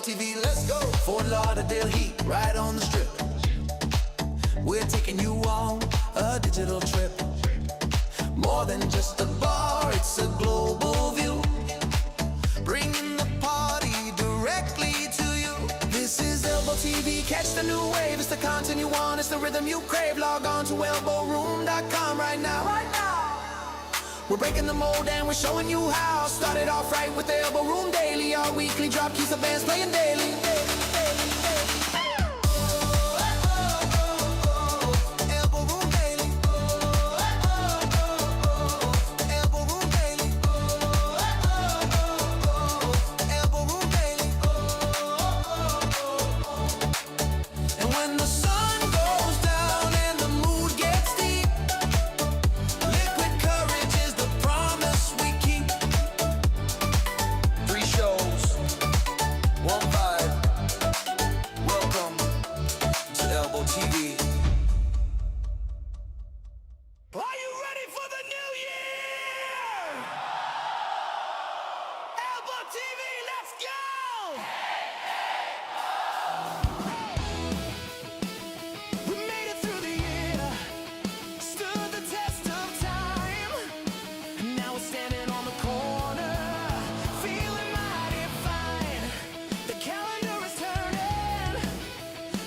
ElboTV, let's go. Fort Lauderdale heat, right on the strip. We're taking you on a digital trip. More than just a bar, it's a global view. Bringing the party directly to you. This is ElboTV, catch the new wave. It's the content you want, it's the rhythm you crave. Log on to elboroom.com right now. We're breaking the mold and we're showing you how. Started off right with the Elbo Room Daily. Our weekly drop keeps the bands playing daily. Elbo Room Daily. Elbo Room Daily. Elbo Room Daily. And when the sun goes down and the mood gets deep, liquid courage is the promise we keep. 3 shows, 1 vibe. Welcome to ElboTV. Are you ready for the new year? ElboTV, let's go! We made it through the year, stood the test of time. Now we're standing on the corner, feeling mighty fine. The calendar is turning,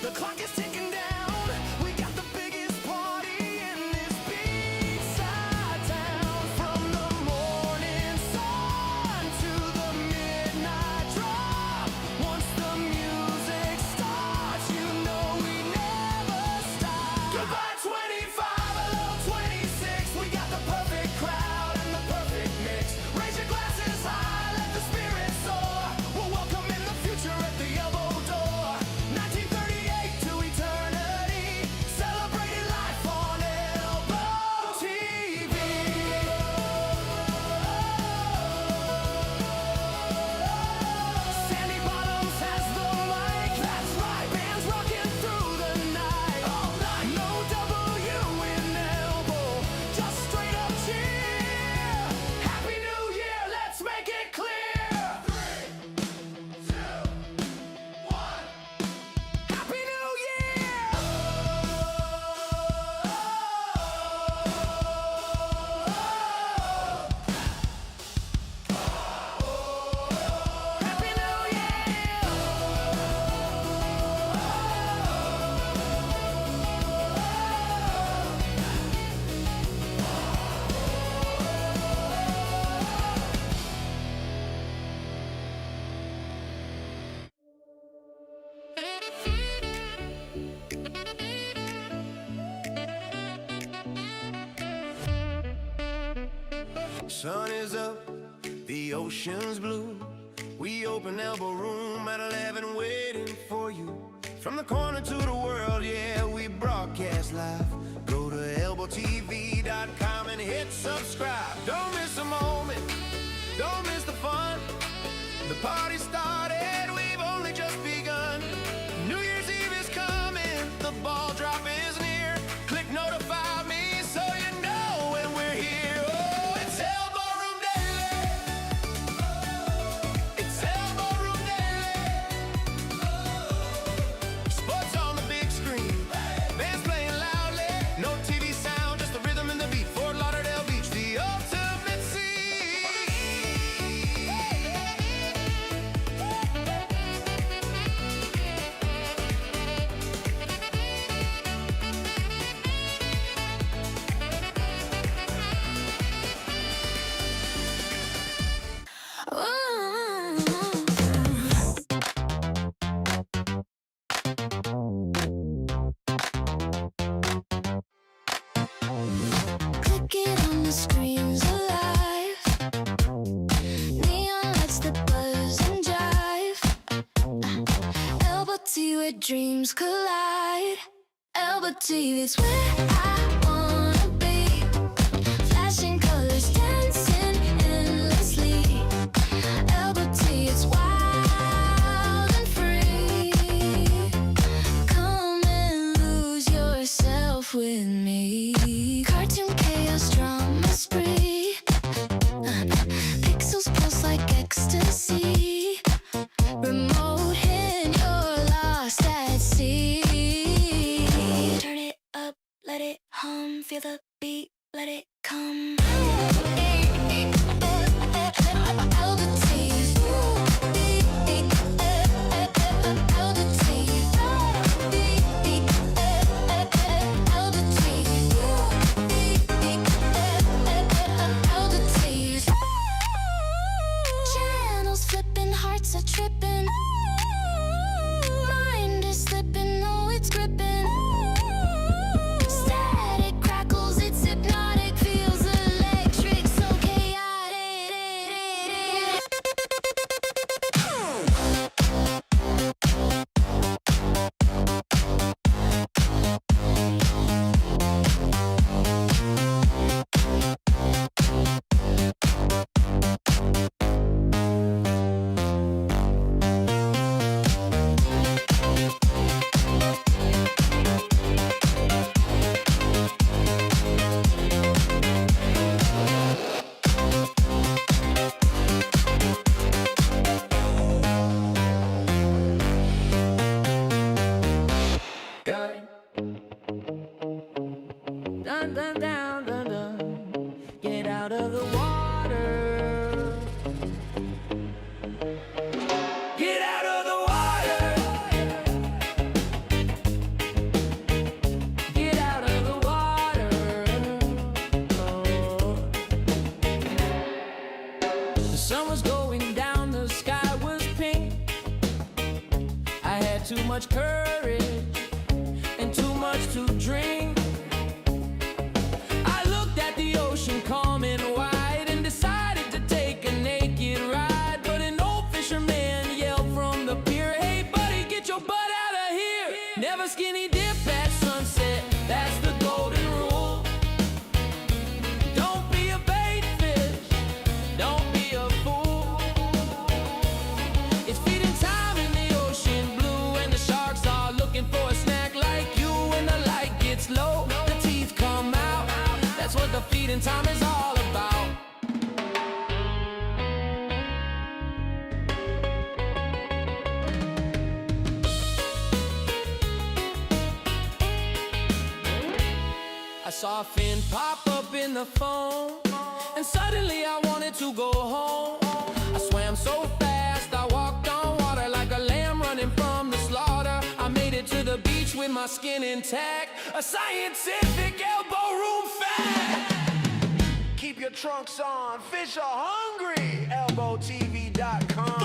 the clock is ticking down. We got the biggest party in this beachside town. From the morning sun to the midnight drop. Once the music starts, you know we never stop. Goodbye 25, hello 26. We got the perfect crowd and the perfect mix. Raise your glasses high, let the spirit soar. We're welcoming the future at the elbow door. 1938 to eternity, celebrating life on ElboTV. Sandy Bottoms has the mic, that's right. Bands rocking through the night, all night. No W in Elbo, just straight up cheer. Happy New Year, let's make it clear. 3, 2, 1. Happy New Year! Happy New Year! Sun is up, the ocean's blue. We open Elbo Room at 11, waiting for you. From the corner to the world, yeah, we broadcast live. Go to ElboTV.com and hit subscribe. Don't miss a moment, don't miss the fun. The party started, we've only just begun. New Year's Eve is coming, the ball drop is near. Click notify me so you know when we're here. Oh, it's Elbo Room Daily. It's Elbo Room Daily. Sports on the big screen, bands playing loudly. No TV sound, just the rhythm and the beat. Fort Lauderdale Beach, the ultimate scene. Click it on the screens alive. Neon lights that buzz and jive. ElboTV where dreams collide. ElboTV is where I wanna be. Flashing colors, dancing endlessly. ElboTV is wild and free. Come and lose yourself with me. Cartoon chaos, drama spree. Pixels pulse like ecstasy. Remote hum, feel the beat, let it come. Channels flipping, hearts are tripping. Mind is slipping, no, it's gripping. Static crackles, it's hypnotic, feels electric, so chaotic. Dun, dun, down, dun, dun. Get out of the water. Get out of the water. Get out of the water. Oh. The sun was going down, the sky was pink. I had too much courage and too much to drink. I looked at the ocean calm and wide and decided to take a naked ride. But an old fisherman yelled from the pier, "Hey buddy, get your butt out of here. Never skinny dip at sunset, that's the golden rule. Don't be a bait fish, don't be a fool. It's feeding time in the ocean blue, and the sharks are looking for a snack like you. When the light gets low, the teeth come out. That's what the feeding time is all about." I saw a fin pop up in the foam, and suddenly I wanted to go home. I swam so fast, I walked on water like a lamb running from the slaughter. I made it to the beach with my skin intact, a scientific elbow room fact. Keep your trunks on, fish are hungry. ElboTV.com.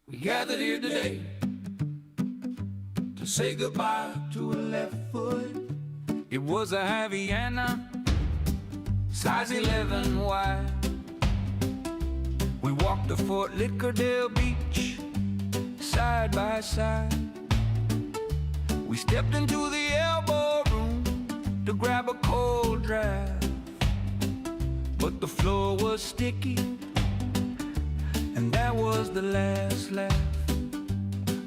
We gathered here today to say goodbye to a left foot. It was a Havana, size 11 wide. We walked to Fort Lauderdale Beach, side by side. We stepped into the Elbo Room to grab a cold draft, but the floor was sticky, and that was the last laugh.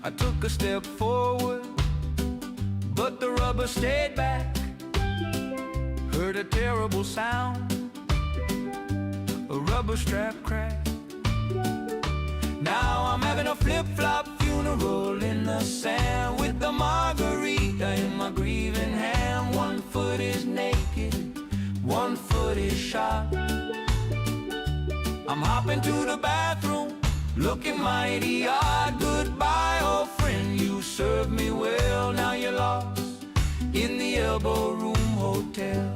I took a step forward, but the rubber stayed back. Heard a terrible sound, a rubber strap crack. Now I'm having a flip-flop funeral in the sand, with the margarita in my grieving hand. 1 foot is naked, 1 foot is shot. I'm hopping to the bathroom, looking mighty odd. Goodbye, old friend, you served me well. Now you're lost in the Elbo Room Hotel.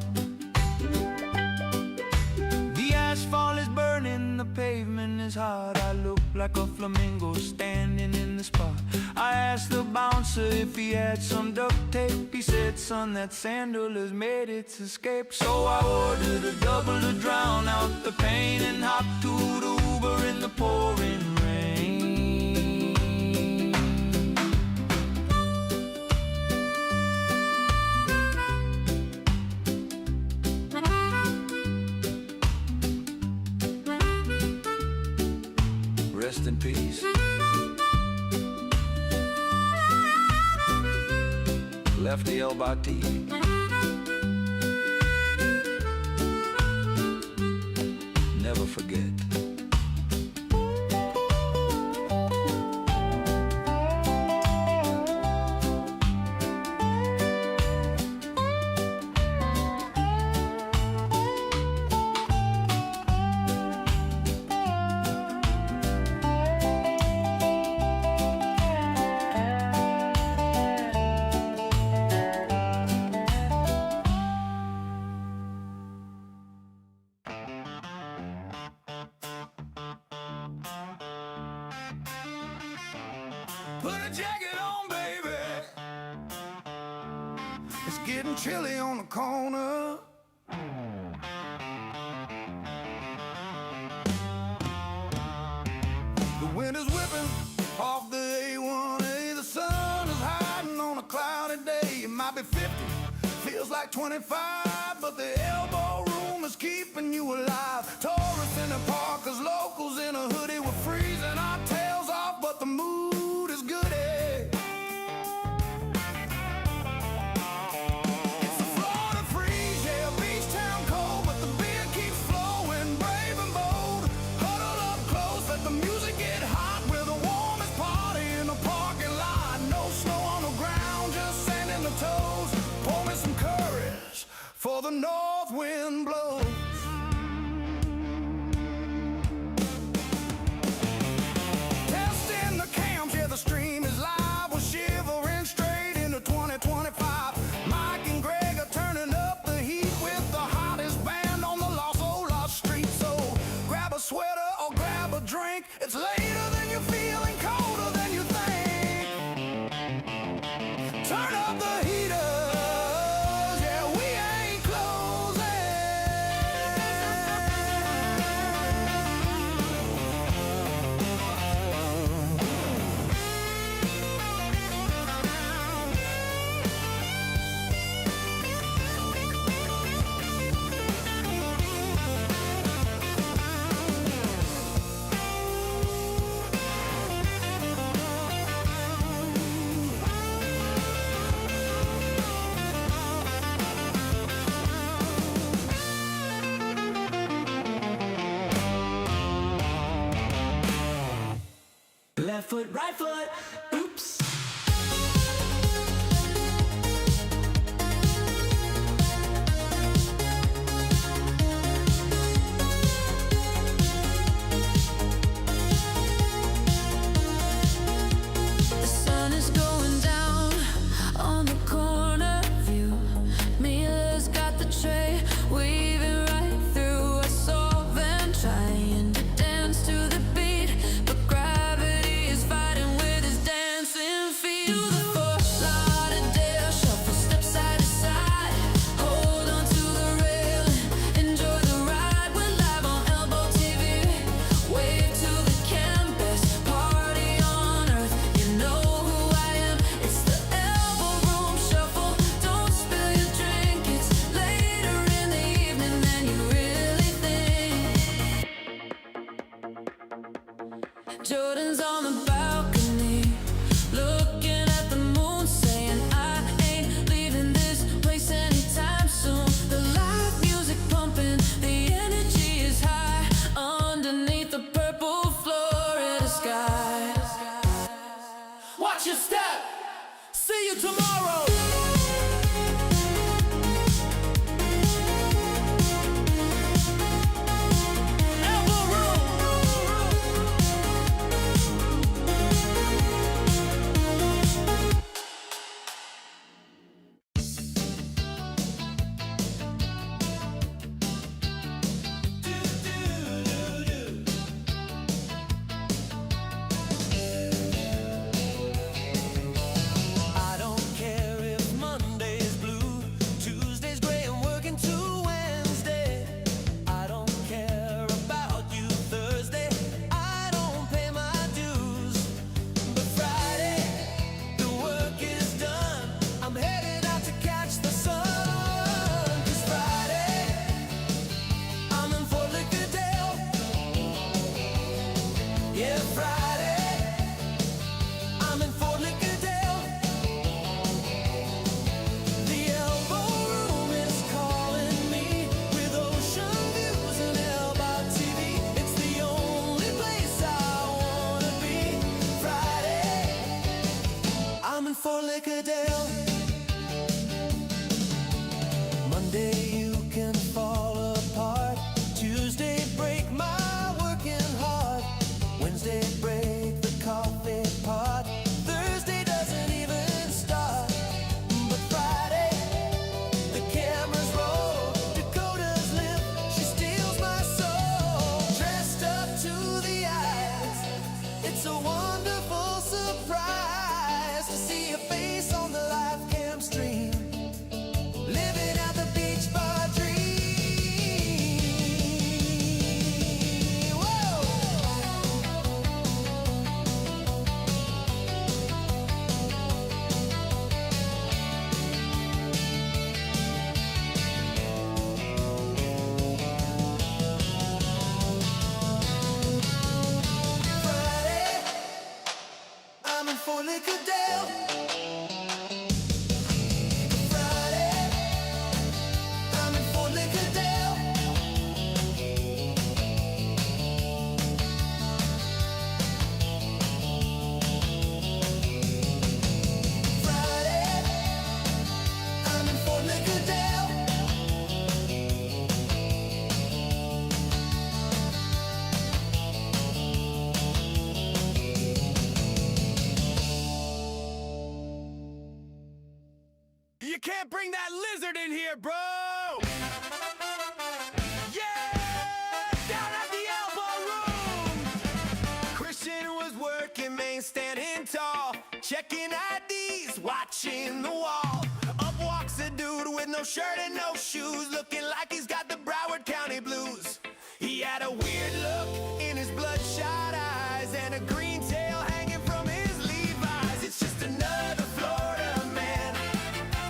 The asphalt is burning, the pavement is hard. I look like a flamingo standing in the spot. I asked the bouncer if he had some duct tape. He said, "Son, that sandal has made its escape." So I ordered a double to drown out the pain, and hopped to the Uber in the pouring rain. rest in peace. Lefty ElboTV. Never forget. Put a jacket on, baby. It's getting chilly on the corner. The wind is whipping off the A1A. The sun is hiding on a cloudy day. It might be 50, feels like 25, but the Elbo Room is keeping you alive. Tourists in the park, 'cause locals in a hoodie. We're freezing our tails off, but the mood is goody. It's a Florida freeze, yeah, beach town cold, but the beer keeps flowing, brave and bold. Huddle up close, let the music get hot. We're the warmest party in the parking lot. No snow on the ground, just sand in the toes. Pour me some courage, for the north wind blows. Testing the cams, yeah, the stream is live. We're shivering straight into 2025. Mike and Greg are turning up the heat with the hottest band on the Los Olas street. So grab a sweater or grab a drink. It's later than you're feeling, colder than you think. Turn up the heaters, yeah, we ain't closing. Left foot, right foot, oops. The sun is going down on the corner view. Mila's got the tray, weaving right through. I saw them trying to dance to the beat, but gravity is fighting with his dancing feet. Do the Fort Lauderdale shuffle, step side to side. Hold on to the railing, enjoy the ride. We're live on ElboTV. Wave to the canvas, party on earth. You know who I am. It's the Elbo Room Shuffle. Don't spill your drink. It's later in the evening than you really think. Jordan's on the balcony, looking at the moon, saying I ain't leaving this place anytime soon. The live music pumping, the energy is high underneath the purple Florida sky. Watch your step. See you tomorrow. Elbo Room. for Lickerdale. Monday you can fall apart. Tuesday break my working heart. Wednesday break the coffee pot. Thursday doesn't even start. But Friday the cameras roll. Dakota's lip, she steals my soul. Dressed up to the eyes, it's a wonderful surprise to see your face on the live cam stream. Living out the beach bar dream. Whoa! Friday, I'm in Fort Lickerdale. Friday, I'm in Fort Lickerdale. Friday, I'm in Fort Lickerdale. You can't bring that lizard in here, bro! Yeah! Down at the Elbo Room! Christian was working, man, standing tall, checking IDs, watching the wall. Up walks a dude with no shirt and no shoes, looking like he's got the Broward County blues. He had a weird look in his bloodshot eyes and a green tail hanging from his Levi's. It's just another Florida man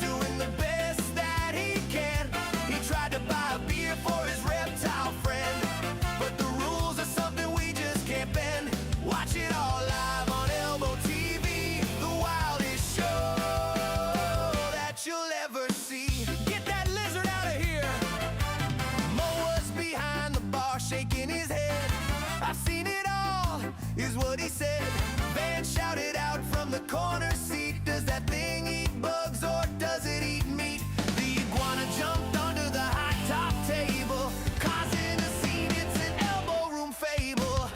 doing the best that he can. He tried to buy a beer for his reptile friend, but the rules are something we just can't bend. Watch it all live on ElboTV, the wildest show that you'll ever see. Get that lizard out of here! Mo was behind the bar shaking his head. I've seen it all, is what he said. Van shouted out from the corner seat, does that thing eat bugs or does it eat meat? The iguana jumped under the hot top table, causing a scene, it's an Elbo Room fable.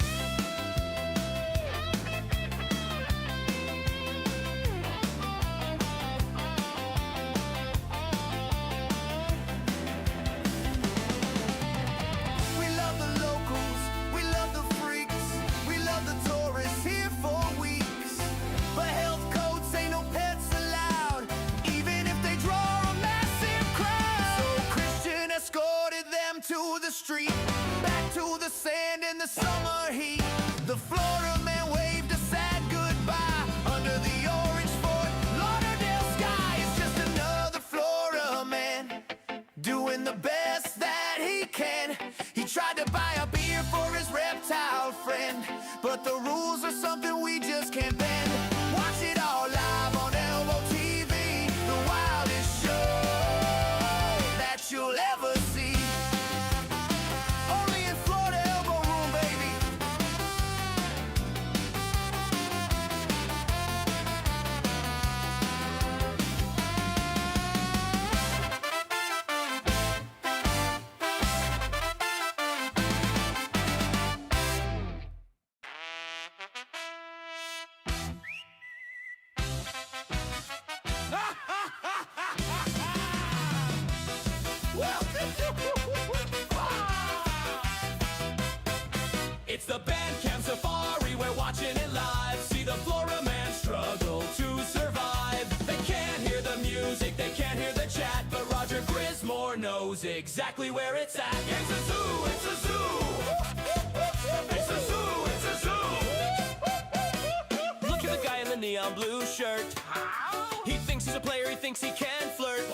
We love the locals, we love the freaks, we love the tourists here for weeks. But health codes say no pets allowed, even if they draw a massive crowd. So Christian escorted them to the street, back to the sand in the summer heat. The Florida man waved a sad goodbye under the orange Fort Lauderdale sky. It's just another Florida man doing the best that he can. He tried to buy a beer for his reptile friend, but the rules are something we just can't bend. Watch it all live on ElboTV, the wildest show that you'll ever see. Only in Florida, Elbo Room, baby. It's the Bandcamp Safari, we're watching it live. See the Flora man struggle to survive. They can't hear the music, they can't hear the chat, but Roger Grismore knows exactly where it's at. It's a zoo, it's a zoo. It's a zoo, it's a zoo. Look at the guy in the neon blue shirt. He thinks he's a player, he thinks he can flirt.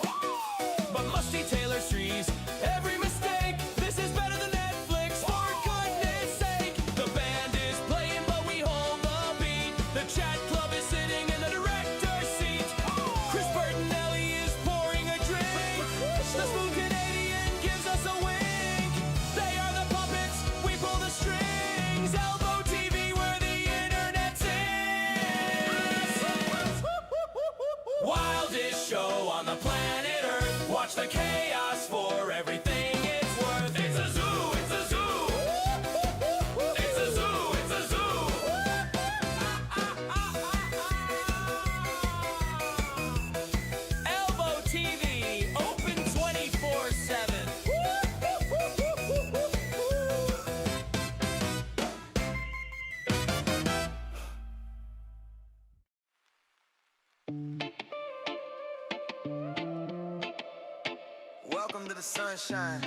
But musty Taylor Streets, every mistake. This is better than Netflix, for goodness sake. The band is playing, but we hold the beat. The chat club is sitting in the director's seat. Chris Bertinelli is pouring a drink. The smooth Canadian gives us a wink. They are the puppets, we pull the strings. ElboTV, where the internet sings. the chaos for everything it's worth. It's a zoo, it's a zoo. It's a zoo, it's a zoo. ElboTV, open 24/7. Welcome to the sunshine.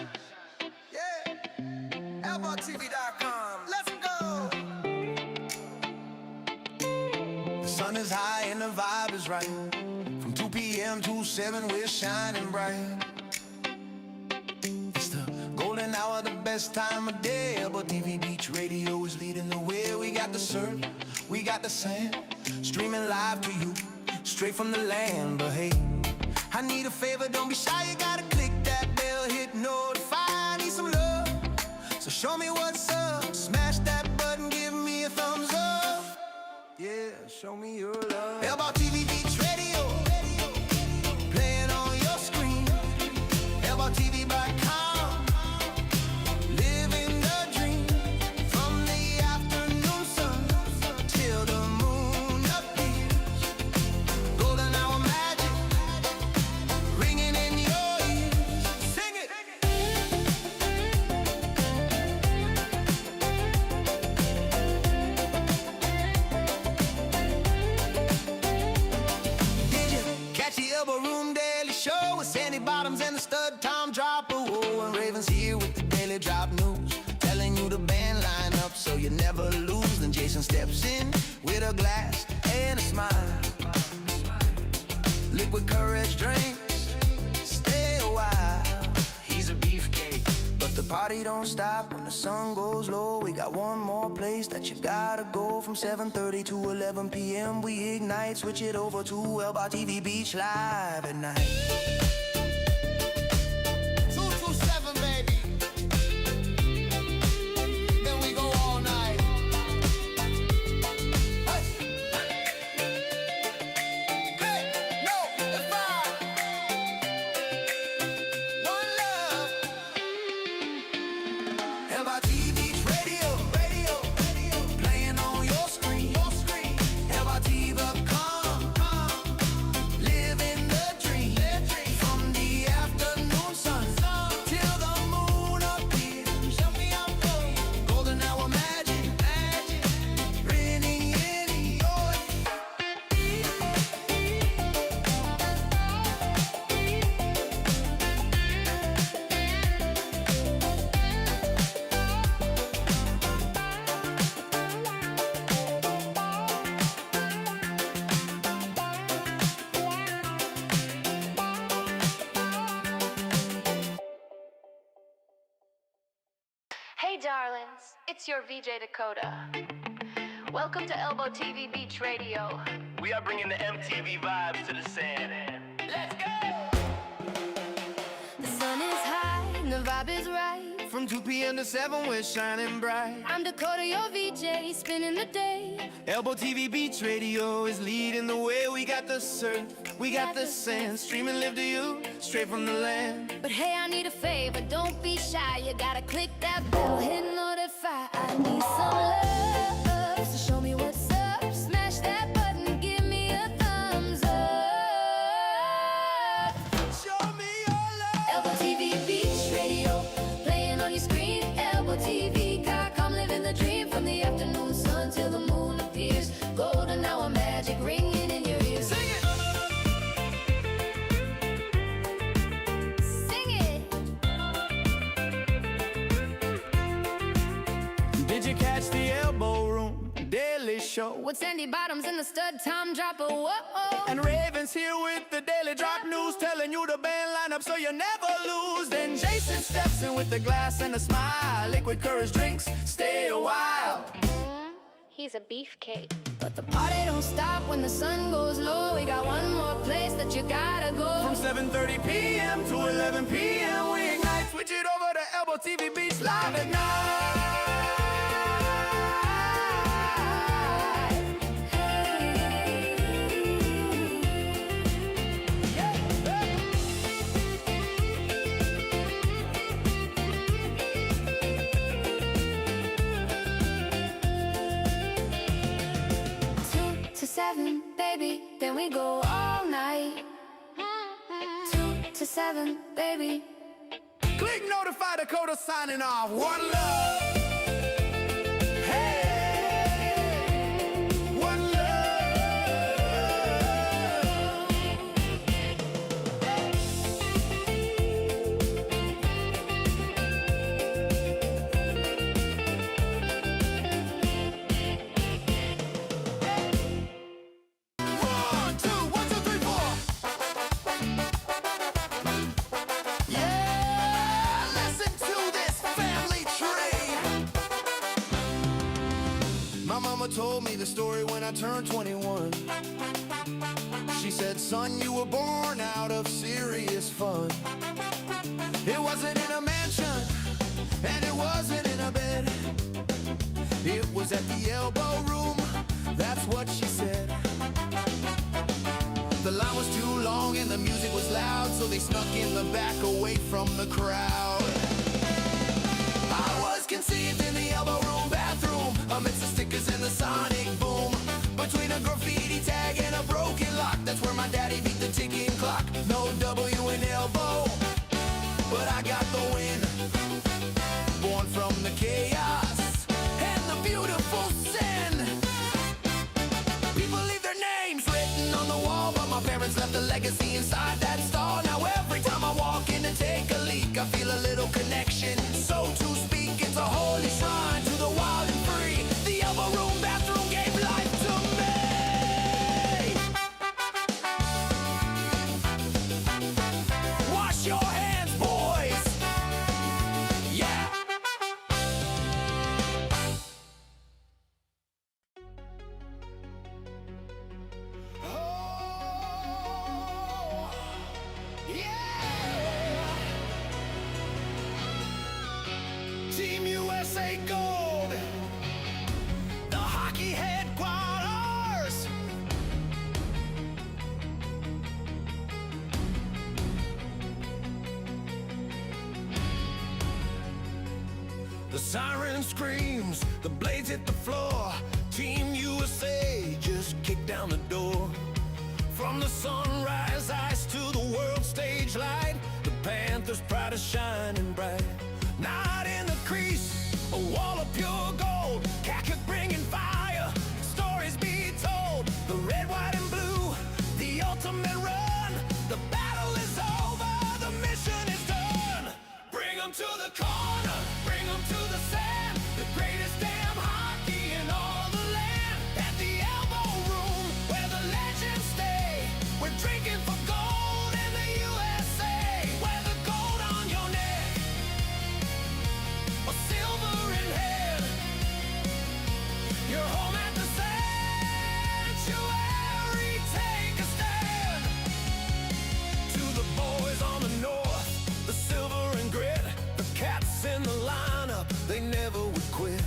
Yeah. ElboTV.com. Let's go. The sun is high and the vibe is right. From 2 p.m. to 7, we're shining bright. It's the golden hour, the best time of day. ElboTV Beach Radio is leading the way. We got the surf, we got the sand, streaming live to you, straight from the land. But hey, I need a favor, don't be shy, you gotta click that bell, hit notify, I need some love. So show me what's up, smash that button, give me a thumbs up. Yeah, show me your love. ElboTV Beach Radio, playing on your screen. ElboTV.com, living the dream. From the afternoon sun till the moon appears. Golden hour magic ringing in your ears. Sing it. Did you catch the Elbo Room Daily Show with Sandy Bottoms and the stud Tom Dropper? Oh, and Raven's here with the daily drop news, telling you the band lineup so you never lose. Then Jason steps in with a glass and a smile. Liquid courage drinks, stay a while. He's a beefcake, but the party don't stop when the sun goes low. We got one more place that you gotta go. From 7:30 to 11 p.m. we ignite. Switch it over to ElboTV Beach Live at night. 227, baby. Then we go all night. Hey. Hey, no, it's fine. One love. ElboTV Beach Radio, playing on your screen. ElboTV.com, living the dream. From the afternoon sun till the moon appears. Show me I'm gold. Golden hour magic, ringing in your Hey darlings, it's your VJ Dakota. Welcome to ElboTV Beach Radio. We are bringing the MTV vibes to the sand. Let's go! The sun is high and the vibe is right. From 2 p.m. to 7, we're shining bright. I'm Dakota, your VJ, spinning the day. ElboTV Beach Radio is leading the way. We got the surf, we got the sand, streaming live to you, straight from the land. But hey, I need a favor, don't be shy. You gotta click that bell, hit notify. I need some love, so show me what's up. Smash that button, give me a thumbs up. Show me your love. ElboTV Beach Radio, playing on your screen. ElboTV.com, living the dream. From the afternoon sun till the moon appears. Golden hour magic ringing in your ears. Sing it. Sing it. Did you catch the Elbo Room Daily Show? With Sandy Bottoms and the stud Tom Dropper, whoa. And Raven's here with the daily drop news, telling you the band lineup so you never lose. Then Jason steps in with the glass and a smile. Liquid courage drinks, stay a while. He's a beefcake. But the party don't stop when the sun goes low. We got one more place that you gotta go. From 7:30 p.m. to 11 p.m. we ignite. Switch it over to ElboTV Beach Live at night. 7, baby, then we go all night. 2 to 7, baby. Click notify Dakota signing off. One love. Hey, one told me the story when I turned 21. She said, son, you were born out of serious fun. It wasn't in a mansion, and it wasn't in a bed. It was at the Elbo Room, that's what she said. The line was too long and the music was loud, so they snuck in the back away from the crowd. I was conceived in the Elbo Room bathroom, amidst the stickers and the sonic boom. Between a graffiti tag and a broken lock, that's where my daddy beat the ticking clock. No W in elbow, but I got the win. Born from the chaos and the beautiful sin. People leave their names written on the wall, but my parents left a legacy inside that stall. Now every time I walk in to take a leak, I feel a little connection. So to speak, it's a holy shrine to the wild and free. The Elbo Room bathroom gave life to me. Wash your hands, boys. Yeah. Oh, yeah. Team USA Gold, the hockey headquarters. The siren screams, the blades hit the floor. Team USA just kicked down the door. From the sunrise ice to the world stage light, the Panthers' pride is shining bright. Not in the crease, a wall of pure gold. Khaki bringing fire, stories be told. The red, white, and blue, the ultimate run. The battle is over, the mission is done. Bring 'em to the corner, bring 'em to the sand. The greatest damn hockey in all the land. At the Elbo Room, where the legends stay. We're drinking for gold in the USA. Wear the gold on your neck, or silver in hand. You're home at the sanctuary, take a stand. To the boys on the north, the silver and grit, the cats in the lineup, they never would quit.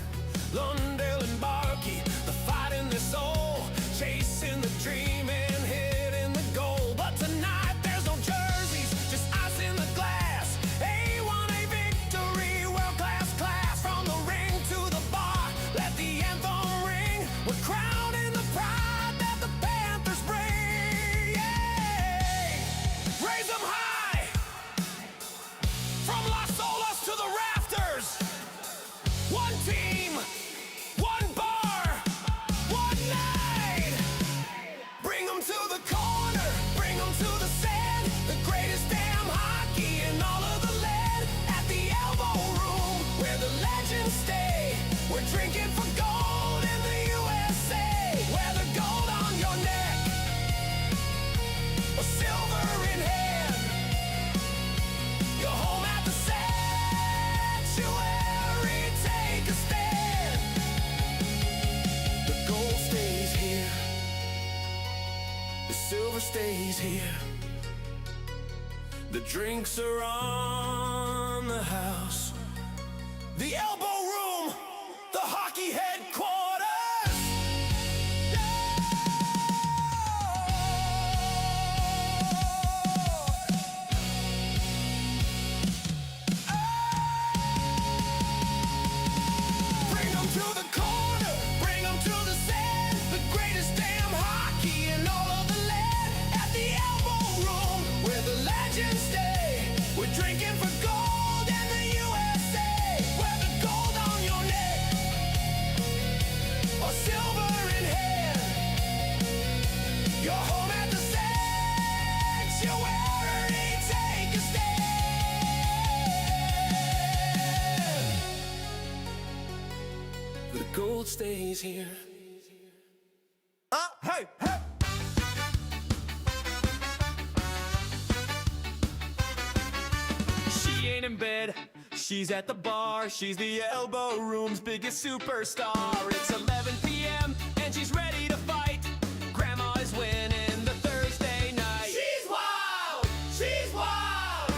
Lauderdale and Barky, the fight in their soul, chasing the dream and hitting the goal. But tonight there's no jerseys, just ice in the glass. A1A victory, world-class class. From the ring to the bar, let the anthem ring. We're crowning the pride that the Panthers bring. Yay! Raise them high, from Las Olas to the rafters. One team, one bar, one night. Bring 'em to the corner, bring 'em to the sand. The greatest damn hockey in all of the land. At the Elbo Room, where the legends stay. We're drinking for gold in the USA. Wear the gold on your neck, or silver in hand. You're home at the sanctuary, take a stand. The gold stays here, the silver stays here. The drinks are on the house. The Elbo Room, the hockey headquarters. Bring 'em to the corner, bring 'em to the sand. The greatest damn hockey the gold stays here. Hey, hey! She ain't in bed, she's at the bar. She's the Elbo Room's biggest superstar. It's 11 p.m. and she's ready to fight. Grandma is winning the Thursday night. She's wild! She's wild!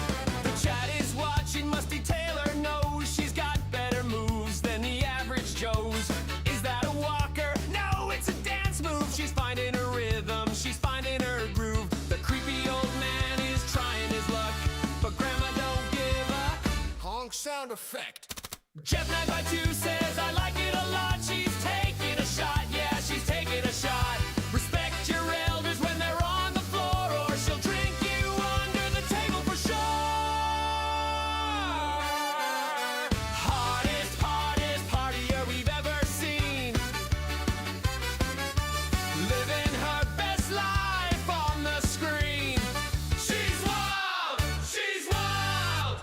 The chat is watching, Musty Taylor knows she's got better moves than the average Joe's. Is that a walker? No, it's a dance move. She's finding her rhythm, she's finding her groove. The creepy old man is trying his luck, but Grandma don't give a Honk sound effect. Jeff 952 says I like it a lot. She's taking a shot, yeah, she's taking a shot. Respect your elders when they're on the floor, or she'll drink you under the table for sure. Hardest partier we've ever seen, living her best life on the screen. She's wild, she's wild.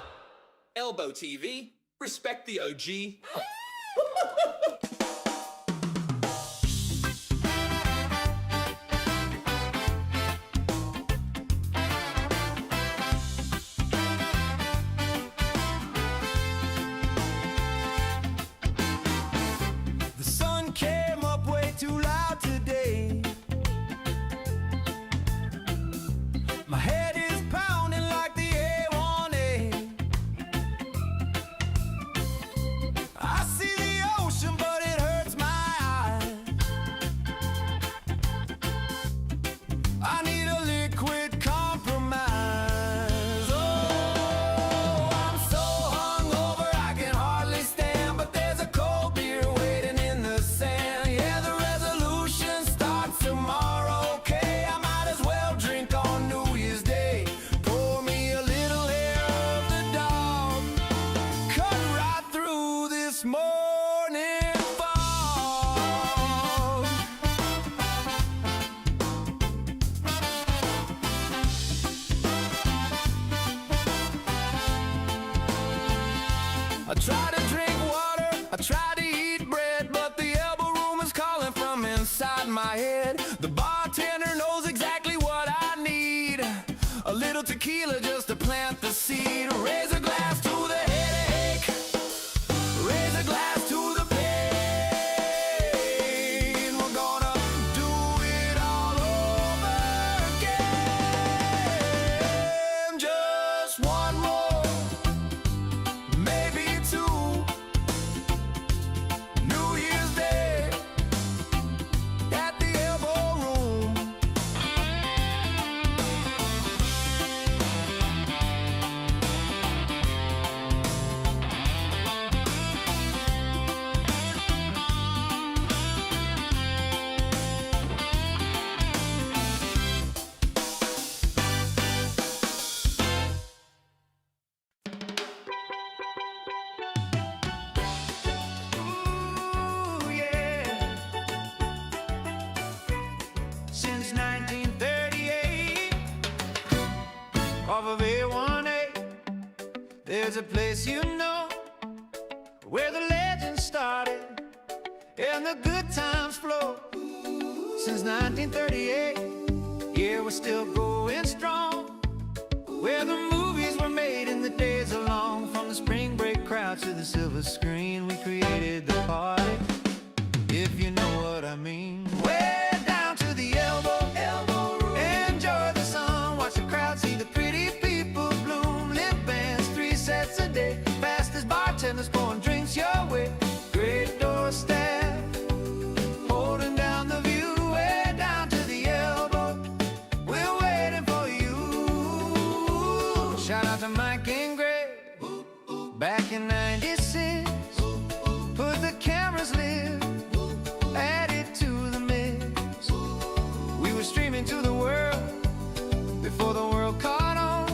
ElboTV, respect the OG. The sun came up way too loud today. My head is pounding like the A1A. I see the ocean, but it hurts my eyes. I need a liquid compromise. Oh, I'm so hungover I can hardly stand, but there's a cold beer waiting in the sand. Yeah, the resolution starts tomorrow. Okay, I might as well drink on New Year's Day. Pour me a little hair of the dog, cut right through this morning fog. I try to drink water, I try to eat bread, but the Elbo Room is calling from inside my head. The bartender knows exactly what I need. A little tequila just to plant the seed. Raise a glass to the headache, raise a glass to the pain. We're gonna do it all over again. Just one more, maybe two. New Year's Day at the Elbo Room. Ooh, yeah. Since 1938, off of A1A, there's a place you know where the legend started and the good times flow. Since 1938, yeah, we're still going strong. Where the movies were made in the days along, from the spring break crowd to the silver screen, we created the party, if you know what I mean. Way down to the Elbo Room. Enjoy the sun, watch the crowd, see the pretty people bloom. Live bands, 3 sets a day, fast as bartenders pouring drinks your way. Great door staff, holding down the view. Way down to the Elbo, we're waiting for you. Shout out to Mike and Greg, back in 96. Put the cameras lit, added to the mix. We were streaming to the world before the world caught on.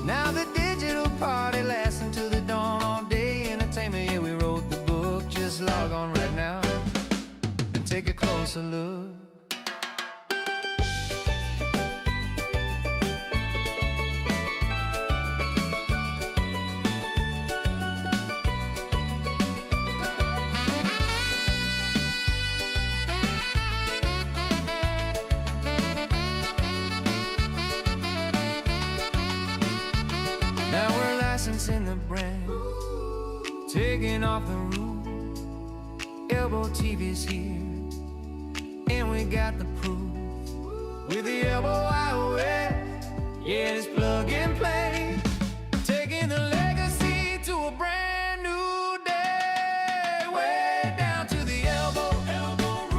Now the digital party lasts until the dawn. All day entertainment, yeah, we wrote the book. Just log on right now and take a closer look. essence in the brand, taking off the roof. ElboTV's here, and we got the proof. With the elbow out west, yeah, it's plug and play, taking the legacy to a brand new day. Way down to the elbow,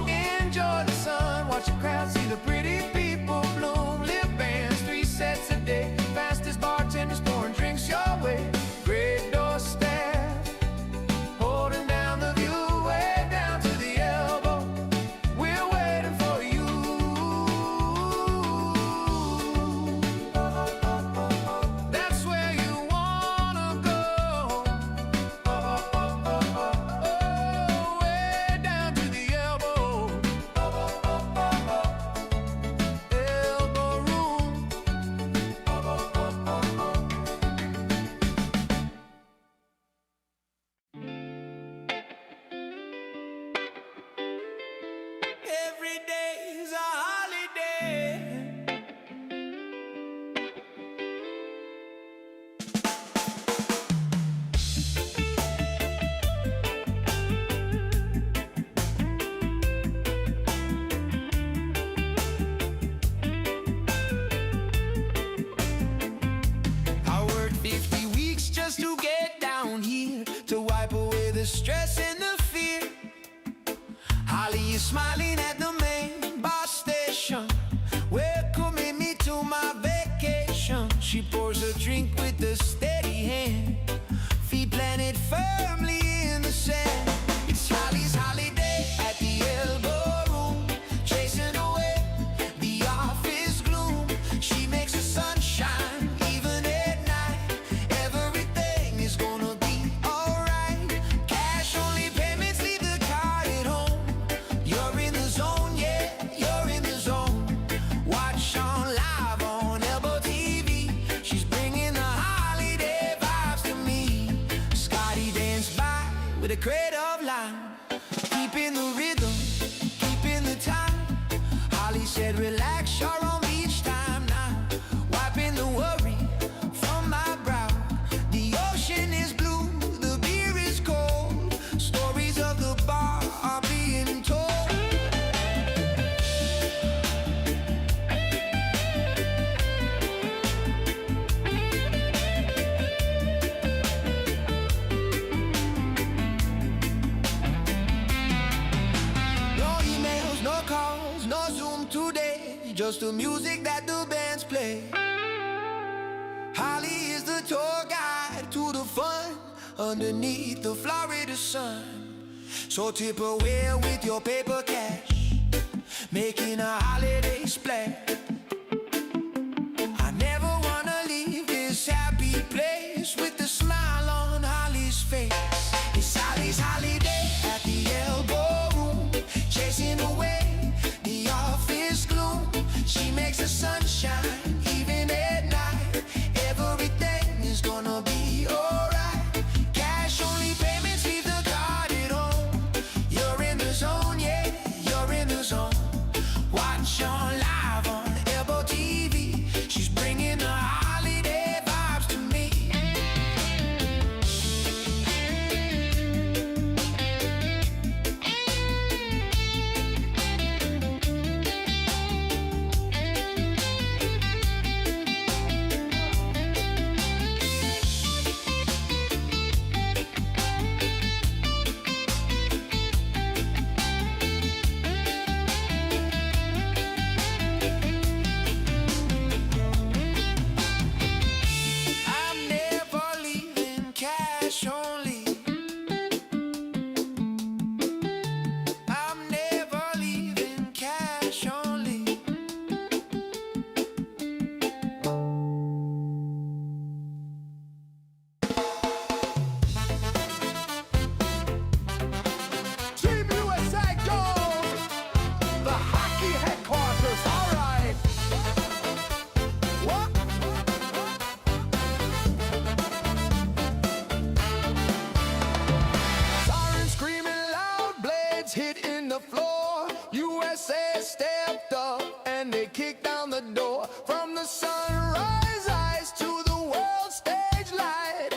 enjoy the sun, watch the crowd see the pretty people bloom. Live bands, 3 sets a day, fastest bartenders pouring drinks your way. Great door staff, holding down the view. Way down to the elbow, we're waiting for you. That's where you wanna go. Way down to the elbow, Elbo Room. Every day's a holiday. I worked 50 weeks just to get down here, to wipe away the stress and the fear. Holly is smiling at the main bus station, welcoming me to my vacation. She pours a drink with a steady hand, feet planted firmly in the sand. It's Holly's holiday at the Elbo Room, chasing away the office gloom. She makes the sun shine even at night. Everything is gonna be alright. Cash only payments, leave the card at home. You're in the zone, yeah, you're in the zone. Watch on live on ElboTV. She's bringing the holiday vibes to me. Scotty danced by with a crate of lime, keeping the rhythm, keeping the time. Holly said, relax, you're on beach time now. Wiping the worry from my brow. The ocean is blue, the beer is cold. Stories of the bar are being told. No emails, no calls, no Zoom today, just the music that the bands play. Holly is the tour guide to the fun underneath the Florida sun. So tip her well with your paper cash, making a holiday splash. I never wanna leave this happy place with the smile on Holly's face. It's Holly's holiday at the Elbo Room, chasing away the office gloom. She makes the sun shine even at night. Everything is gonna be alright. Cash only payments, leave the card at home. You're in the zone, yeah, you're in the zone. Watch on live on ElboTV. She's bringing the holiday vibes to me. I'm never leaving cash only. I'm never leaving cash only. Team USA go! The hockey headquarters, alright! What? Sirens screaming loud, blades hitting the floor. USA stepped up and they kicked down the door. From the sunrise eyes to the world stage light,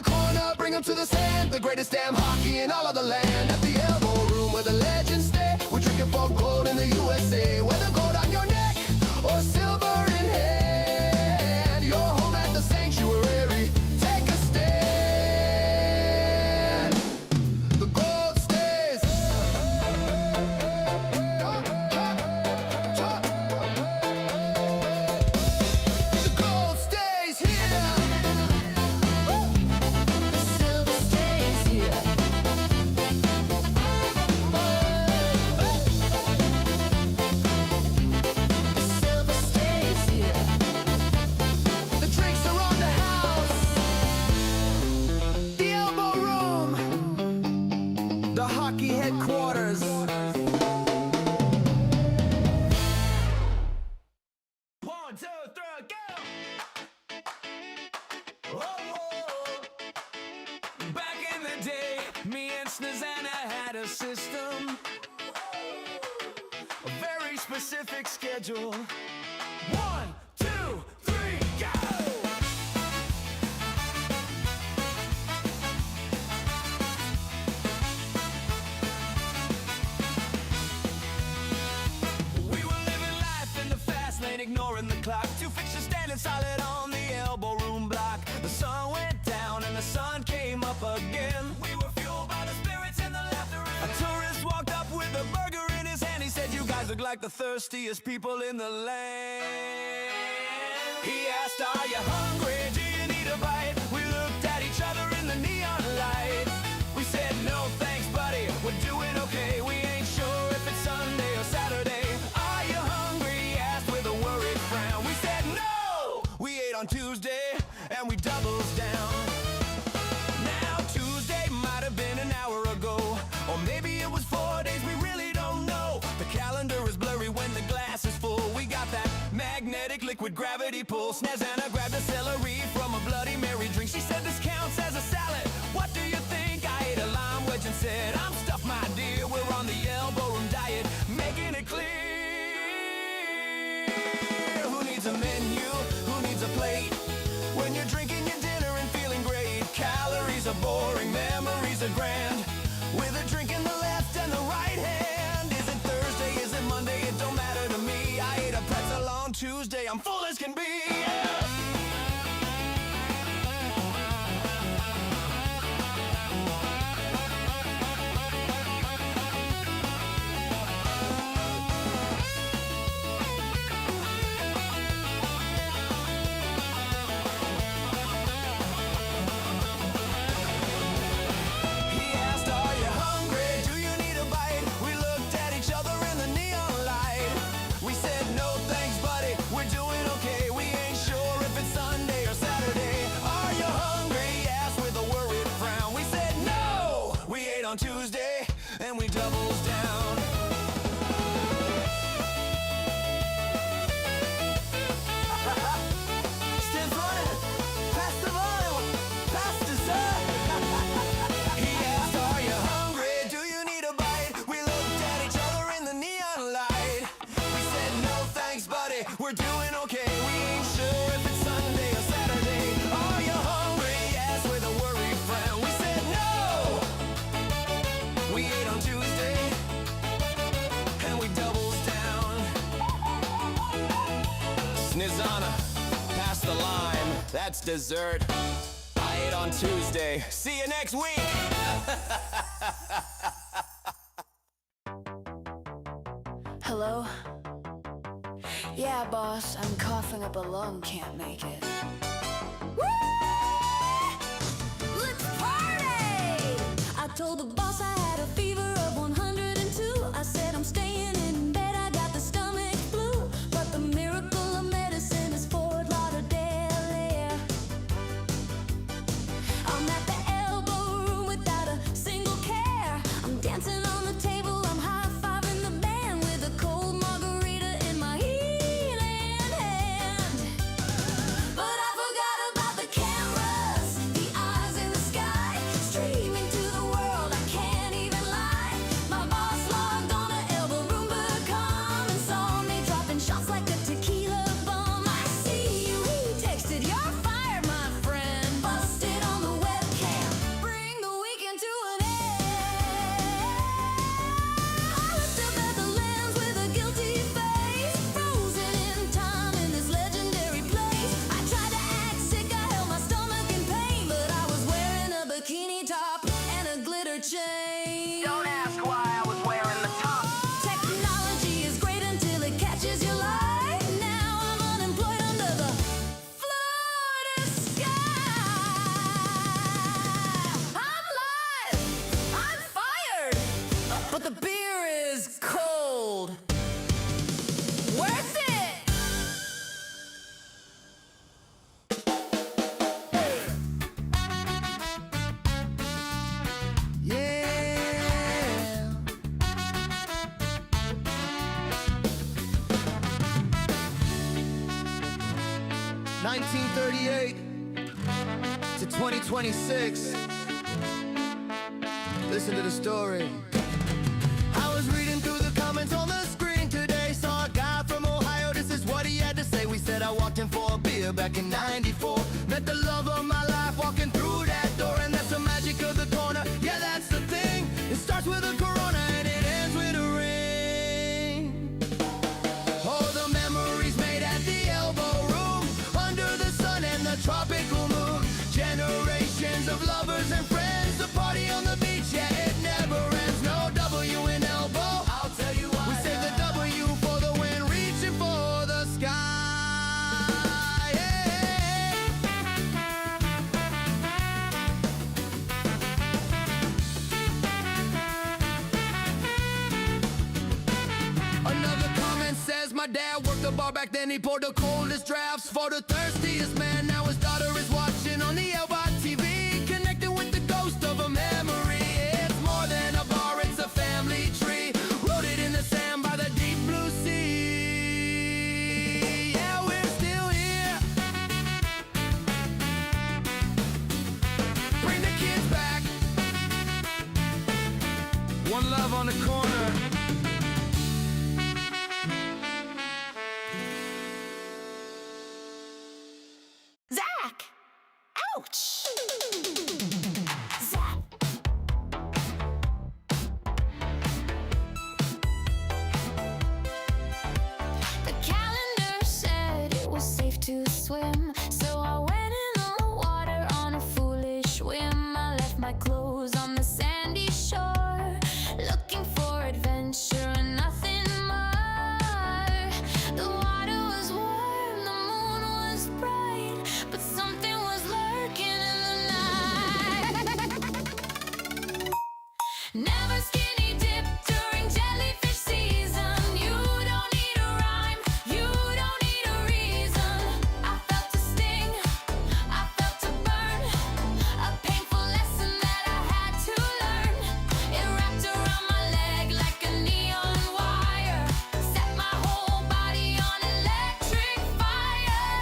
corner, bring them to the sand. The greatest damn hockey in all of the land. At the Elbo Room where the legends stay. We're drinking for gold in the USA. Whether gold on your neck or silver in hand, you're home at the sanctuary. Take a stand. The gold stays. The gold stays here. The silver stays here. The silver stays here. The drinks are on the house. The Elbo Room. The hockey headquarters. One, two, three, go! Back in the day, me and Snazana had a system, a very specific schedule. 1, 2, 3, go! We were living life in the fast lane, ignoring the clock. Two fixtures standing solid on the Elbo Room block. The sun went down and the sun came up again. We were fueled by the spirits and the laughter. A tourist walked up with a burger in his hand. He said, "You guys look like the thirstiest people in the land." He asked, "Are you hungry? Do you need a bite?" We looked at each other in the neon light. We said, "No thanks, buddy, we're doing okay. We ain't sure if it's Sunday or Saturday." "Are you hungry?" he asked with a worried frown. We said, "No!" We ate on Tuesday and we doubles down. Now Tuesday might have been an hour ago, or maybe it was 4 days, we really don't know. The calendar is blurry when the glass is full. We got that magnetic liquid gravity pull. Snazana grabbed a celery from a Bloody Mary drink. She said, "This counts as a salad. What do you think?" I ate a lime wedge and said, "I'm stuffed, my dear. We're on the Elbo Room diet, making it clear. Who needs a menu? Who needs a plate? When you're drinking your dinner and feeling great. Calories are boring, memories are grand. With a drink in the left and the right hand. Is it Thursday? Is it Monday? It don't matter to me. I ate a pretzel on Tuesday. I'm full as can be. Yeah. He asked, "Are you hungry? Do you need a bite?" We looked at each other in the neon light. We said, "No thanks, buddy, we're doing okay. We ain't sure if it's Sunday or Saturday." "Are you hungry?" he asked with a worried frown. We said, "No!" We ate on Tuesday and we doubles down. Stand running, pass the volume, pass dessert. He asked, "Are you hungry? Do you need a bite?" We looked at each other in the neon light. We said, "No thanks, buddy, we're doing okay. We ain't sure if it's Sunday or Saturday." "Are you hungry?" he asked with a worried frown. We said, "No!" We ate on Tuesday and we doubles down. Snizana, pass the lime, that's dessert. I ate on Tuesday. See you next week. Hello? Yeah, boss, I'm coughing up a lung, can't make it. Let's party! I told the boss I had a fever of 102. I said I'm staying in bed, I got the stomach flu. But the miracle of medicine is Fort Lauderdale, yeah. I'm at the Elbo Room without a single care. I'm dancing on the table, I'm high-fiving the band with a cold margarita in my healing hand. But I forgot about the cameras, the eyes in the sky, streaming to the world. I can't the beer is cold. Worth it! Yeah. 1938 to 2026. Listen to the story. I was reading through the comments on the screen today. Saw a guy from Ohio, this is what he had to say. We said I walked in for a beer back in '94. Met the love of my life walking through that door. And that's the magic of the corner, yeah, that's the thing. It starts with a Corona and it ends with a ring. Oh, the memories made at the Elbo Room, under the sun and the tropical moon. Generations of lovers and friends, the party on the beach, yeah, it never ends. No W in elbow, I'll tell you why. We save the W for the win, reaching for the sky. Yeah. Another comment says my dad worked the bar back then. He poured the coldest drafts for the thirstiest man. Now his daughter is watching on the ElboTV, connected with the ghost of a memory. It's more than a bar, it's a family tree, rooted in the sand by the deep blue sea. Yeah, we're still here. Bring the kids back. One love on the corner. Zach! Ouch! Zach! The calendar said it was safe to swim, so I went in the water on a foolish whim. I left my clothes on the sandy shore, looking for adventure and nothing more. The water was warm, the moon was bright, but something was lurking in the night. Never skinny dip during jellyfish season. You don't need a rhyme, you don't need a reason. I felt a sting, I felt a burn, a painful lesson that I had to learn. It wrapped around my leg like a neon wire, set my whole body on electric fire.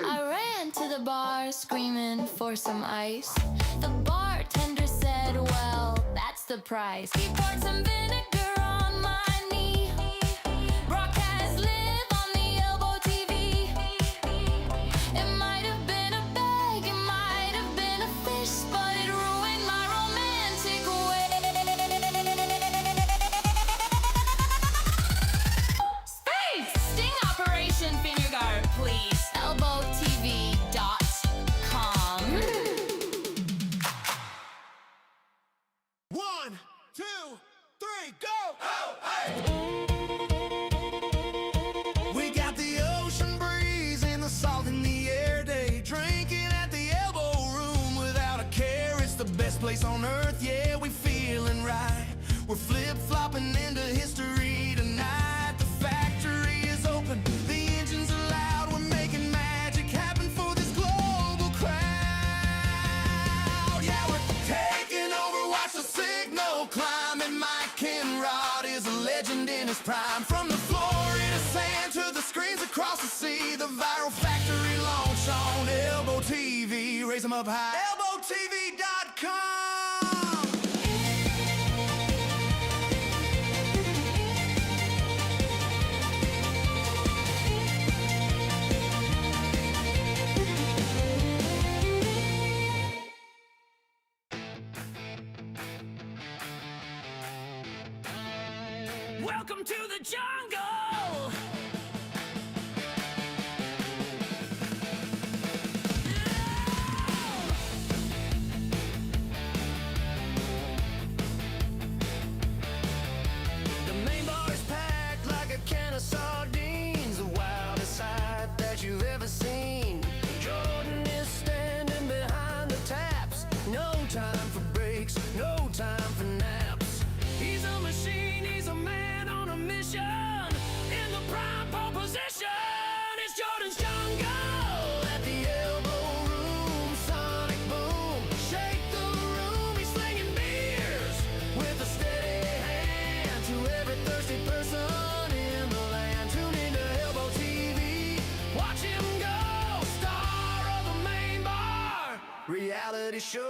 I ran to the bar screaming for some ice. The bartender said, well, that's the price. He poured some vinegar on my knee. Broadcast live on the ElboTV. It might have been a bag, it might have been a fish, but it ruined my romantic way. Space! Sting operation vinegar, please. ElboTV.com. 1, 2, 3, go! We got the ocean breeze and the salt in the air day, drinking at the Elbo Room without a care. It's the best place on earth, yeah, we feeling right. We're flip-flopping into history tonight. The factory is open, the engines are loud. We're making magic happen for this global crowd. Yeah, we're taking over, watch the signal climb. And Mike Kenrod is a legend in his prime. From the Florida sand to the screens across the sea, the viral factory launch on ElboTV. Raise them up high. ElboTV.com. Welcome to the jungle! The main bar is packed like a can of sardines, the wildest sight that you've ever seen. Jordan is standing behind the taps, no time for breaks, no time for naps. reality show.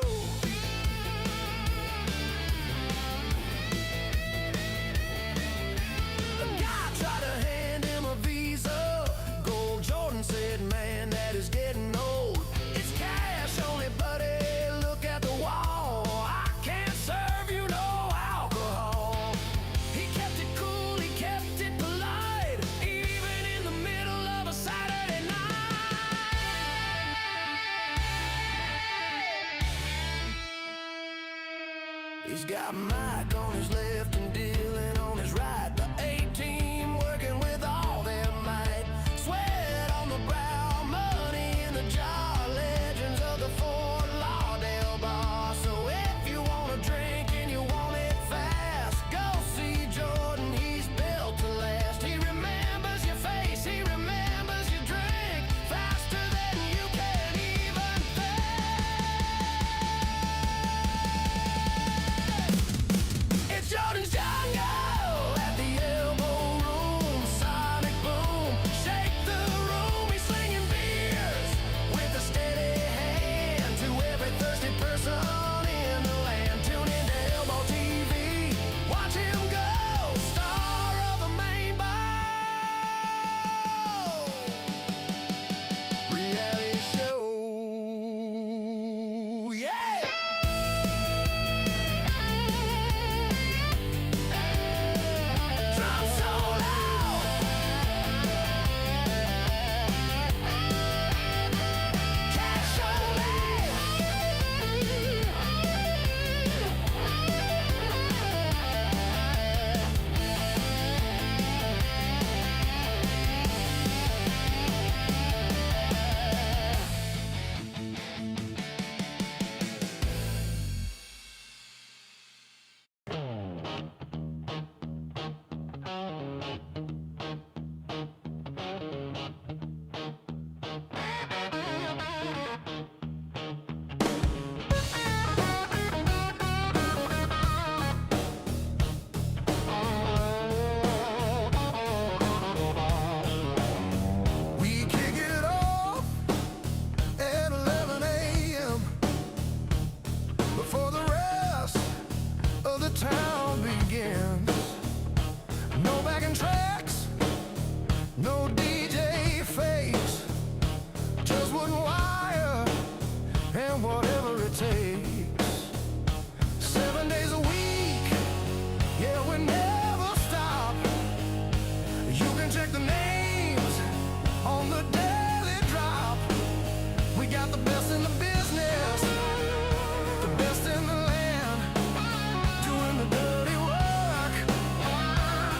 A guy tried to hand him a visa. Gold Jordan said, man, that is getting old. It's cash only, buddy, look at the wall. I can't serve you no alcohol. He kept it cool, he kept it polite, even in the middle of a Saturday night. He's got Mike on his left and Dylan on his right. The A-team working with all their might. Sweat on the brow, money in the jar. Legends of the Fort Lauderdale bar. So if you want a drink and you want it fast, go see Jordan, he's built to last. He remembers your face, he remembers your drink, faster than you can even think. It's Jordan's jungle at the Elbo Room. Sonic boom, shake the room. He's slinging beers with a steady hand to every thirsty person in the land. Tune into ElboTV, watch him go, star of the main bow. Reality show, yeah. Drum so loud, cash only. We kick it off at 11 a.m. before the rest of the town begins. No backing tracks, no DJ face, just wooden wire and whatever it takes. 7 days a week, yeah, we never stop. You can check the names on the daily drop. We got the best in the business, the best in the land, doing the dirty work,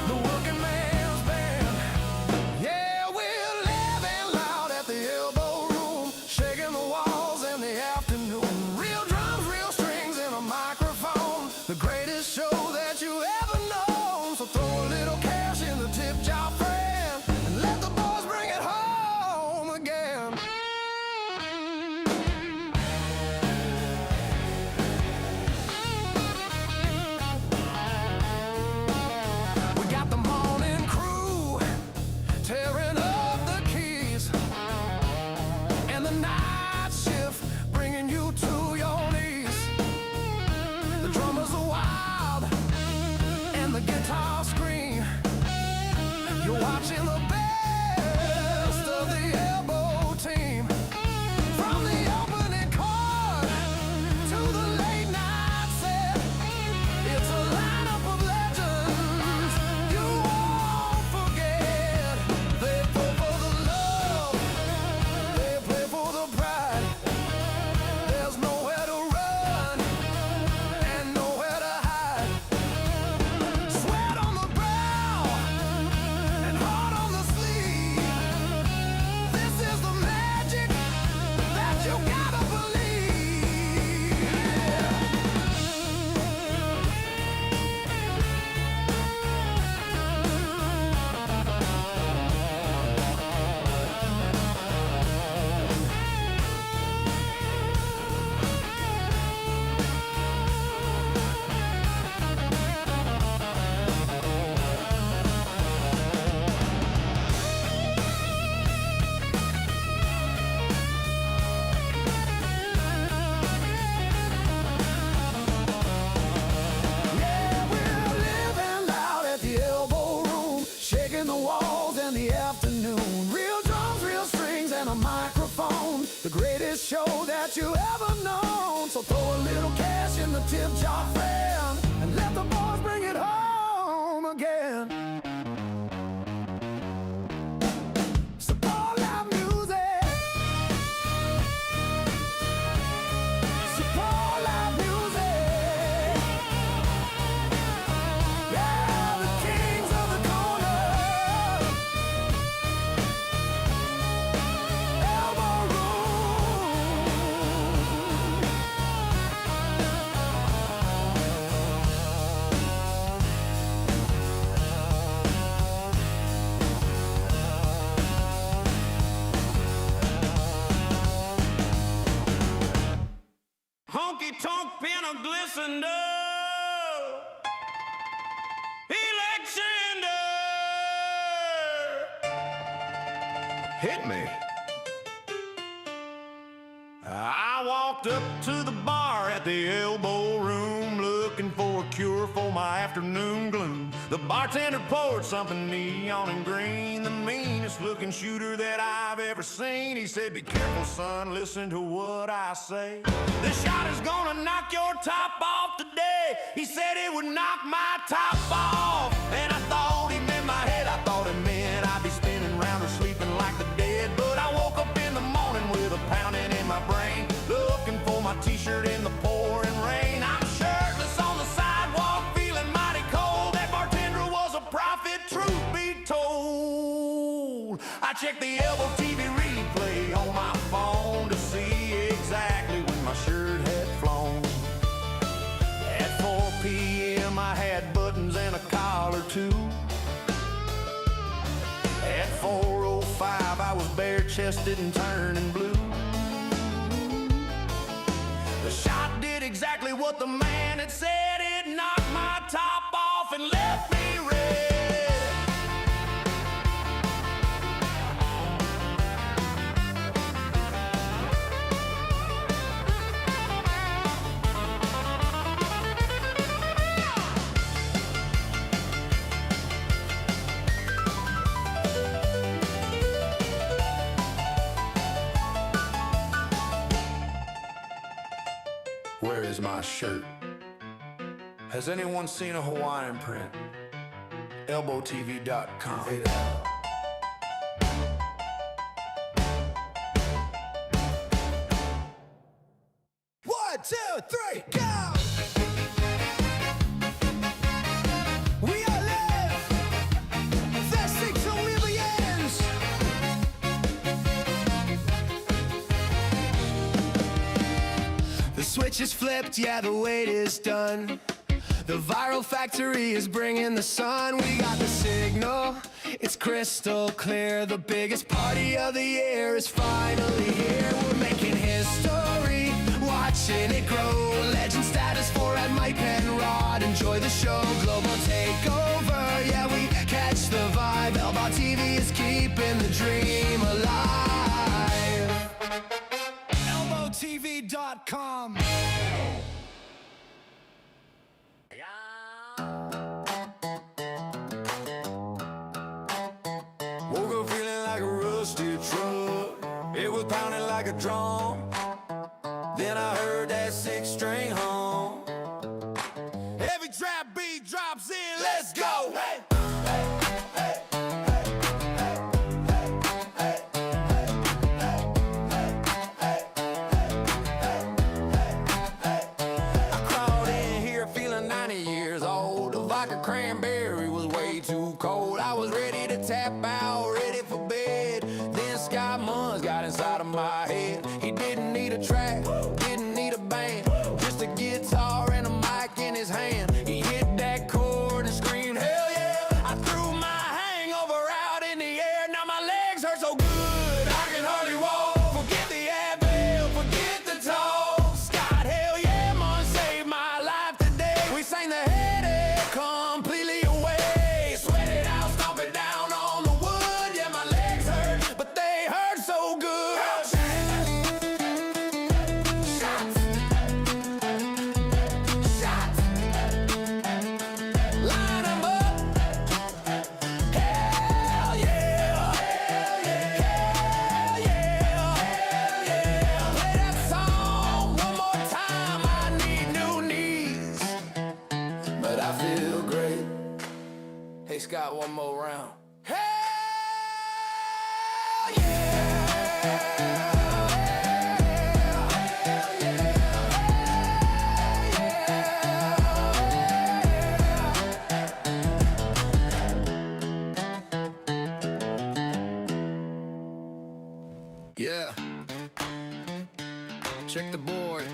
the working man's band. Yeah, we're living loud at the Elbo Room, shaking the walls in the afternoon. Real drums, real strings, and a microphone. The So throw a little cash in the tip jar, friend, and let the boys bring it home again. Support live music. Support live music. Yeah, the kings of the corner. Elbo Room. Honky tonk pin of glisten election hit me. I walked up to the bar at the Elbo Room, looking for a cure for my afternoon gloom. The bartender poured something neon and green, the meanest looking shooter that I've ever seen. He said, "Be careful, son, listen to what I say. This shot is gonna knock your top off today." He said it would knock my top off, and I thought he meant my head. I thought it meant I'd be spinning round or sleeping like the dead. But I woke up in the morning with a pounding in my brain, looking for my t-shirt in the pouring rain. I'm shirtless on the sidewalk, feeling mighty cold. That bartender was a prophet, truth be told. I checked the ElboTV replay on my phone to see exactly when my shirt had flown. At 4 p.m. I had buttons and a collar too. At 4:05 I was bare-chested and turning blue. The shot did exactly what the man had said. It knocked my top off and left me red. Where is my shirt? Has anyone seen a Hawaiian print? ElboTV.com. One, two, three, go! We are live. Festing to Williams. The switch is flipped, yeah, the wait is done. The viral factory is bringing the sun. We got the signal, it's crystal clear. The biggest party of the year is finally here. We're making history, watching it grow. Legend status for at my pen rod. Enjoy the show, global takeover. Yeah, we catch the vibe. ElboTV is keeping the dream alive. ElboTV.com. Woke up feeling like a rusty truck. It was pounding like a drum. Then I heard that 6-string hum. Every trap beat drops in, let's go. Hey, hey, hey, hey, hey, hey, hey, hey, hey, hey. I crawled in here feeling 90 years old. The vodka cranberry was way too cold. I was ready to tap out, ready for bed. Then Scott Munns got inside of my head. He didn't got one more round. Hell yeah! Yeah. Check the board.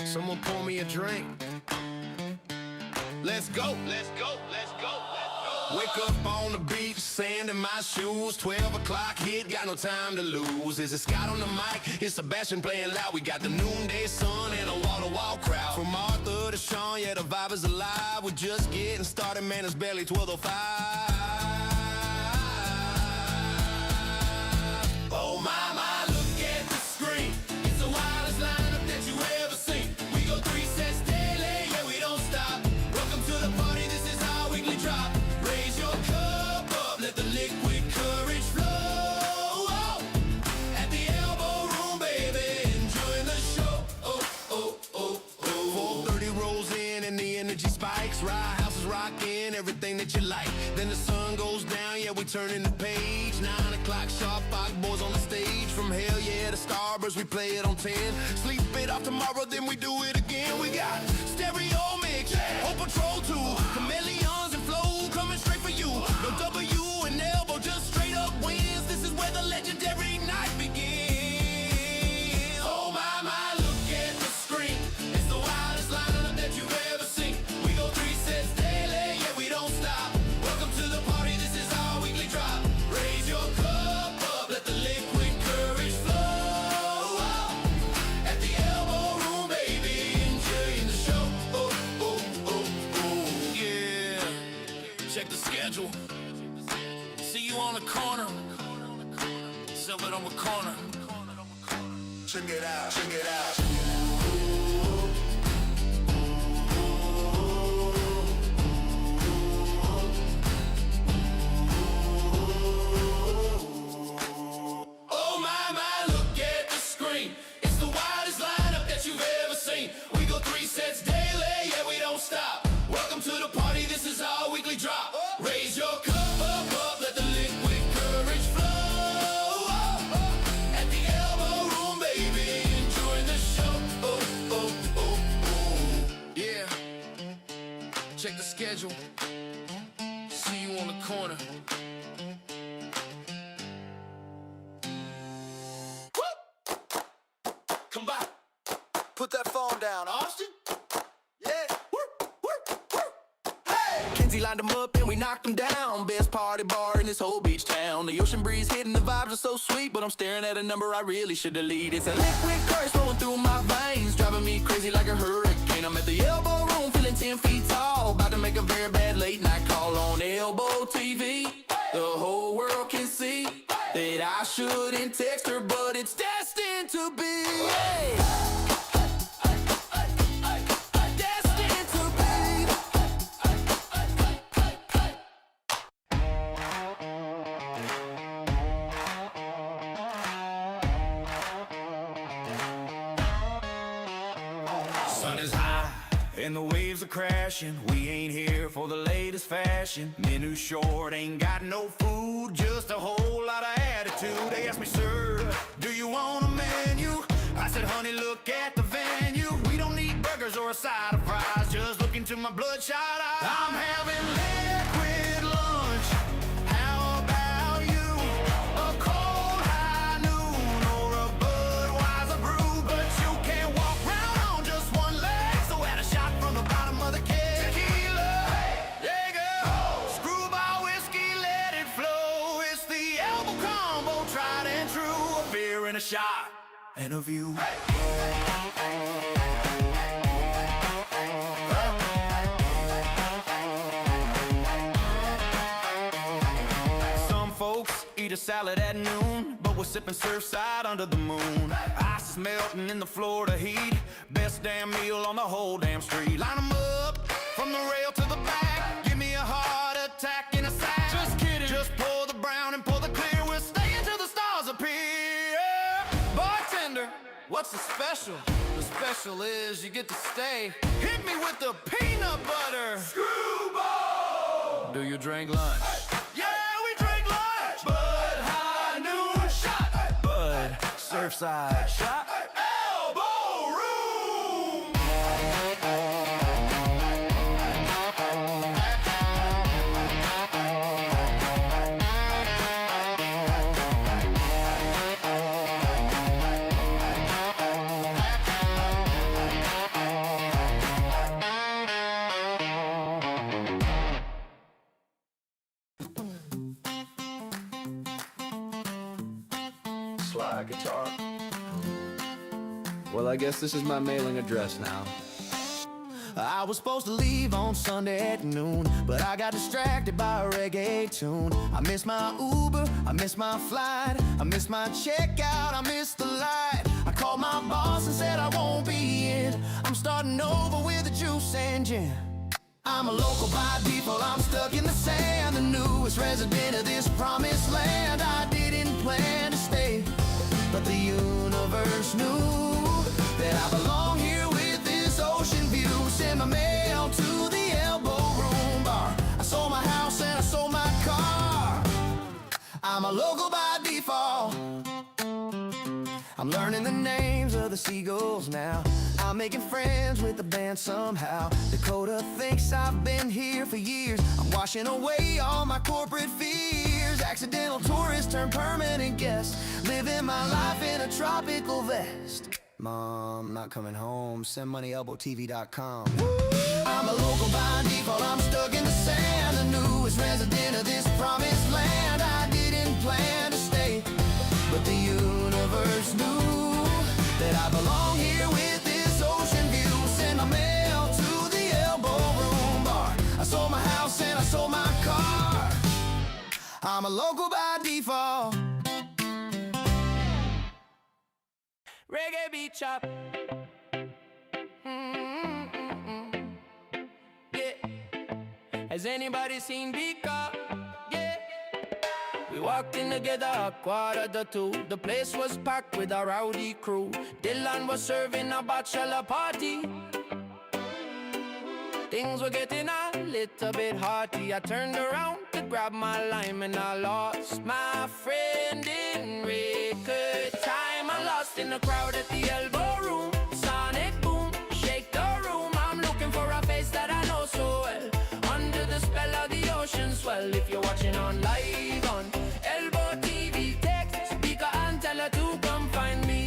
Someone pour me a drink. Let's go, let's go, let's go, let's go. Wake up on the beach, sand in my shoes. 12 o'clock hit, got no time to lose. Is it Scott on the mic? It's Sebastian playing loud. We got the noonday sun and a wall-to-wall crowd. From Arthur to Sean, yeah, the vibe is alive. We're just getting started, man, it's barely 12:05. Oh my, look at the screen. It's the wildest lineup that you ever seen. We go 3 sets daily, yeah, we don't stop. Welcome to the party, this is our weekly drop. Raise your cup up, let the liquid courage flow. At the Elbo Room, baby, enjoying the show. 4:30 rolls in and the energy spikes. Ride houses rocking, everything that you like. Then the sun goes down, yeah, we turning the page. 9 o'clock sharp, 5 boys on the stage. From hell yeah to Starburst, we play it on 10. Sleep it off tomorrow, then we do it again. We got stereo mix, Hope Patrol 2, chameleons and flow coming straight for you. No W and elbow, just straight up wins. This is where the legendary night begins. Oh my, look at the screen. It's the wildest lineup that you've ever seen. We go 3 sets daily, yeah, we don't stop. Welcome to the party, this is our weekly drop. Raise your cup up, let the liquid courage flow. At the Elbo Room, baby, enjoying the show. Yeah. Check the schedule. See you on the corner. Sell it on the corner. Check it out, check it out. Oh my, look at the screen. It's the wildest lineup that you've ever seen. We go 3 sets daily, yeah, we don't stop. Welcome to the party, this is our weekly drop. Raise your cup up, let the liquid courage flow. At the Elbo Room, baby, enjoying the show. Yeah. Check the schedule. See you on the corner. Come by. Put that phone down, Austin. Yeah. Hey! Kenzie lined them up and we knocked them down. Best party bar in this whole beach town. The ocean breeze hitting, the vibes are so sweet, but I'm staring at a number I really should delete. It's a liquid current flowing through my veins, driving me crazy like a hurricane. I'm at the Elbo Room, feeling 10 feet tall, about to make a very bad late night call on ElboTV. The whole world can see that I shouldn't text her, but it's destined to be. Hey! Destined to be. Sun is high and the waves are crashing. We ain't here for the latest fashion. Menu short, ain't got no food, just a whole lot of attitude. They asked me, sir, do you want a menu? I said, honey, look at the venue. We don't need burgers or a side of fries, just look into my bloodshot eyes. I'm having liquid lunch. How about you? A cold high noon or a Budweiser brew, but you can't walk round on just one leg, so add a shot from the bottom of the keg. Tequila, Jaeger, screwball whiskey, let it flow. It's the Elbo combo, tried and true. A beer and a shot and a view. Some folks eat a salad at noon, but we're sipping surfside under the moon. Ice is melting in the Florida heat. Best damn meal on the whole damn street. Line 'em up from the rail to the back. Give me a heart attack in a sack. Just kidding. Just pour the brown and pour the clear. We're staying till the stars appear. Bartender, what's the special? The special is you get to stay. Hit me with the peanut butter. Screwball! Do you drink lunch? Yeah, we drink lunch. Bud, high noon shot. Bud, Surfside shot. Elbo Room. Slide guitar. Well, I guess this is my mailing address now. I was supposed to leave on Sunday at noon, but I got distracted by a reggae tune. I missed my Uber, I missed my flight, I missed my checkout, I missed the light. I called my boss and said I won't be in. I'm starting over with a juice and gin. I'm a local by default, I'm stuck in the sand, the newest resident of this promised land. I didn't plan to stay, but the universe knew that I belong here with this ocean view. Send my mail to the Elbo Room bar. I sold my house and I sold my car. I'm a local by default. I'm learning the names of the seagulls now. I'm making friends with the band somehow. Dakota thinks I've been here for years. I'm washing away all my corporate fears. Accidental tourist turned permanent guest, living my life in a tropical vest. Mom, not coming home. Send money ElboTV.com. I'm a local by default. I'm stuck in the sand, the newest resident of this promised land. I didn't plan to stay, but the universe knew that I belong here with this ocean view. Send my mail to the Elbo Room bar. I sold my house and I sold my car. I'm a local by default. Reggae beat chop. Yeah. Has anybody seen Bika? Yeah. We walked in together at 1:45. The place was packed with a rowdy crew. Dylan was serving a bachelor party. Things were getting a little bit hearty. I turned around to grab my lime and I lost my friend in record time. I lost in the crowd at the Elbo Room. Sonic boom, shake the room. I'm looking for a face that I know so well. Under the spell of the ocean swell. If you're watching on live on ElboTV, text speaker and tell her to come find me.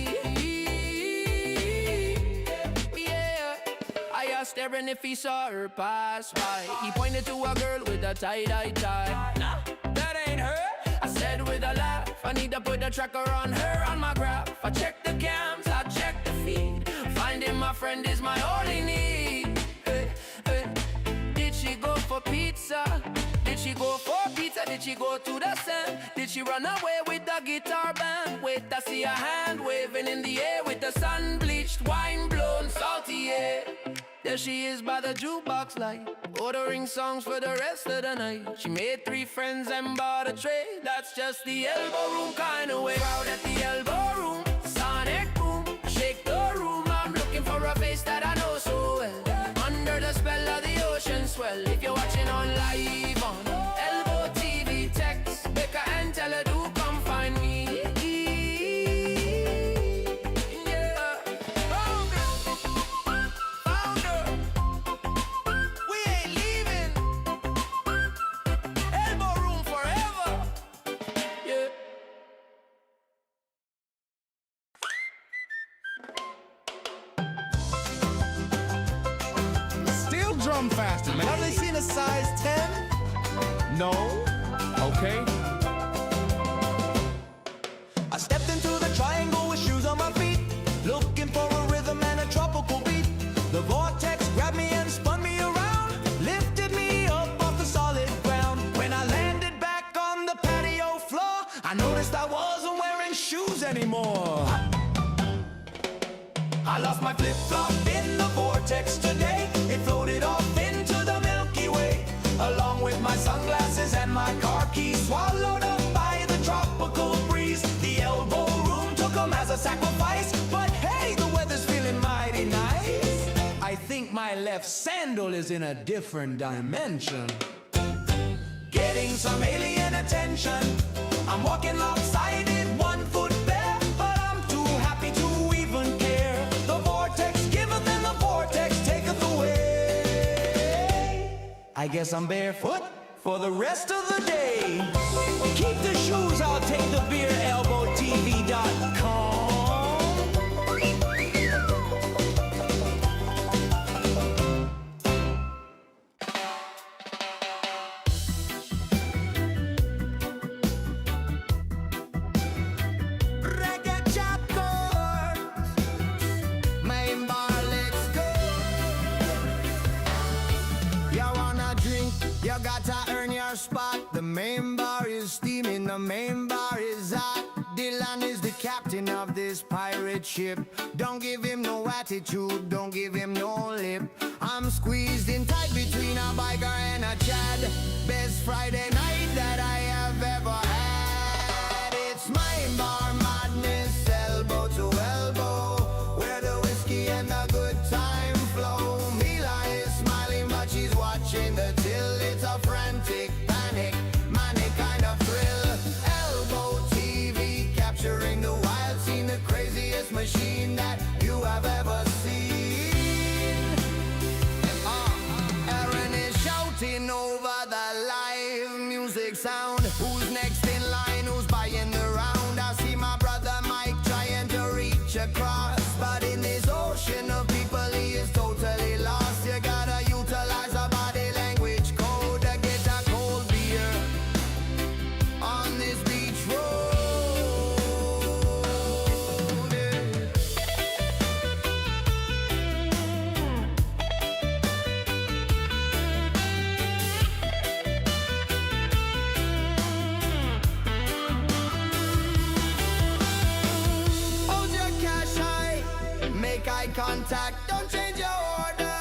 I asked Aaron if he saw her pass by. He pointed to a girl with a tie-dye tie. Nah, that ain't her, I said with a laugh. I need to put a tracker on her on my graph. I check the cams, I check the feed. Finding my friend is my only need. Did she go for pizza? Did she go for pizza? Did she go to the sand? Did she run away with the guitar band? Wait, I see a hand waving in the air with the sun-bleached, wine-blown, salty air. There she is by the jukebox light, ordering songs for the rest of the night. She made 3 friends and bought a tray. That's just the Elbo Room kind of way. Crowd at the Elbo Room, sonic boom, shake the room. I'm looking for a face that I know so well. Under the spell of the ocean swell. If you're watching on live on ElboTV, text Becca and tell her to come find me. Faster, man. Have they seen a size 10? No? Okay. I stepped into the triangle with shoes on my feet, looking for a rhythm and a tropical beat. The vortex grabbed me and spun me around, lifted me up off the solid ground. When I landed back on the patio floor, I noticed I wasn't wearing shoes anymore. I lost my flip-flop in the vortex today. It floated off into the Milky Way, along with my sunglasses and my car keys, swallowed up by the tropical breeze. The Elbo Room took them as a sacrifice, but hey, the weather's feeling mighty nice. I think my left sandal is in a different dimension. getting some alien attention. I'm walking alongside it, 1 foot bare, but I'm too happy to even care. The vortex giveth and the vortex taketh away. I guess I'm barefoot for the rest of the day. Keep the shoes, I'll take the beer. ElboTV.com. You gotta earn your spot. The main bar is steaming, the main bar is hot. Dylan is the captain of this pirate ship. Don't give him no attitude, don't give him no lip. I'm squeezed in tight between a biker and a Chad. Best Friday night that I have ever had. It's main bar madness, elbow to elbow, where the whiskey and the good time flow. Mila is smiling but she's watching the till. It's a frantic, panic, manic kind of thrill. Elbo TV capturing the wild scene, the craziest machine that you have ever seen. Aaron is shouting over the live music sound. Who's next in line? Who's buying the round? I see my brother Mike trying to reach across, but in this ocean of people he is totally lost. You gotta utilize a body language code to get a cold beer on this beach road. Hold your cash high, make eye contact, don't change your order.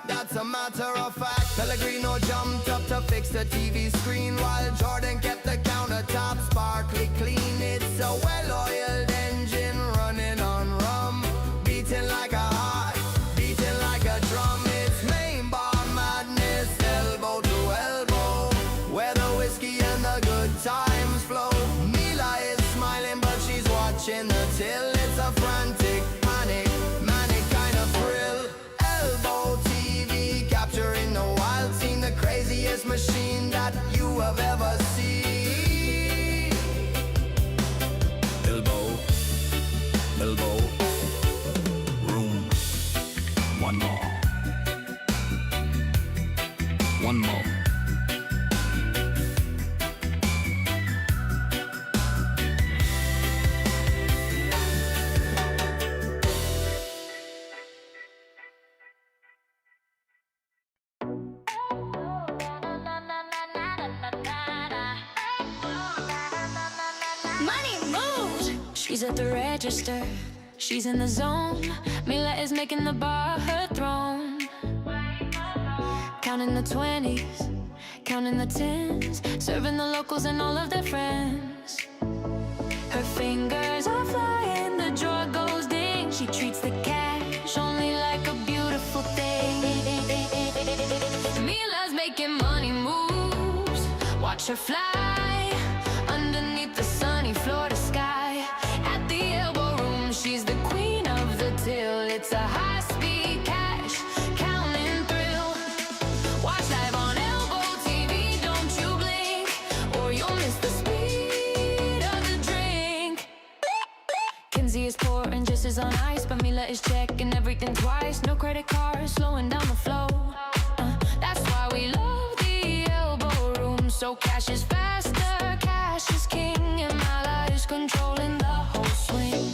That's a matter of fact. Pellegrino jumped up to fix the TV screen while Jordan kept the countertop sparkly clean. It's a well-oiled engine running on rum, beating like a heart, beating like a drum. It's main bar madness, elbow to elbow, where the whiskey and the good times flow. Mila is smiling but she's watching the till. It's a frantic, panic, manic kind of thrill. Elbo TV capturing the wild scene, the craziest machine that you have ever seen. Elbow, elbow, room. One more. One more. Money moves. She's at the register. She's in the zone. Mila is making the bar her throne. Counting the 20s, counting the 10s, serving the locals and all of their friends. Her fingers are flying, the drawer goes ding. She treats the cash only like a beautiful thing. Mila's making money moves. Watch her fly underneath the sunny Florida sky. At the Elbo Room, she's the queen of the till. It's a high-speed cash counting thrill. Watch live on Elbo TV, don't you blink, or you'll miss the speed of the drink. Kenzie is pouring just as on ice, but Mila is checking everything twice. No credit cards, slowing down the flow. That's why we love the Elbo Room. So cash is faster, cash is king, and Mila is controlling the whole swing.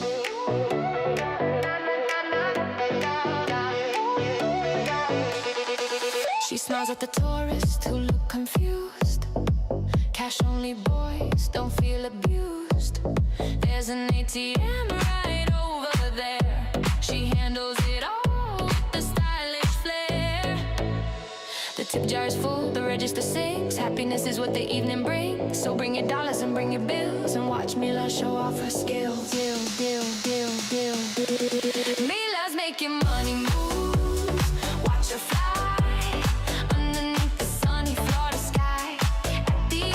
She smiles at the tourists who look confused. Cash only boys don't feel abused. There's an ATM right over there. She handles it all with the stylish flair. The tip jar is full, the register sings. Happiness is what the evening brings. So bring your dollars and bring your bills and watch Mila show off her skills. Deal, deal, deal, deal. Mila's making money moves. Watch her fly underneath the sunny Florida sky. At the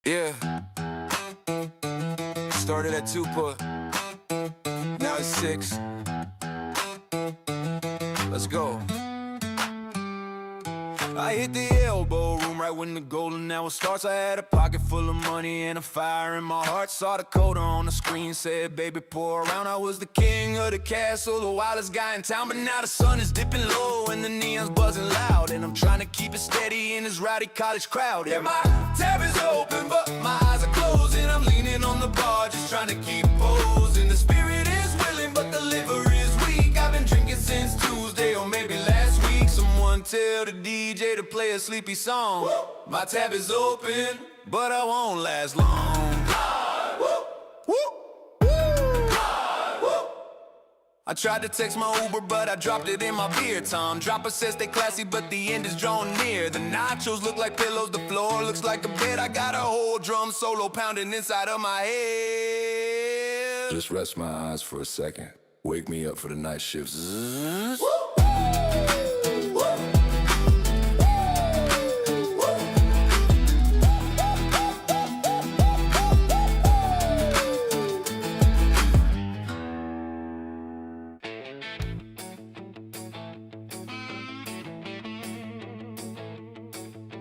Yeah. Started at 2 put. Now it's 6. Let's go. I hit the elbow room right when the golden hour starts. I had a pocket full of money and a fire in my heart. Saw Dakota on the screen, said, baby, pour around. I was the king of the castle, the wildest guy in town. But now the sun is dipping low and the neon's buzzing loud, and I'm trying to keep it steady in this rowdy college crowd. Yeah, my tab is open, but my eyes are closed, and I'm leaning on the bar, just trying to keep posing. The spirit is willing, but the liver is weak. I've been drinking since Tuesday or maybe last week. Someone tell the DJ to play a sleepy song. Woo! My tab is open, but I won't last long. Woo! Woo! I tried to text my Uber, but I dropped it in my beer time. Dropper says stay classy, but the end is drawn near. The nachos look like pillows, the floor looks like a bed. I got a whole drum solo pounding inside of my head. Just rest my eyes for a second. Wake me up for the night shifts.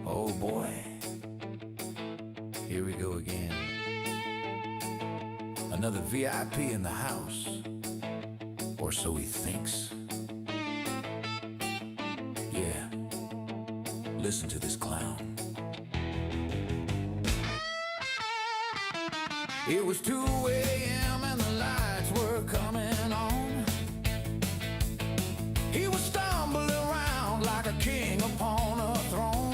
Oh boy, here we go again. Another VIP in the house, or so he thinks. Yeah, listen to this clown. It was 2 a.m. and the lights were coming on. He was stumbling around like a king upon a throne.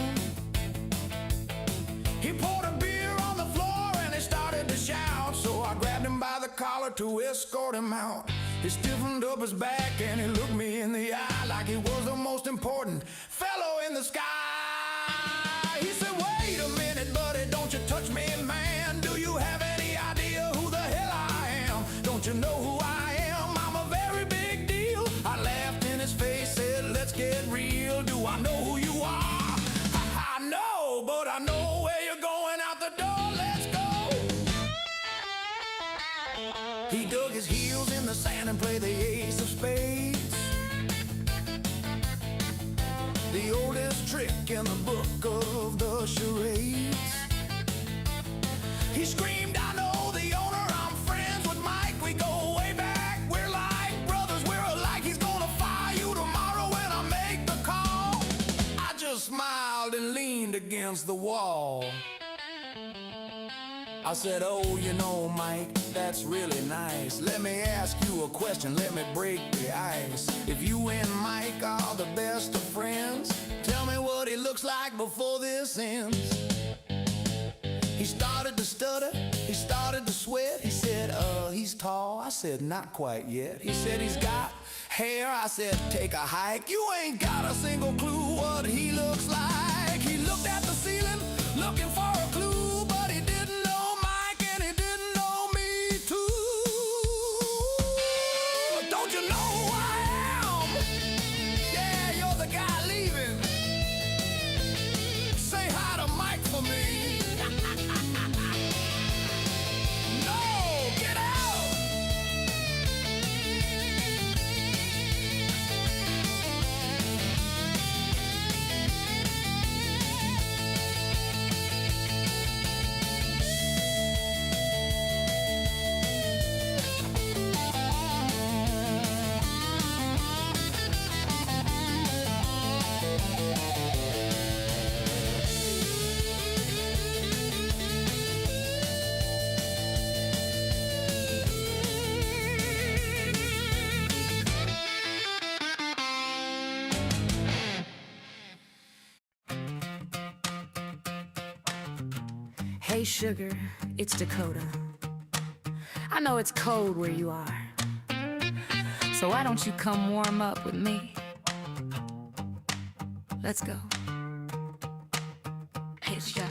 He poured a beer on the floor and he started to shout. So I grabbed him by the collar to escort him out. He stiffened up his back and he looked me in the eye like he was the most important fellow in the sky. He said, wait a minute, buddy, don't you touch me, man. Do you have any idea who the hell I am? Don't you know who I am? I'm a very big deal. I laughed in his face, said, let's get real. Do I know who you are? I know, but I know where you're going out the door. Let's go. He dug his heels in the sand and played the ace of spades. The oldest trick in the book of the charades. He screamed, I know the owner, I'm friends with Mike. We go way back, we're like brothers, we're alike. He's gonna fire you tomorrow when I make the call. I just smiled and leaned against the wall. I said, oh, you know, Mike, that's really nice. Let me ask you a question, let me break the ice. If you and Mike are the best of friends, tell me what he looks like before this ends. He started to stutter, he started to sweat. He said, he's tall. I said, not quite yet. He said, he's got hair. I said, take a hike. You ain't got a single clue what he looks like. He looked at the ceiling, looking for a clue, but he didn't know Mike and he didn't know me too. Don't you know who I am? Yeah, you're the guy leaving. Say hi to Mike for me. No, get out. Hey sugar, it's Dakota. I know it's cold where you are, so why don't you come warm up with me? Let's go. Hey, shot.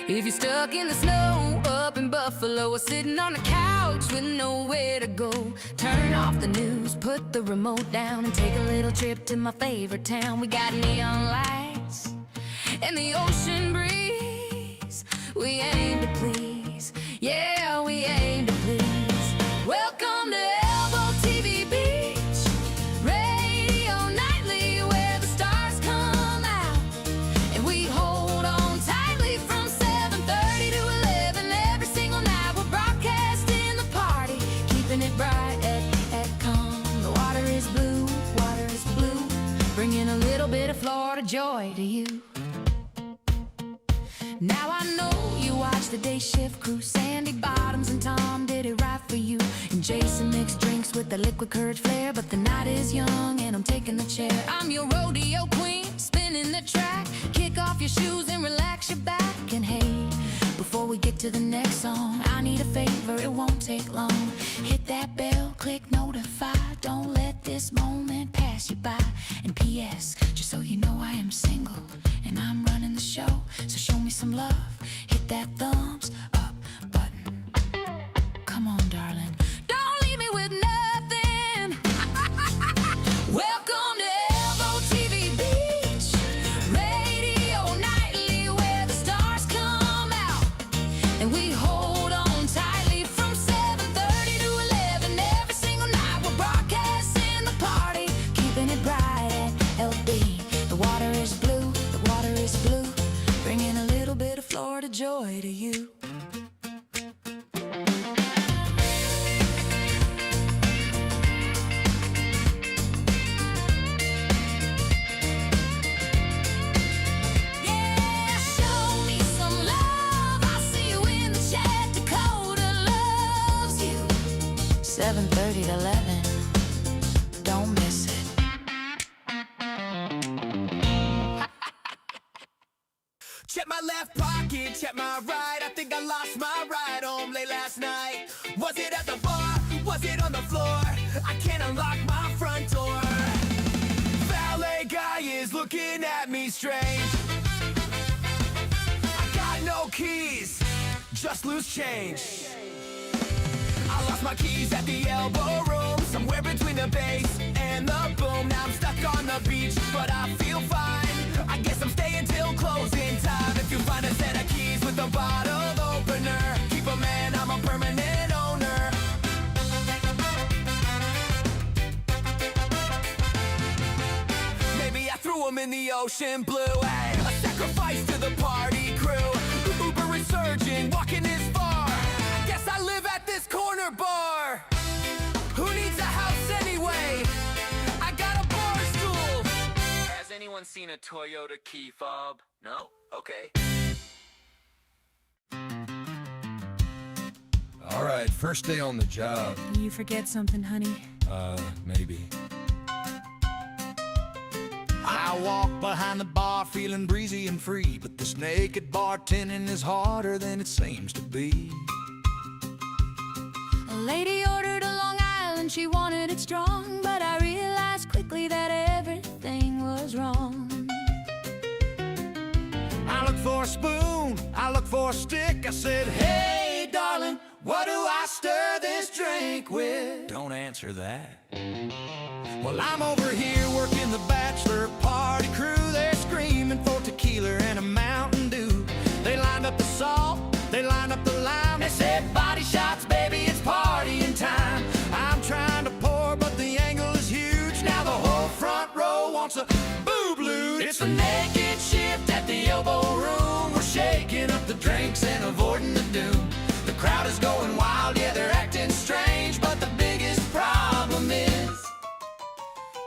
If you're stuck in the snow up in Buffalo or sitting on the couch with nowhere to go, turn off the news, put the remote down and take a little trip to my favorite town. We got neon lights and the ocean breeze. We aim to please. Yeah, we aim to please. Welcome to ElboTV Beach Radio Nightly, where the stars come out and we hold on tightly from 7:30 to 11 every single night. We're broadcasting the party, keeping it bright at calm. The water is blue, bringing a little bit of Florida joy to you. Now I know you watch the day shift crew, Sandy Bottoms and Tom did it right for you, and Jason mixed drinks with the liquid courage flair, but the night is young and I'm taking the chair. I'm your rodeo queen, spinning the track. Kick off your shoes and relax your back. And hey, before we get to the next song, I need a favor, it won't take long. Hit that bell, click notify, don't let this moment pass you by. And P.S., just so you know I am single and I'm running the show, so show me some love, hit that thumbs up button. Come on, darling, don't leave me with nothing. Welcome to ElboTV Beach Radio Nightly, where the stars come out and we hold on tightly from 7:30 to 11 every single night. We're broadcasting the party, keeping it bright at LB. The water is blue, bringing a little bit of Florida joy to you. Yeah, show me some love. I see you in the chat. Dakota loves you. 7:30 to 11. Don't miss it. Check my left pocket, check my right. I think I lost my ride home late last night. Was it at the bar? Was it on the floor? I can't unlock my front door. Valet guy is looking at me strange. I got no keys, just loose change. I lost my keys at the Elbo Room, somewhere between the bass and the boom. Now I'm stuck on the beach, but I feel fine. I guess I'm staying till closing time. If you find a set of keys with a bottle opener, keep 'em, man, I'm a permanent owner. Maybe I threw 'em in the ocean blue. Hey, a sacrifice to the party crew. Uber resurgent, walking this far. Guess I live at this corner bar. Who needs a house anyway? I got a bar stool. Has anyone seen a Toyota key fob? No? Okay. All right, first day on the job. You forget something, honey? Maybe. I walk behind the bar feeling breezy and free, but this naked bartending is harder than it seems to be. A lady ordered a Long Island, she wanted it strong, but I realized quickly that everything was wrong. I look for a spoon, I look for a stick. I said, hey, darling, what do I stir this drink with? Don't answer that. Well, I'm over here working the bachelor party crew. They're screaming for tequila and a Mountain Dew. They lined up the salt, they lined up the lime. They said, body shots, baby, it's partying time. I'm trying to pour, but the angle is huge. Now the whole front row wants a boob loot. It's the naked shift at the Elbo Room. We're shaking up the drinks and avoiding the doom. The crowd is going wild, yeah, they're acting strange, but the biggest problem is,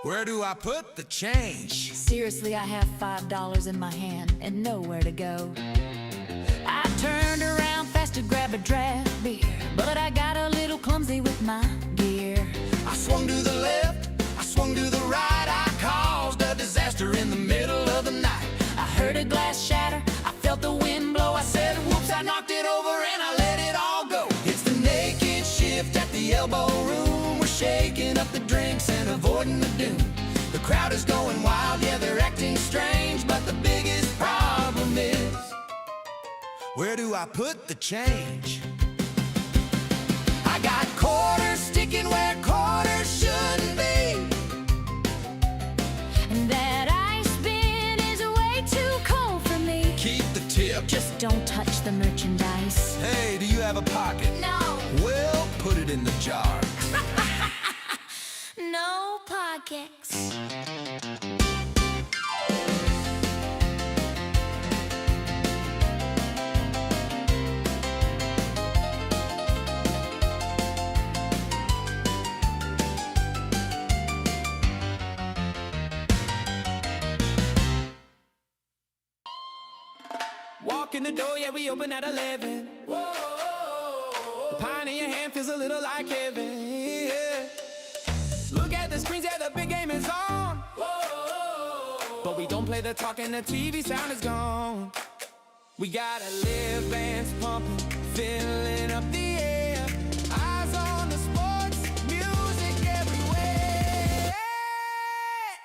where do I put the change? Seriously, I have $5 in my hand and nowhere to go. I turned around fast to grab a draft beer, but I got a little clumsy with my gear. I swung to the left, I swung to the right. I caused a disaster in the middle of the night. I heard a glass shatter, I felt the wind blow. I said, whoops, I knocked it over and I let it all go. It's the naked shift at the Elbo Room. We're shaking up the drinks and avoiding the doom. The crowd is going wild, yeah, they're acting strange, but the biggest problem is, where do I put the change? I got quarters sticking where quarters shouldn't be. And that ice bin is way too cold for me. Keep the tip, just Don't touch the merchandise. Hey, do you have a pocket? No. Well, put it in the jar. No pockets. Walk in the door, yeah, we open at 11. Whoa, the pine in your hand feels a little like heaven. Yeah. Look at the screens, yeah, the big game is on. Whoa, but we don't play the talk and the TV sound is gone. We gotta live, bands pumping, filling up the air. Eyes on the sports, music everywhere.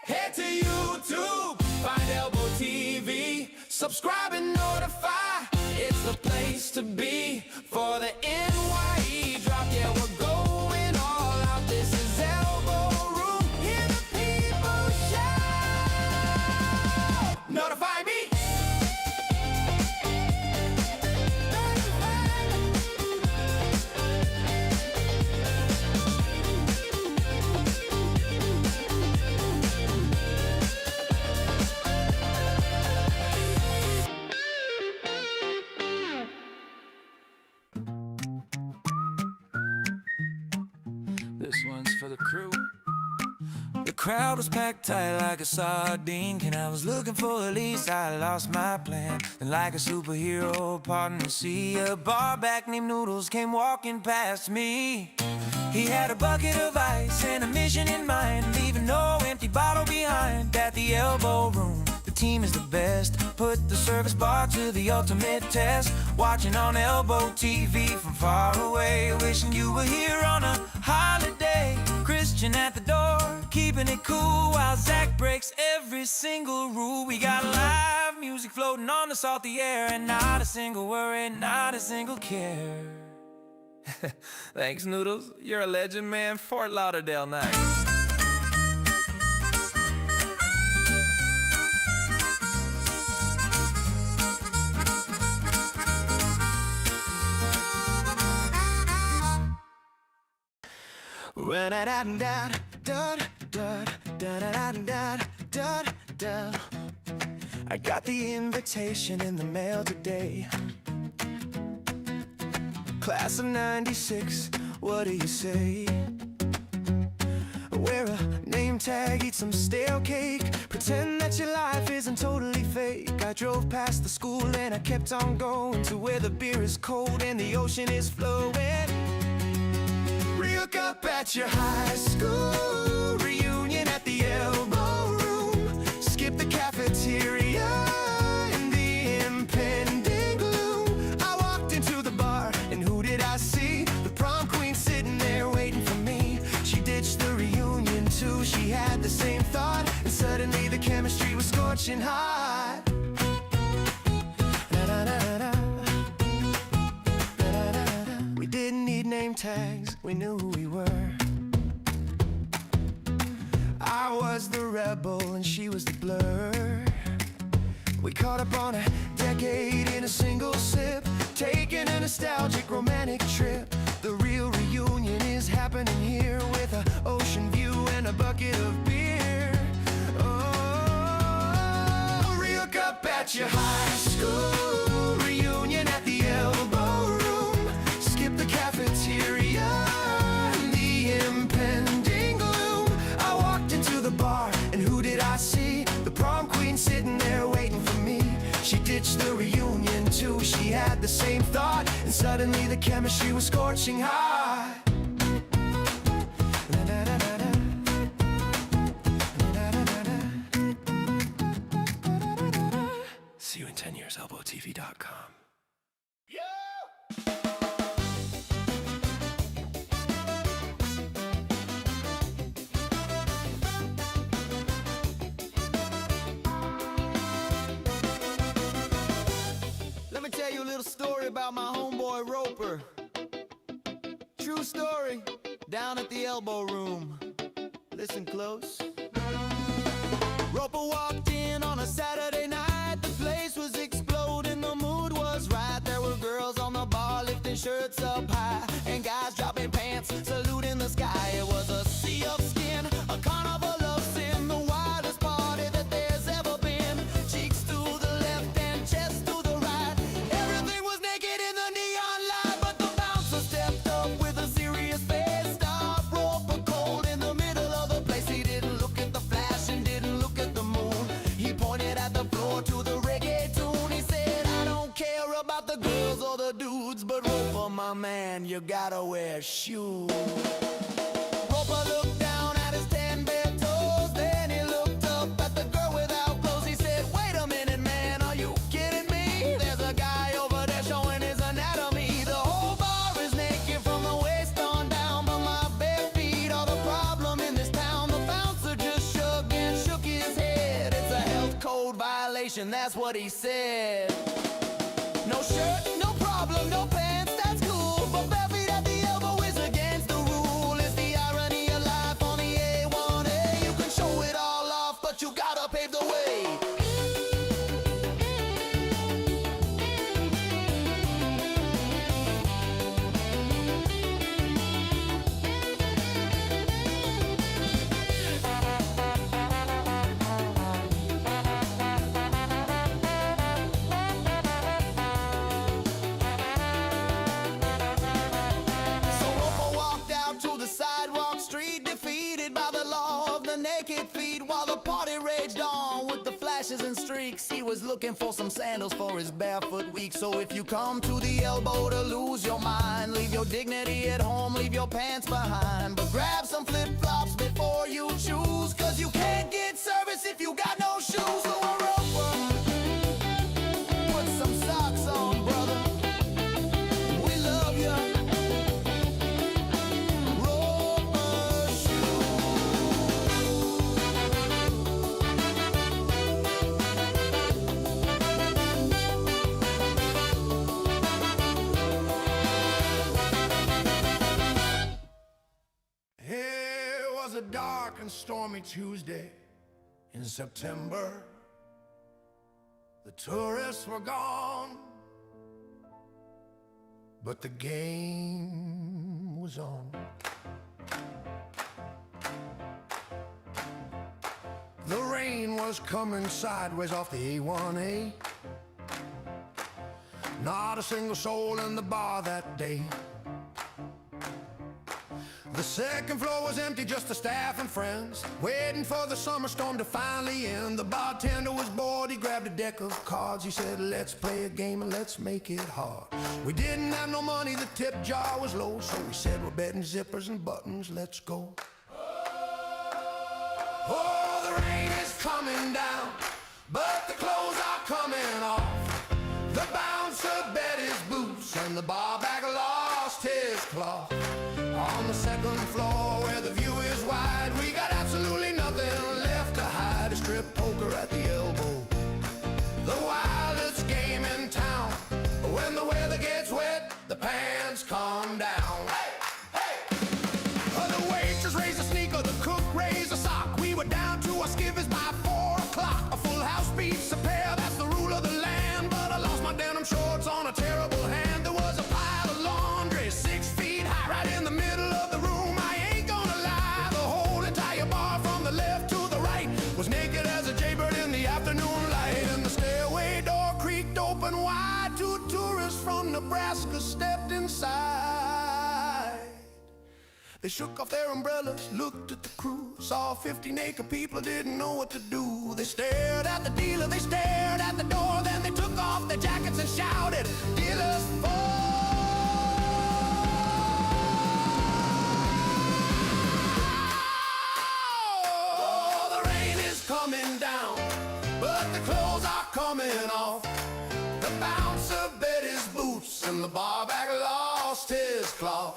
Head to YouTube, find ElboTV. Subscribe and notify, it's the place to be for the NYE drop. Yeah, we're going all out. This is Elbo Room. Hear the people shout. Notify me. This one's for the crew. The crowd was packed tight like a sardine. And I was looking for Elise, I lost my plan. And like a superhero, pardon the sea, a barback named Noodles came walking past me. He had a bucket of ice and a mission in mind, leaving no empty bottle behind. At the Elbo Room, the team is the best. Put the service bar to the ultimate test. Watching on ElboTV from far away, wishing you were here on a holiday. Christian at the door, keeping it cool while Zach breaks every single rule. We got live music floating on the salty air, and not a single worry, not a single care. Thanks, Noodles. You're a legend, man. Fort Lauderdale night. I got the invitation in the mail today. Class of 96, what do you say? Wear a name tag, eat some stale cake, pretend that your life isn't totally fake. I drove past the school and I kept on going to where the beer is cold and the ocean is flowing. Re-hook up at your high school reunion at the Elbo Room. Skip the cafeteria in the impending gloom. I walked into the bar and who did I see? The prom queen sitting there waiting for me. She ditched the reunion too, she had the same thought, and suddenly the chemistry was scorching hot. We didn't need name tags, we knew who we were. I was the rebel and she was the blur. We caught up on a decade in a single sip, taking a nostalgic romantic trip. The real reunion is happening here with an ocean view and a bucket of beer. Oh, re-hook up at your high school reunion at the Elbo Room. Skip the cafeteria and the impending gloom. I walked into the bar and who did I see? The prom queen sitting there waiting for me. She ditched the reunion too, she had the same thought, and suddenly the chemistry was scorching hot. See you in 10 years, ElboTV.com. Let me tell you a little story about my homeboy Roper. True story, down at the Elbo Room. Listen close. Roper walked in on a Saturday night. The place was exploding, the mood was girls on the bar lifting shirts up high, and guys dropping pants, saluting the sky. It was a sea of skin, a carnival of sin, the wildest party that there's ever been. Cheeks to the left and chest to the right, everything was naked in the neon light. But the bouncer stepped up with a serious face, stop rope a cold in the middle of the place. He didn't look at the flash and didn't look at the moon. He pointed at the floor to the reggae tune. He said, I don't care about the girls or the dudes, but Roper, my man, you gotta wear shoes. Roper looked down at his 10 bare toes, then he looked up at the girl without clothes. He said, wait a minute, man, are you kidding me? There's a guy over there showing his anatomy. The whole bar is naked from the waist on down, but my bare feet are the problem in this town. The bouncer just shrugged and shook his head. It's a health code violation, that's what he said. No shirt, no problem, no pants, that's cool, but bare feet at the elbow is against the rule. It's the irony of life on the A1A. You can show it all off, but you gotta pave the way. So Roper walked out to the sidewalk street, defeated by the law of the naked feet, while the party raged on with the flashes and streaks. He was looking for some sandals for his barefoot week. So if you come to the elbow to lose your mind, leave your dignity at home, leave your pants behind, but grab some flip-flops before you choose, cause you can't get service if you got no shoes. So a Roper, put some socks on, brother. We love you. Roper It was a dark and stormy Tuesday in September. The tourists were gone, but the game was on. The rain was coming sideways off the A1A. Not a single soul in the bar that day. The second floor was empty, just the staff and friends, waiting for the summer storm to finally end. The bartender was bored, he grabbed a deck of cards. He said, let's play a game and let's make it hard. We didn't have no money, the tip jar was low, so we said, we're betting zippers and buttons, let's go. Oh, the rain is coming down, but the clothes are coming off. The bouncer bet his boots and the barback lost his cloth. On the second floor where the view is wide, we got absolutely nothing left to hide. A strip poker at the elbow, the wildest game in town. When the weather gets wet, the pants come down. Hey, hey! The waitress raised a sneaker, the cook raised a sock. We were down to our skivvies by 4 o'clock. A full house beats a pair, that's the rule of the land. But I lost my denim shorts on a terrible hand. There was a pile of laundry 6 feet high right in the middle of the room. I ain't gonna lie, the whole entire bar from the left to the right was naked as a jaybird in the afternoon light. And the stairway door creaked open wide. 2 tourists from Nebraska stepped inside. They shook off their umbrellas, looked at the crew, saw 50 naked people, didn't know what to do. They stared at the dealer, they stared at the door, then they took off their jackets and shouted, dealers for. Oh, the rain is coming down, but the clothes are coming off. The bouncer bet his boots and the barback lost his cloth.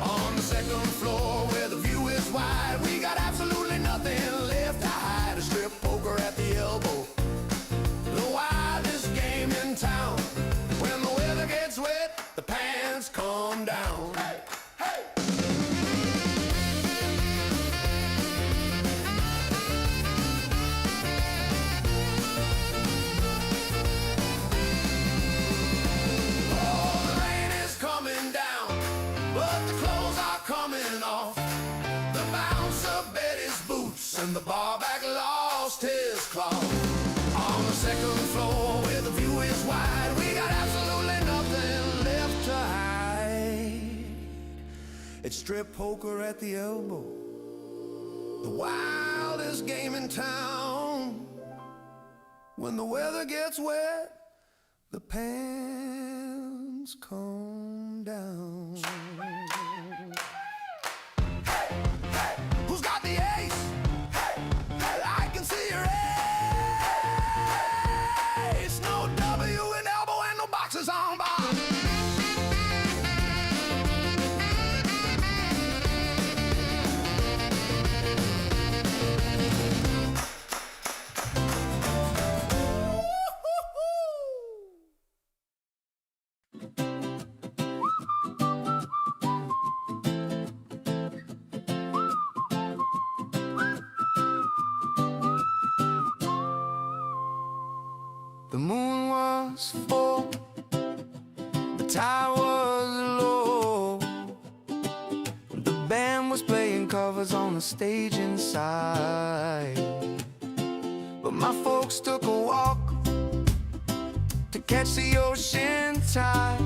On the second floor where the view is wide, we got absolutely nothing left to hide. A strip poker at the elbow, the wildest game in town. When the weather gets wet, the pants come down. Hey, hey! Oh, and the barback lost his claws. On the second floor where the view is wide, we got absolutely nothing left to hide. It's strip poker at the Elbo, the wildest game in town. When the weather gets wet, the pants come down. Hey, hey, who's got the ace? Hey, hey, I can see your ace. No W in elbow and no boxes on bar. The moon was full, the tide was low. The band was playing covers on the stage inside. But my folks took a walk to catch the ocean tide.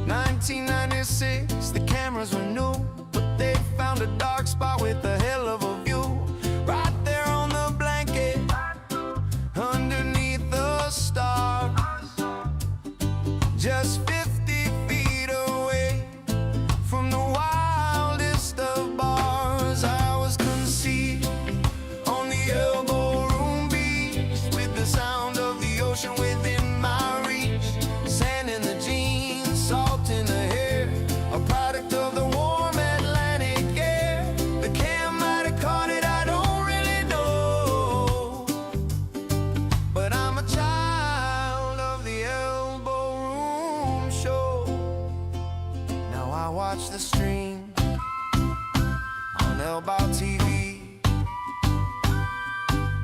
1996, the cameras were new, but they found a dark spot with a hell of a view. Right there on the blanket, underneath the stars, just 50 feet away from the wildest of bars. I was conceived on the Elbo Room beach, with the sound of the ocean within my reach. Sand in the jeans, salt in the hair, a product of the warm Atlantic air. The cam might have caught it, I don't really know, but I'm a child of the Elbo Room show. Now I watch the stream on ElboTV,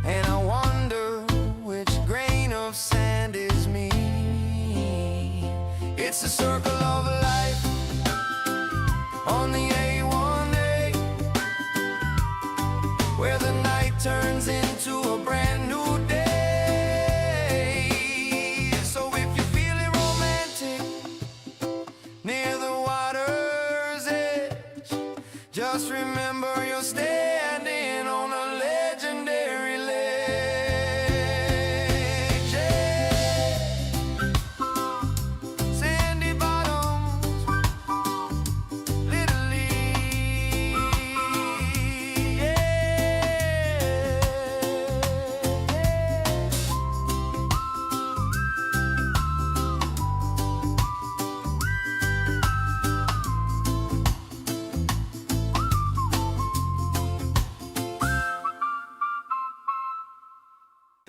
and I wonder which grain of sand is me. It's a circle of life on the A1A, where the night turns into a brand new day. So if you're feeling romantic near the water's edge, just remember you're standing on a legendary ledge. Yeah. Sandy bottoms, literally.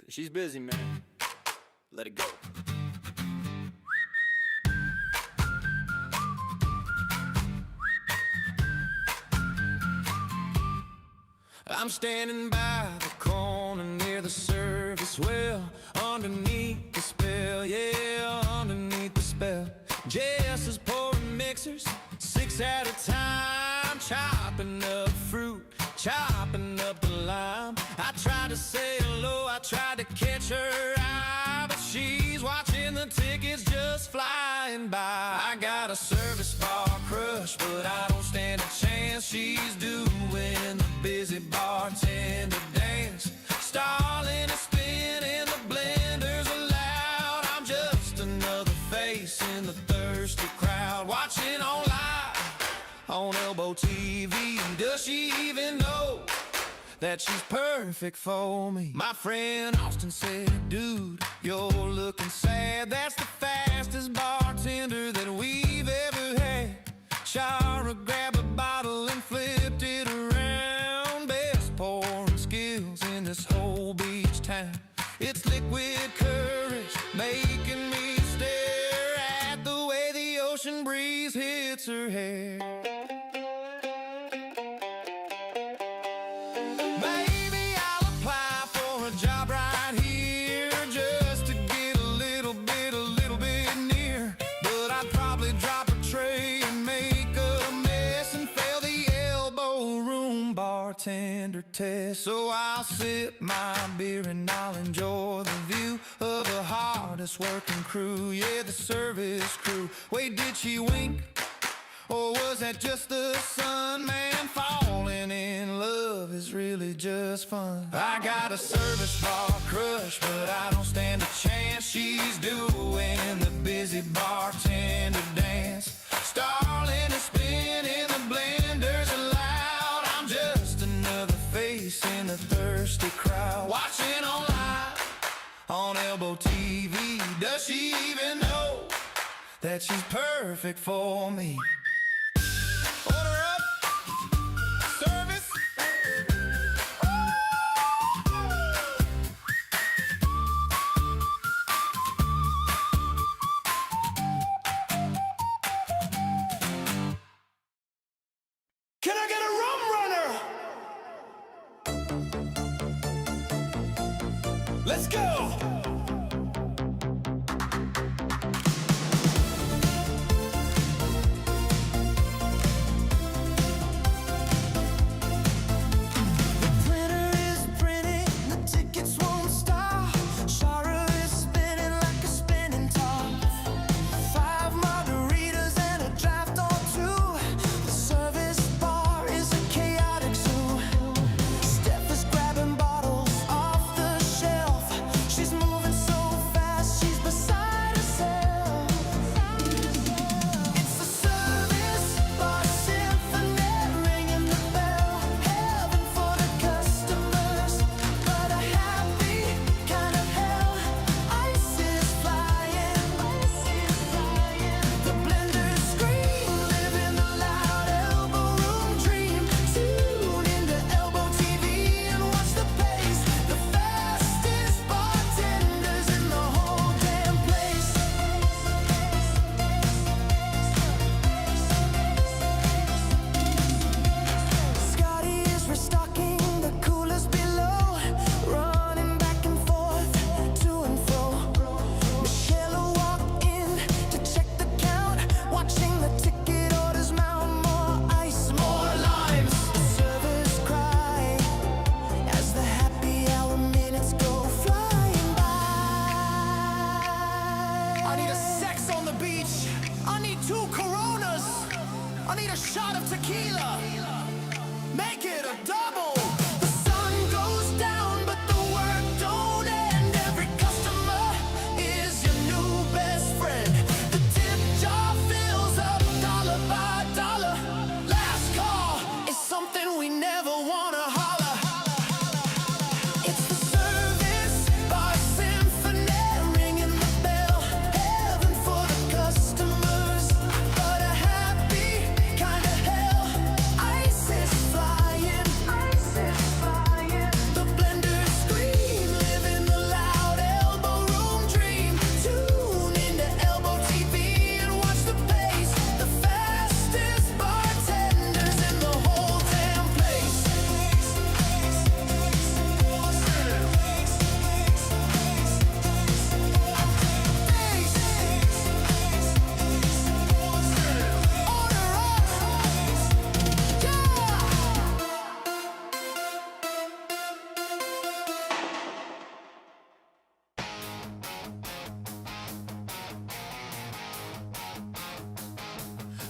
She's busy, man. Let it go. I'm standing by the corner near the service well, underneath the spell, yeah, underneath the spell. Jess is pouring mixers, 6 at a time, chopping up fruit, chopping up the lime. I tried to say hello, I tried to catch her eye, but she's watching the tickets just flying by. I got a service bar crush, but I don't stand a chance. She's doing the busy bartender dance, stalling and spinning, the blenders are loud. I'm just another face in the thirsty crowd, watching on live on ElboTV. Does she even know that she's perfect for me? My friend Austin said, dude, you're looking sad. That's the fastest bartender that we've ever had. Shara grabbed a bottle and flipped it around. Best pouring skills in this whole beach town. It's liquid courage making me stare at the way the ocean breeze hits her hair. Maybe I'll apply for a job right here, just to get a little bit near. But I'd probably drop a tray and make a mess and fail the Elbo Room bar bartender test. So I'll sip my beer and I'll enjoy the view of the hardest working crew. Yeah, the service crew. Wait, did she wink? Or was that just the sun? Man, falling in love is really just fun. I got a service bar crush, but I don't stand a chance. She's doing the busy bartender dance. Starling is spinning, the blenders are loud. I'm just another face in the thirsty crowd. Watching on live on ElboTV. Does she even know that she's perfect for me? Order up, service. Can I get a rum runner? Let's go.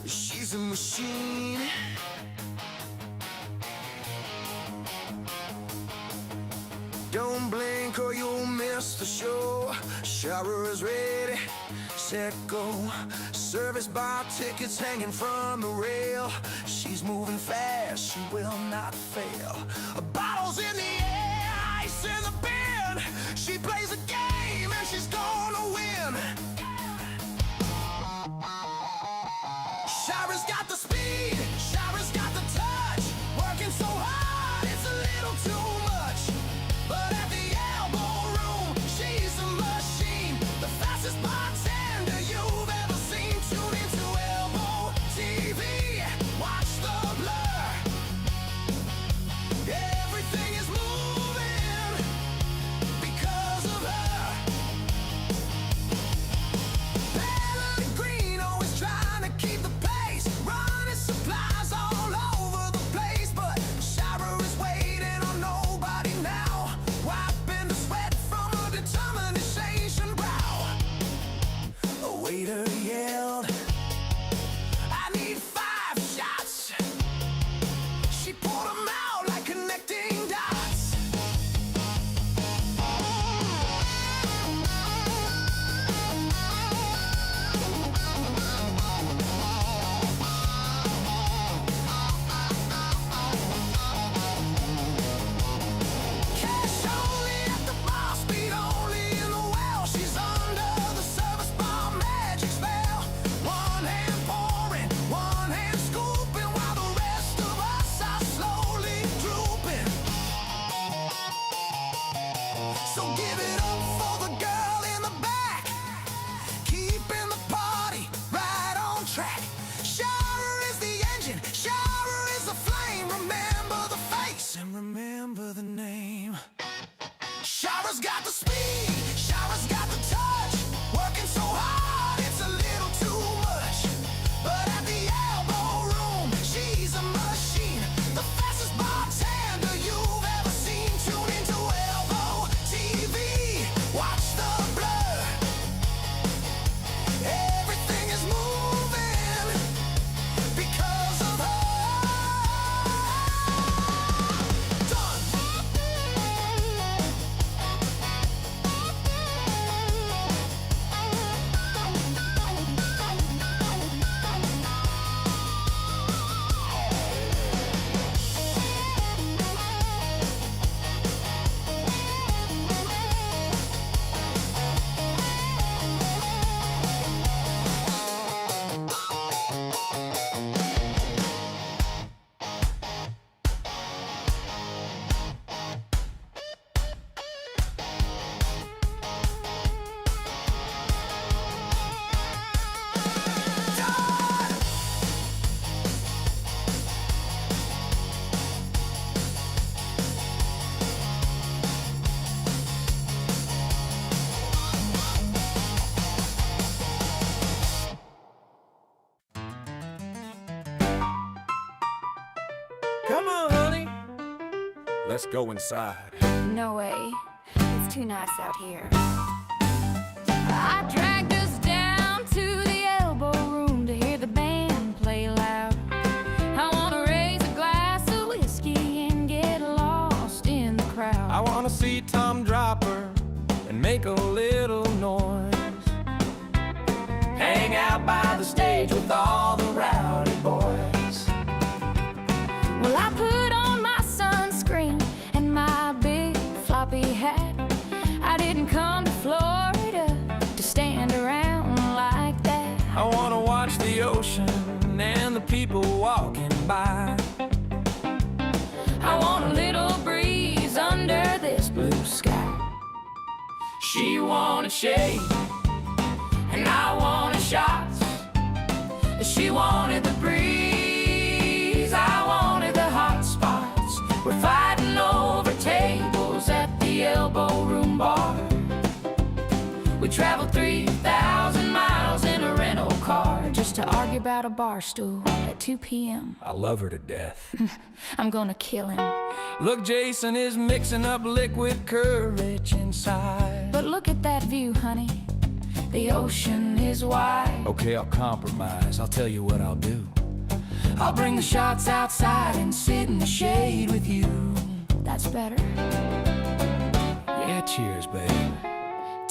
She's a machine. Don't blink or you'll miss the show. Shower is ready, set, go. Service bar tickets hanging from the rail. She's moving fast, she will not fail. Bottles in the air, ice in the bin. She plays a game and she's gonna win. Shower's got the speed, Shower's got the touch. Working so hard, it's a little too much. But at the Elbo Room, she's a machine. The fastest bartender you've ever seen. Tune into ElboTV, watch the blur. Everything is moving because of Shower's got the speed, shower's got the touch. Working so hard, it's a little too much. But at the Elbo Room, she's a machine. The fastest bartender you've ever seen. Tune into Elbo TV, watch the blur. Everything is moving because of her. Done. Come on, honey. Let's go inside. No way. It's too nice out here. I dragged us down to the Elbo Room to hear the band play loud. I wanna raise a glass of whiskey and get lost in the crowd. I wanna see Tom Dropper and make a little noise. Hang out by the stage with all the rowdy boys. Well, I put on my sunscreen and my big floppy hat. I didn't come to Florida to stand around like that. I wanna watch the ocean and the people walking by. I want a little breeze under this blue sky. She wanted shade And I wanted shots. She wanted the breeze. I wanted the hot spots. We're fighting over tables at the Elbo Room bar. We traveled 3,000 miles in a rental car just to argue about a bar stool at 2 p.m. I love her to death. I'm gonna kill him. Look, Jason is mixing up liquid courage inside. But look at that view, honey. The ocean is wide. Okay, I'll compromise. I'll tell you what I'll do. I'll bring the shots outside and sit in the shade with you. That's better. Yeah, cheers, babe.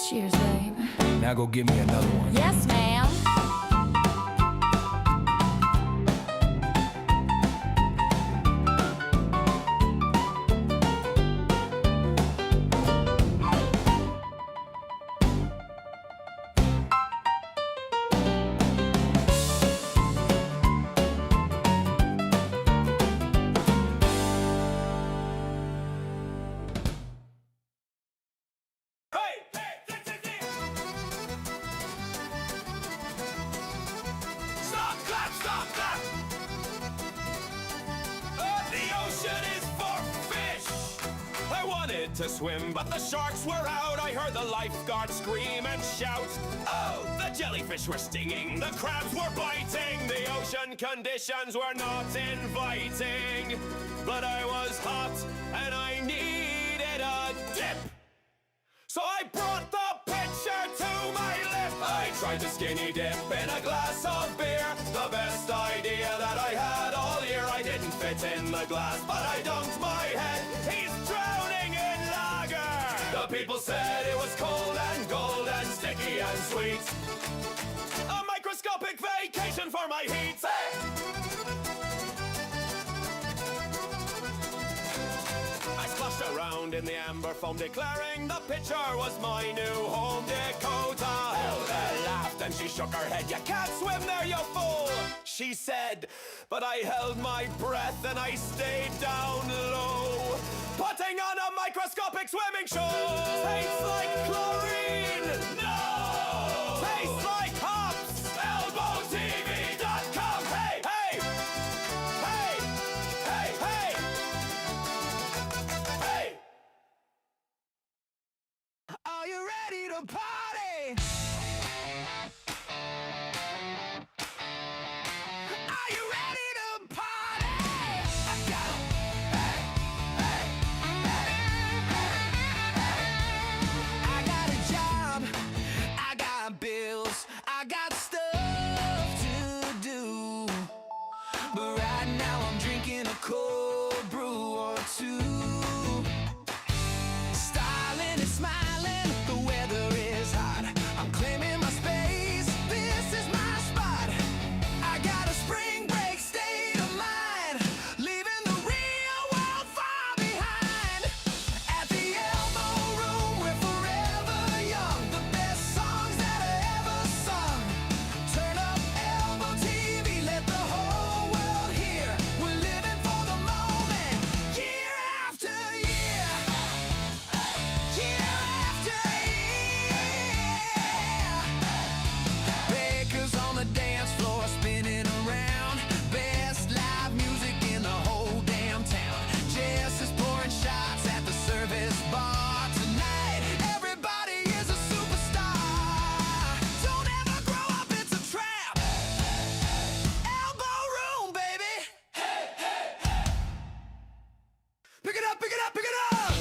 Cheers, babe. Now go give me another one. Yes, ma'am. Stop, clap, stop, clap. The ocean is for fish. I wanted to swim, but the sharks were out. I heard the lifeguard scream and shout. Oh, the jellyfish were stinging, the crabs were biting, the ocean conditions were not inviting. But I was hot and I needed a dip. So I brought the pitcher to my lip. I tried to skinny dip in a glass of beer. The best idea that I had all year. I didn't fit in the glass, but I dunked my head. He's drowning in lager. The people said it was cold and gold and sticky and sweet. A microscopic vacation for my heat. I splashed around in the amber foam, declaring the pitcher was my new home. Dakota Elba laughed and she shook her head. You can't swim there, you fool, she said. But I held my breath and I stayed down low, putting on a microscopic swimming show. Tastes like chlorine. No. Tastes like hops. ElboTV.com. Hey, hey, hey, hey, hey. Hey! to party? Are you ready to party? I got 'em. Hey, hey, hey, hey. I got a job, I got bills, I got stuff to do. But right now I'm drinking a cold brew or two. Styling and smiling, the weather is hot. I'm claiming my space, this is my spot. I got a spring break state of mind, leaving the real world far behind. At the Elbo Room, we're forever young. The best songs that I ever sung. Turn up ElboTV, let the whole world hear. We're living for the moment, year after year. Year after year. Bakers on the dance floor spinning around. Best live music in the whole damn town. Jess is pouring shots at the service bar tonight. Everybody is a superstar. Don't ever grow up, it's a trap. Elbo Room, baby. Pick it up, pick it up, pick it up.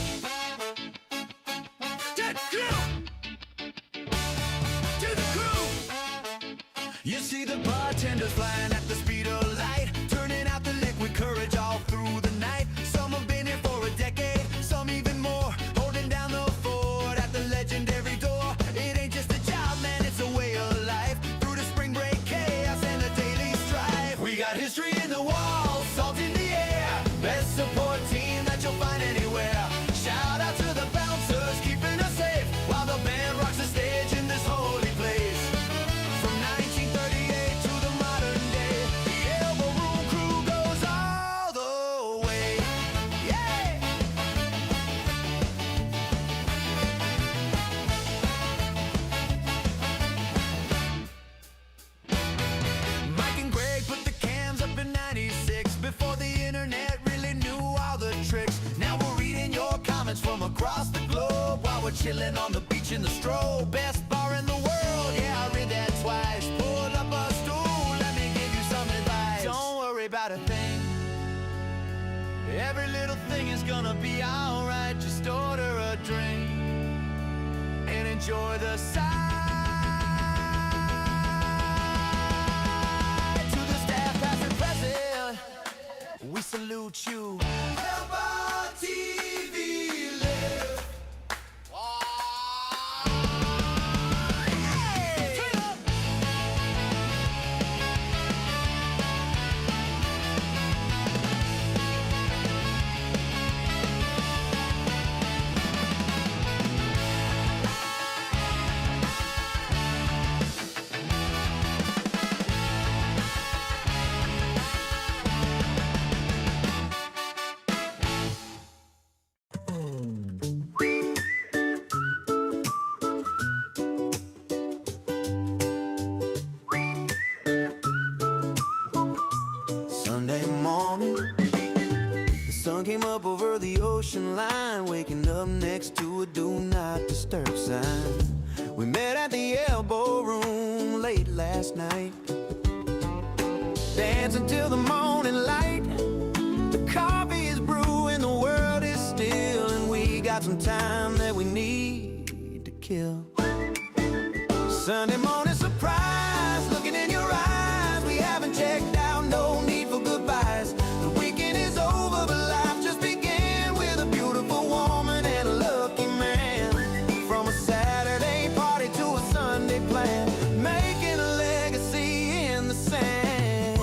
To the crew. To the crew. You see the bartenders flying at the speed of light, turning out the liquid courage all through the night. Some have been here for a decade, some even more, holding down the fort at the legendary door. It ain't just a job, man, it's a way of life. Through the spring break chaos and the daily strife, we got history in the walls, salt in the air. Best support team that you'll find anywhere. Shout out to the bouncers, keeping us safe while the band rocks the stage in this holy place. From 1938 to the modern day, the Elbo Room crew goes all the way. Yeah! Mike and Greg put the cams up in 96 before the internet really knew all the tricks. Now we're reading your comments from across the globe while we're chilling on the beach in the stroll. Best bar in the world, yeah, I read that twice. Pull up a stool, let me give you some advice. Don't worry about a thing, every little thing is gonna be alright. Just order a drink and enjoy the sight. To the staff, past and present, we salute you. ElboTV live. Hey! Turn up. Sunday morning, the sun came up over the ocean line, waking up next to a do not disturb sign. We met at the Elbo Room late last night, dancing till the morning light. The coffee is brewing, the world is still, and we got some time that we need to kill. Sunday morning surprise, looking in your eyes. We haven't checked out, no need for goodbyes. The weekend is over, but life just began with a beautiful woman and a lucky man. From a Saturday party to a Sunday plan, making a legacy in the sand.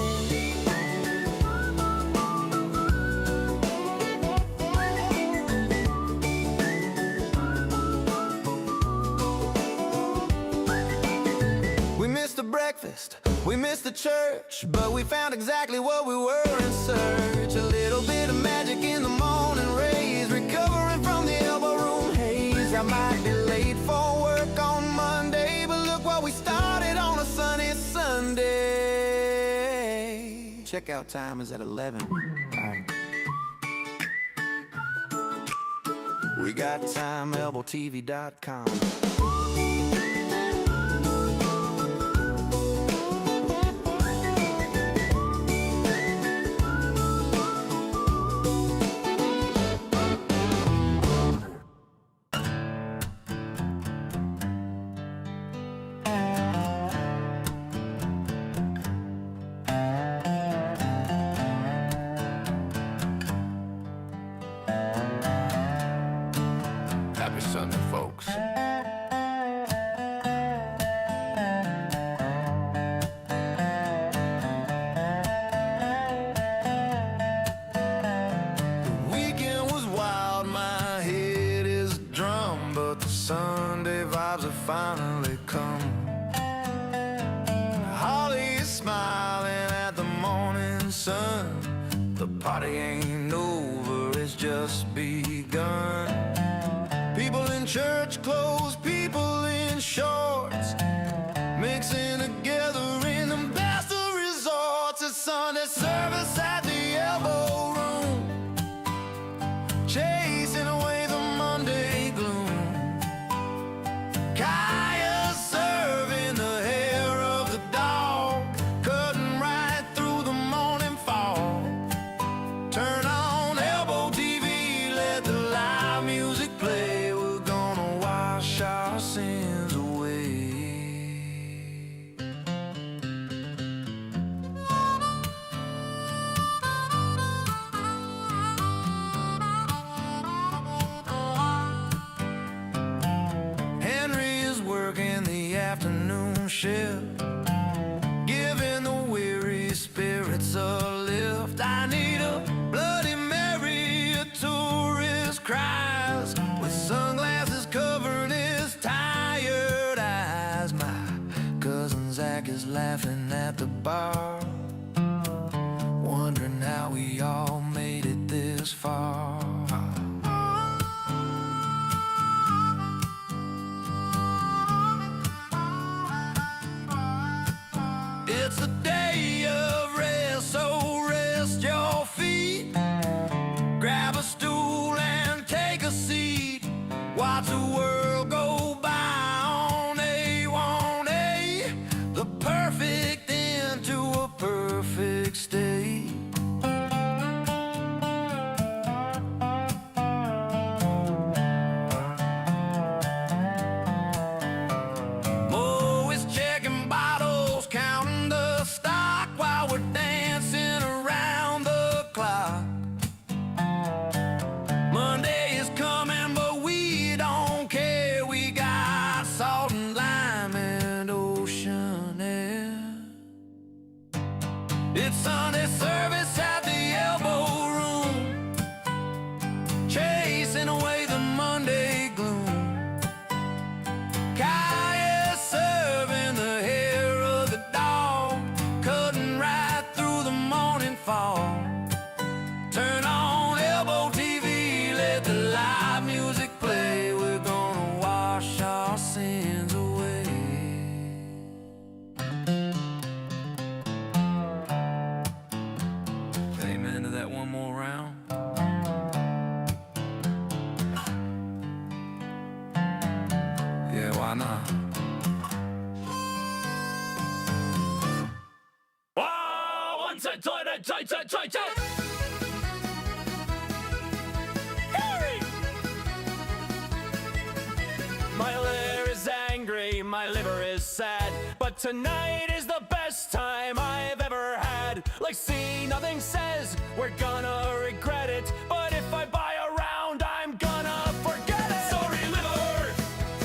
We missed the breakfast, we missed the church, but we found exactly what we were in search. A little bit of magic in the morning rays, recovering from the Elbo Room haze. I might be late for work on Monday, but look what we started on a sunny Sunday. Checkout time is at 11. All right. We got time, ElboTV.com. Sunday, folks. Sunday vibes have finally come. Holly is smiling at the morning sun. The party ain't over, it's just begun. People in church clothes, people in shorts, mixing together in the best of resorts. It's Sunday service at the Elbo Room, chasing away the Monday gloom. Kaya serving the hair of the dog, cutting right through the morning fog. Turn on ElboTV, let the live music play. We're gonna wash our sins away. Working the afternoon shift, giving the weary spirits a lift. I need a Bloody Mary, a tourist cries, with sunglasses covering his tired eyes. My cousin Zach is laughing at the bar, wondering how we all made it this far. It's a day of rest, so rest your feet. Grab a stool and take a seat. Watch the world go by on A1A, the perfect end to a perfect state. Mo is checking bottles, counting the stock while we're dancing around the clock. Monday is coming, but we don't care. We got salt and lime and ocean air. It's Sunday service at the Elbo Room, chasing away the Monday gloom. Kaya serving the hair of the dog, cutting right through the morning fog. Turn on ElboTV, let the live music play. We're gonna wash our sins away. Amen to that one more round. Yeah, why not? My liver is angry, my liver is sad, but tonight is the best time I've ever had. Like, see, nothing says we're gonna regret it, but if I buy a round, I'm gonna forget it. Sorry liver,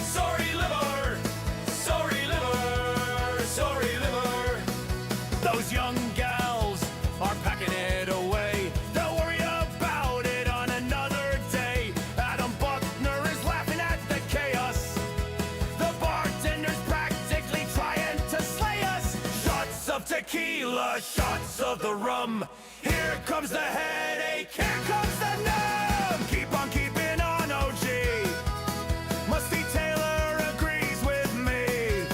sorry liver, sorry liver, sorry liver. Those young gals are packing it away. They'll worry about it on another day. Adam Buckner is laughing at the chaos. The bartender's practically trying to slay us. Shots of tequila, shots of the rum. Here comes the headache, here comes the numb. Keep on keeping on, OG. Musty Taylor agrees with me.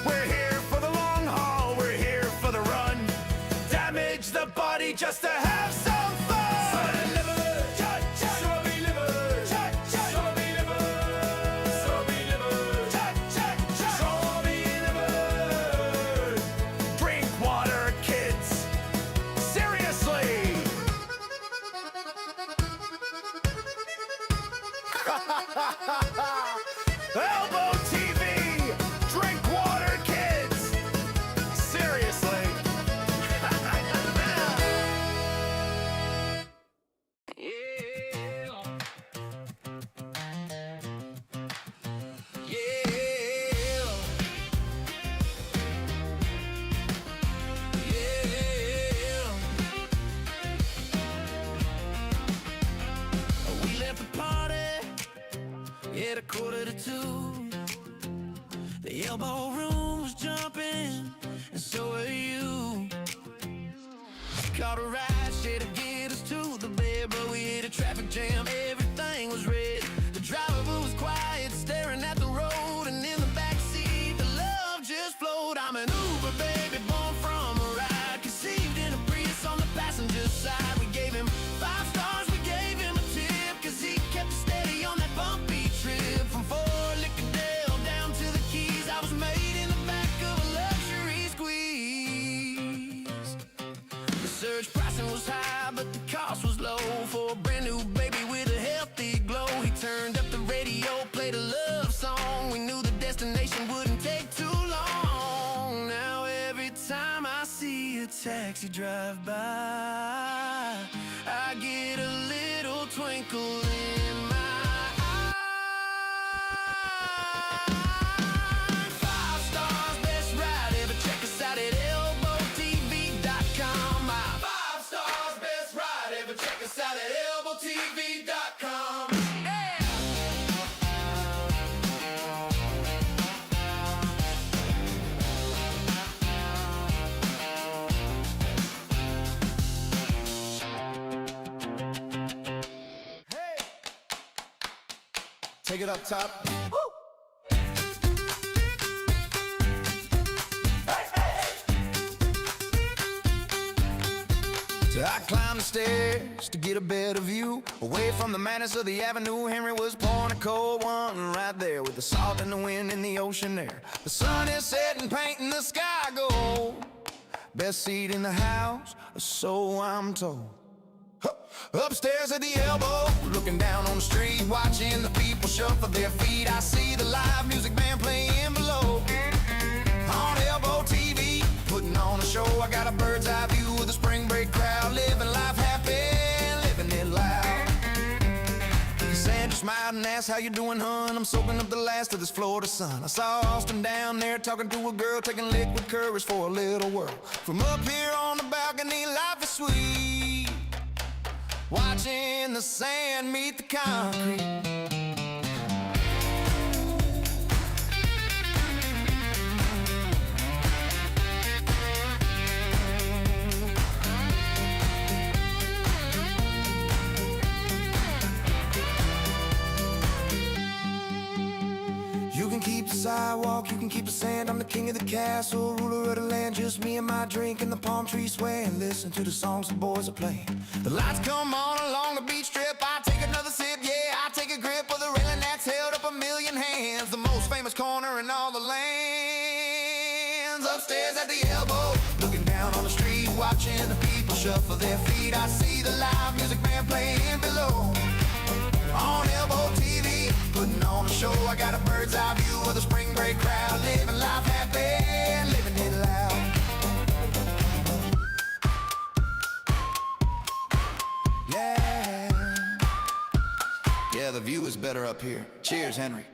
We're here for the long haul, we're here for the run. Damage the body just to have some fun. Sorry liver, cha-cha. Sorry liver, cha-cha. Sorry liver, sorry liver, cha-cha-cha. Sorry liver. Drink water, kids. Seriously. ElboTV, drink water, kids. Seriously. at 1:45. The Elbo Room was jumping, and so were you. Caught a ride, straight to get us to the bed, but we hit a traffic jam, everything was red. The driver was quiet, staring at the road, and in the backseat, the love just flowed. I'm an Uber baby, born from a ride, conceived in a Prius on the passenger side. We gave him 5 stars, we gave him a tip, cause he kept steady on that bumpy trip. From Fort Lauderdale down to the Keys, I was made in the back of a luxury squeeze. The surge pricing was high, but the cost was low. For a brand new baby with a healthy glow, he turned up the radio, played a love song. We knew the destination wouldn't take too long. Now every time I see a taxi drive by, I get a little twinkle in my eye. 5 stars, best ride ever. Check us out at ElboTV.com. 5 stars, best ride ever. Check us out at ElboTV.com. Take it up top. So I climbed the stairs to get a better view, away from the madness of the avenue. Henry was pouring a cold one right there, with the salt and the wind in the ocean there. The sun is setting, painting the sky gold. Best seat in the house, so I'm told. Upstairs at the Elbo, looking down on the street, watching the people shuffle their feet. I see the live music band playing below. On ElboTV, putting on a show. I got a bird's eye view of the spring break crowd, living life happy, living it loud. Sandra smiled and asked, how you doing, hon? I'm soaking up the last of this Florida sun. I saw Austin down there talking to a girl, taking liquid courage for a little whirl. From up here on the balcony, life is sweet, watching the sand meet the concrete. You can keep the sidewalk, you can keep the sand. I'm the king of the castle, ruler of the land. Just me and my drink and the palm trees sway, and listen to the songs the boys are playing. The lights come on along the beach strip. I take another sip, yeah, I take a grip of the railing that's held up a million hands. The most famous corner in all the lands. Upstairs at the Elbo, looking down on the street, watching the people shuffle their feet. I see the live music band playing below. On ElboTV, putting on a show. I got a bird's eye view of the spring break crowd, living life happy, living it loud. Yeah, yeah, the view is better up here. Cheers, Henry.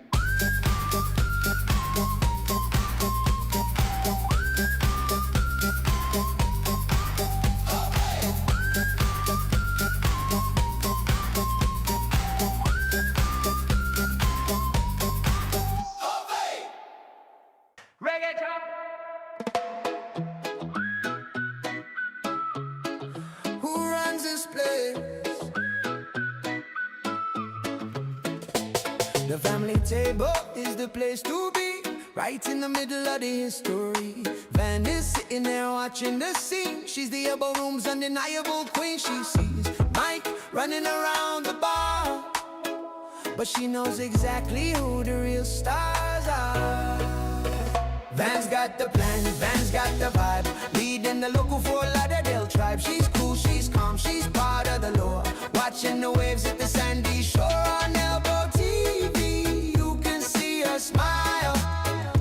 The family table is the place to be, right in the middle of the history. Van is sitting there watching the scene. She's the Elbo Room's undeniable queen. She sees Mike running around the bar, but she knows exactly who the real stars are. Van's got the plan, Van's got the vibe, leading the local for Lauderdale tribe. She's cool, she's calm, she's part of the lore, watching the waves at the sandy shore. On ElboTV, you can see her smile,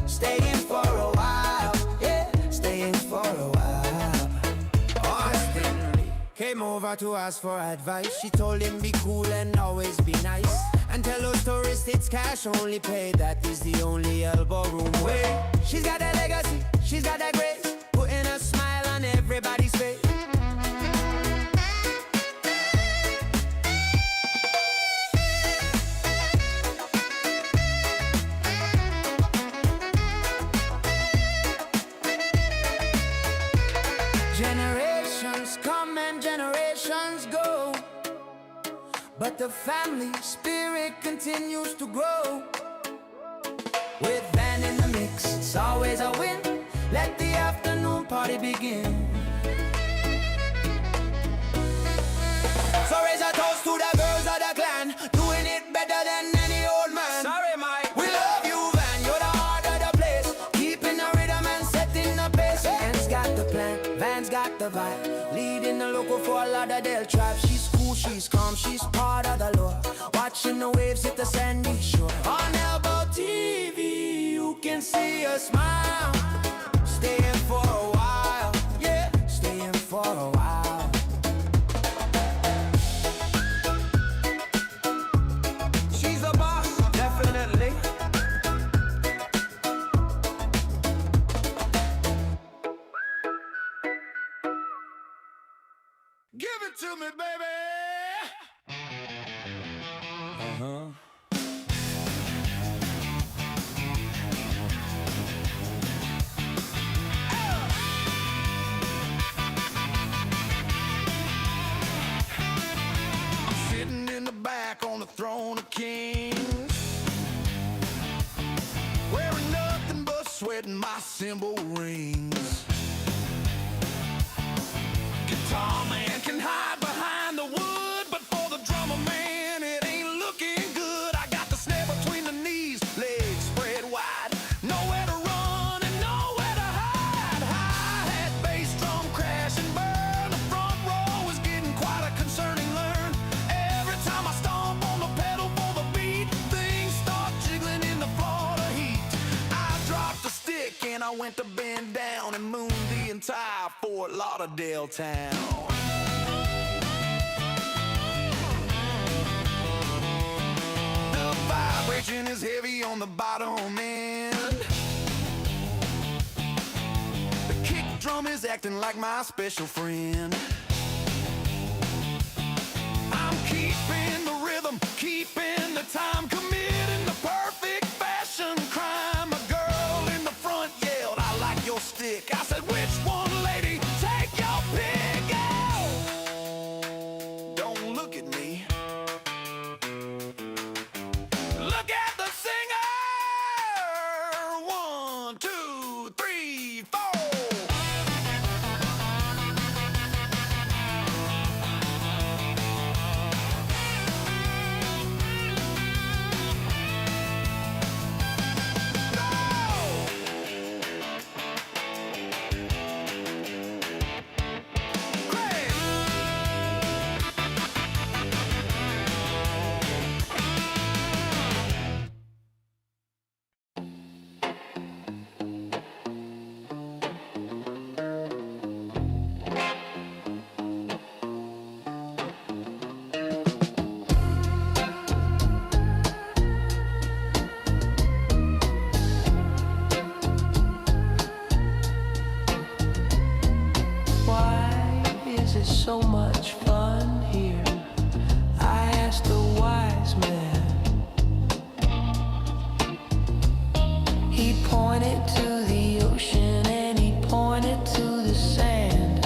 staying for a while, yeah, staying for a while. Austin came over to ask for advice. She told him be cool and always be nice, and tell those tourists it's cash only pay. That is the only Elbo Room way. She's got that legacy, she's got that grace, putting a smile on everybody's face. Let the family spirit continues to grow. With Van in the mix, it's always a win. Let the afternoon party begin. So raise a toast to the girls of the clan, doing it better than any old man. Sorry, Mike. We love you, Van, you're the heart of the place, keeping the rhythm and setting the pace. Van's got the plan, Van's got the vibe, leading the local for a Lauderdale tribe. She's cool, she's calm, she's part of the lore, watching the waves hit the sandy shore. On ElboTV, you can see a smile, staying for a while, yeah, staying for a while. She's a boss, definitely. Give it to me, baby. I'm sitting in the back on the throne of kings, wearing nothing but sweat in my cymbal rings. Guitar man can hide behind the wood, but for the drummer man, it ain't looking good. I got the snare between the knees, legs spread wide, nowhere to run and nowhere to hide. Hi-hat, bass drum crash and burn. The front row is getting quite a concerning learn. Every time I stomp on the pedal for the beat, things start jiggling in the Florida heat. I dropped the stick and I went to bend down and moon the entire Fort Lauderdale town. The vibration is heavy on the bottom end. The kick drum is acting like my special friend. I'm keeping the rhythm, keeping the time, committing the perfect fashion crime. A girl in the front yelled, "I like your stick." I said, "Which one, lady? Take your pick." Oh, don't look at me. Look at the singer. 1, 2, 3, 4. So much fun here. I asked the wise man. He pointed to the ocean and he pointed to the sand.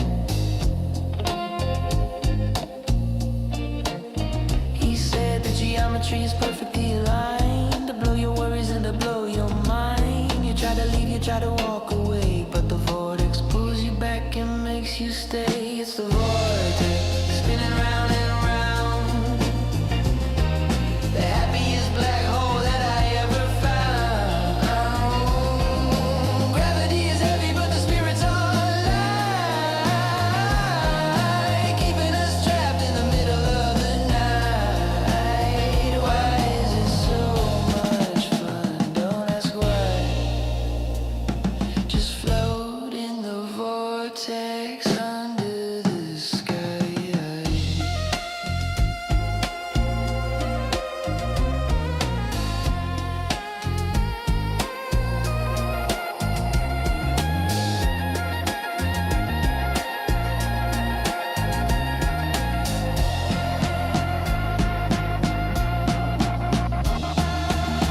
He said the geometry is perfectly aligned to blow your worries and to blow your mind. You try to leave, you try to walk away, but the vortex pulls you back and makes you stay. It's the vortex, spinning round and round. The happiest black hole that I ever found. Gravity is heavy, but the spirit's alive, keeping us trapped in the middle of the night. Why is it so much fun? Don't ask why. Just float in the vortex under the sky.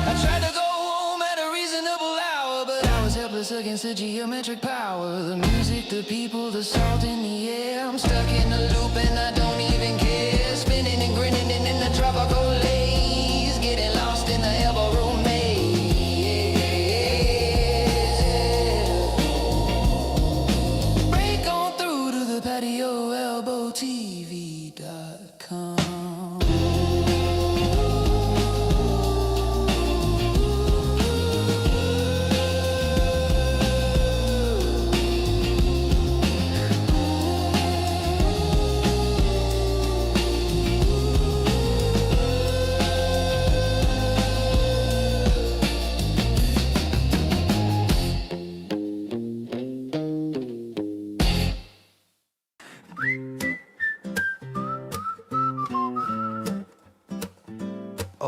I tried to go home at a reasonable hour, but I was helpless against the geometric power. The music, the people, the salt in the air. I'm stuck in a loop and I don't even care. Spinning and grinning and in the trouble.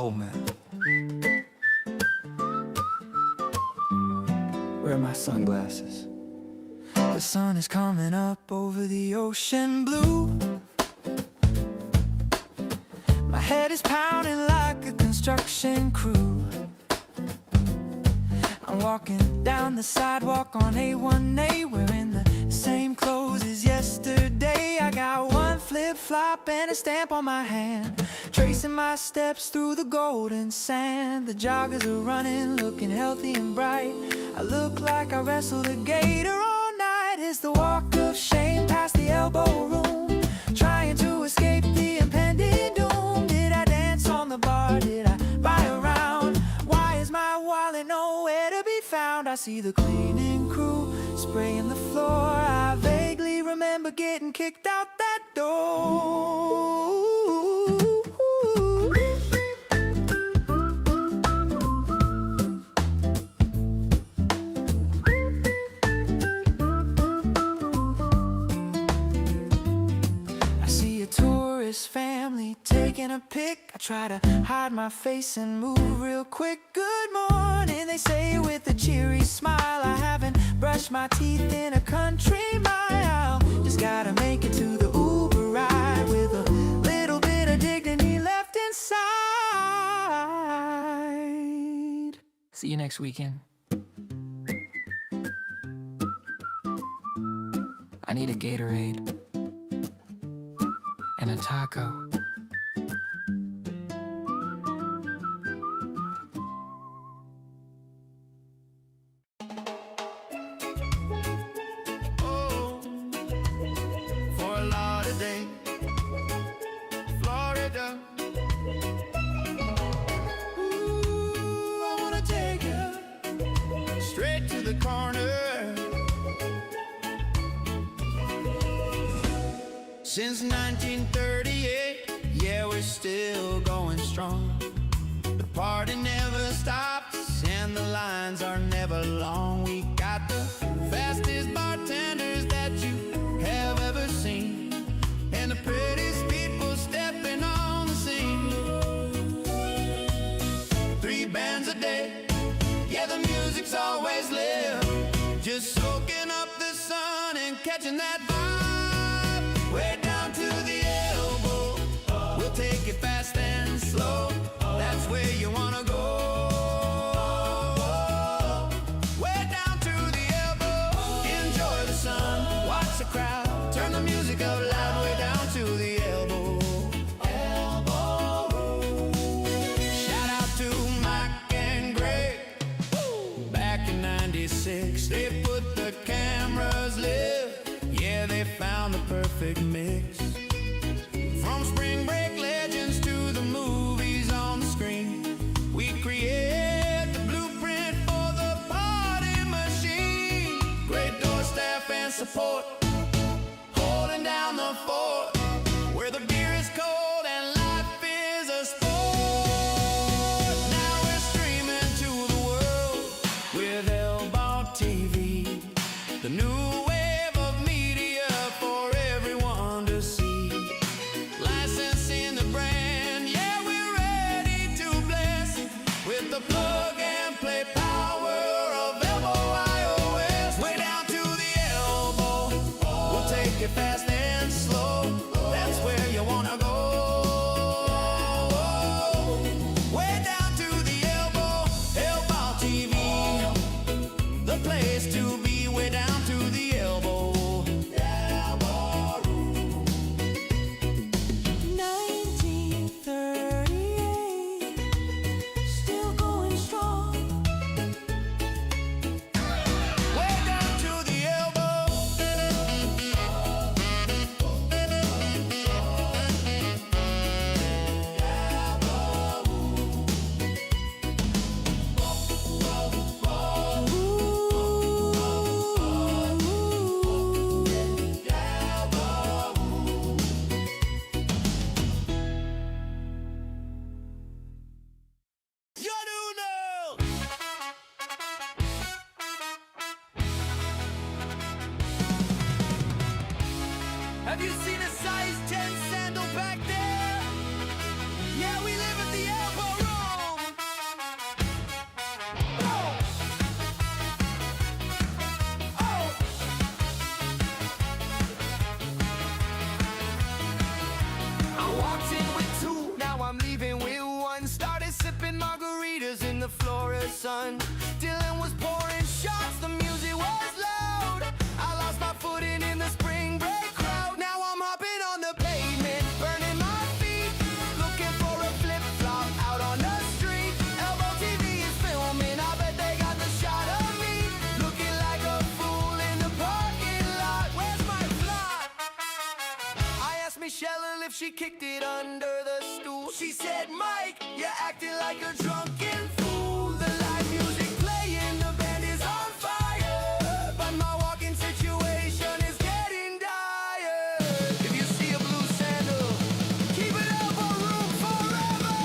Oh man. Where are my sunglasses? The sun is coming up over the ocean blue. My head is pounding like a construction crew. I'm walking down the sidewalk on A1A, wearing the same clothes as yesterday. I got one flip-flop and a stamp on my hand, tracing my steps through the golden sand. The joggers are running, looking healthy and bright. I look like I wrestled a gator all night. It's the walk of shame past the Elbo Room, trying to escape the impending doom. Did I dance on the bar? Did I buy a round? Why is my wallet nowhere to be found? I see the cleaning crew spraying the floor. I vaguely remember getting kicked out that door. Family taking a pic. I try to hide my face and move real quick. Good morning, they say with a cheery smile. I haven't brushed my teeth in a country mile. Just gotta make it to the Uber ride with a little bit of dignity left inside. See you next weekend. I need a Gatorade and a taco. Oh, for Lauderdale, Florida. Ooh, I wanna take you straight to the corner. Since 1938, yeah, we're still going strong. The party never stops and the lines are never long. We got the fastest bartenders that you have ever seen, and the prettiest people stepping on the scene. 3 bands a day, yeah, the music's always lit. Just soaking up the sun and catching that vibe. Way down to the elbow, we'll take it fast and slow. That's where you wanna go. Way down to the elbow, enjoy the sun, watch the crowd, turn the music up loud. Way down to the elbow, Elbo Room. Shout out to Mike and Greg, back in '96. They put the cameras lit, yeah, they found the perfect mix. From spring break legends to the movies on the screen, we create the blueprint for the party machine. Great door staff and support, holding down the fort, where the beer is cold and life is a sport. Now we're streaming to the world with ElboTV, the new wave of media for everyone. the sun. Dylan was pouring shots, the music was loud. I lost my footing in the spring break crowd. Now I'm hopping on the pavement, burning my feet, looking for a flip-flop out on the street. ElboTV is filming, I bet they got the shot of me, looking like a fool in the parking lot. Where's my fly? I asked Michelle if she kicked it under the stool. She said, Mike, you're acting like a drunken fool. The live music playing, the band is on fire, but my walking situation is getting dire. If you see a blue sandal, keep it Elbo Room forever.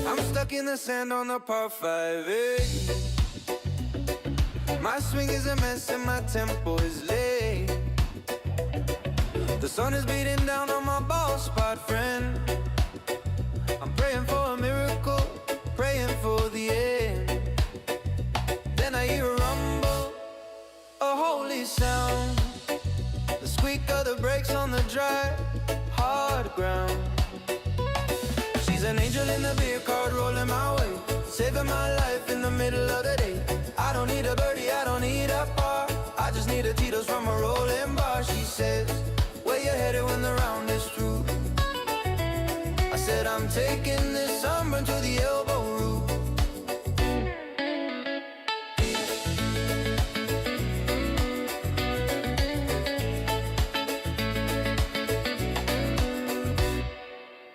I'm stuck in the sand on the par 5. My swing is a mess and my tempo is late. The sun is beating down on my ball spot, friend. I'm praying for a miracle, praying for the end. Then I hear a rumble, a holy sound, the squeak of the brakes on the dry, hard ground. She's an angel in the beer cart rolling my way, saving my life in the middle of the day. I don't need a birdie, I don't need a par, I just need a Tito's from a rolling bar. She says, where you headed when the round is through? I said, I'm taking this sunburn to the elbow root.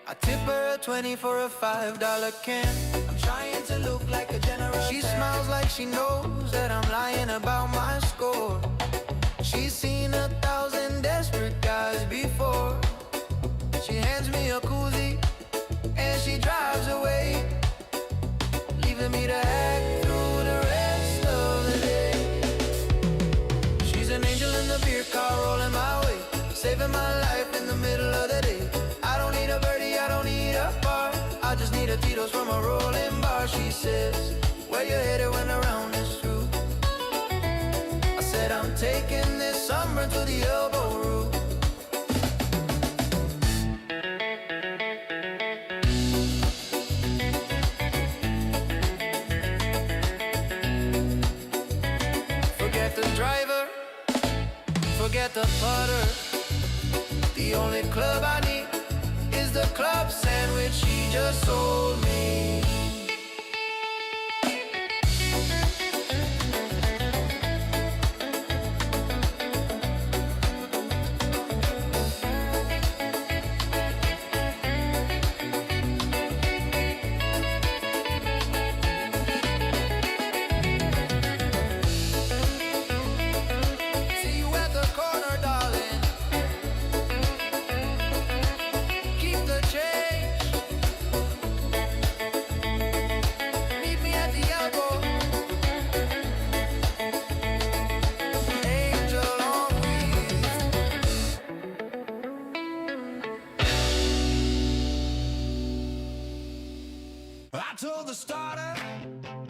I tip her a 20 for a $5 can. I'm trying to look like a general. She smiles like she knows that I'm lying about my score. She's seen 1,000 desperate guys before. She hands me a koozie and she drives away, leaving me to act through the rest of the day. She's an angel in the beer car rolling my way, saving my life in the middle of the day. I don't need a birdie, I don't need a bar, I just need a Tito's from a rolling bar. She says, where you headed when the round is through? I said, I'm taking this summer to the elbow root. Forget the driver, forget the putter. The only club I need is the club sandwich she just sold me. See you at the corner, darling. Keep the change. Meet me at the elbow. Angel on wheels. I told the starter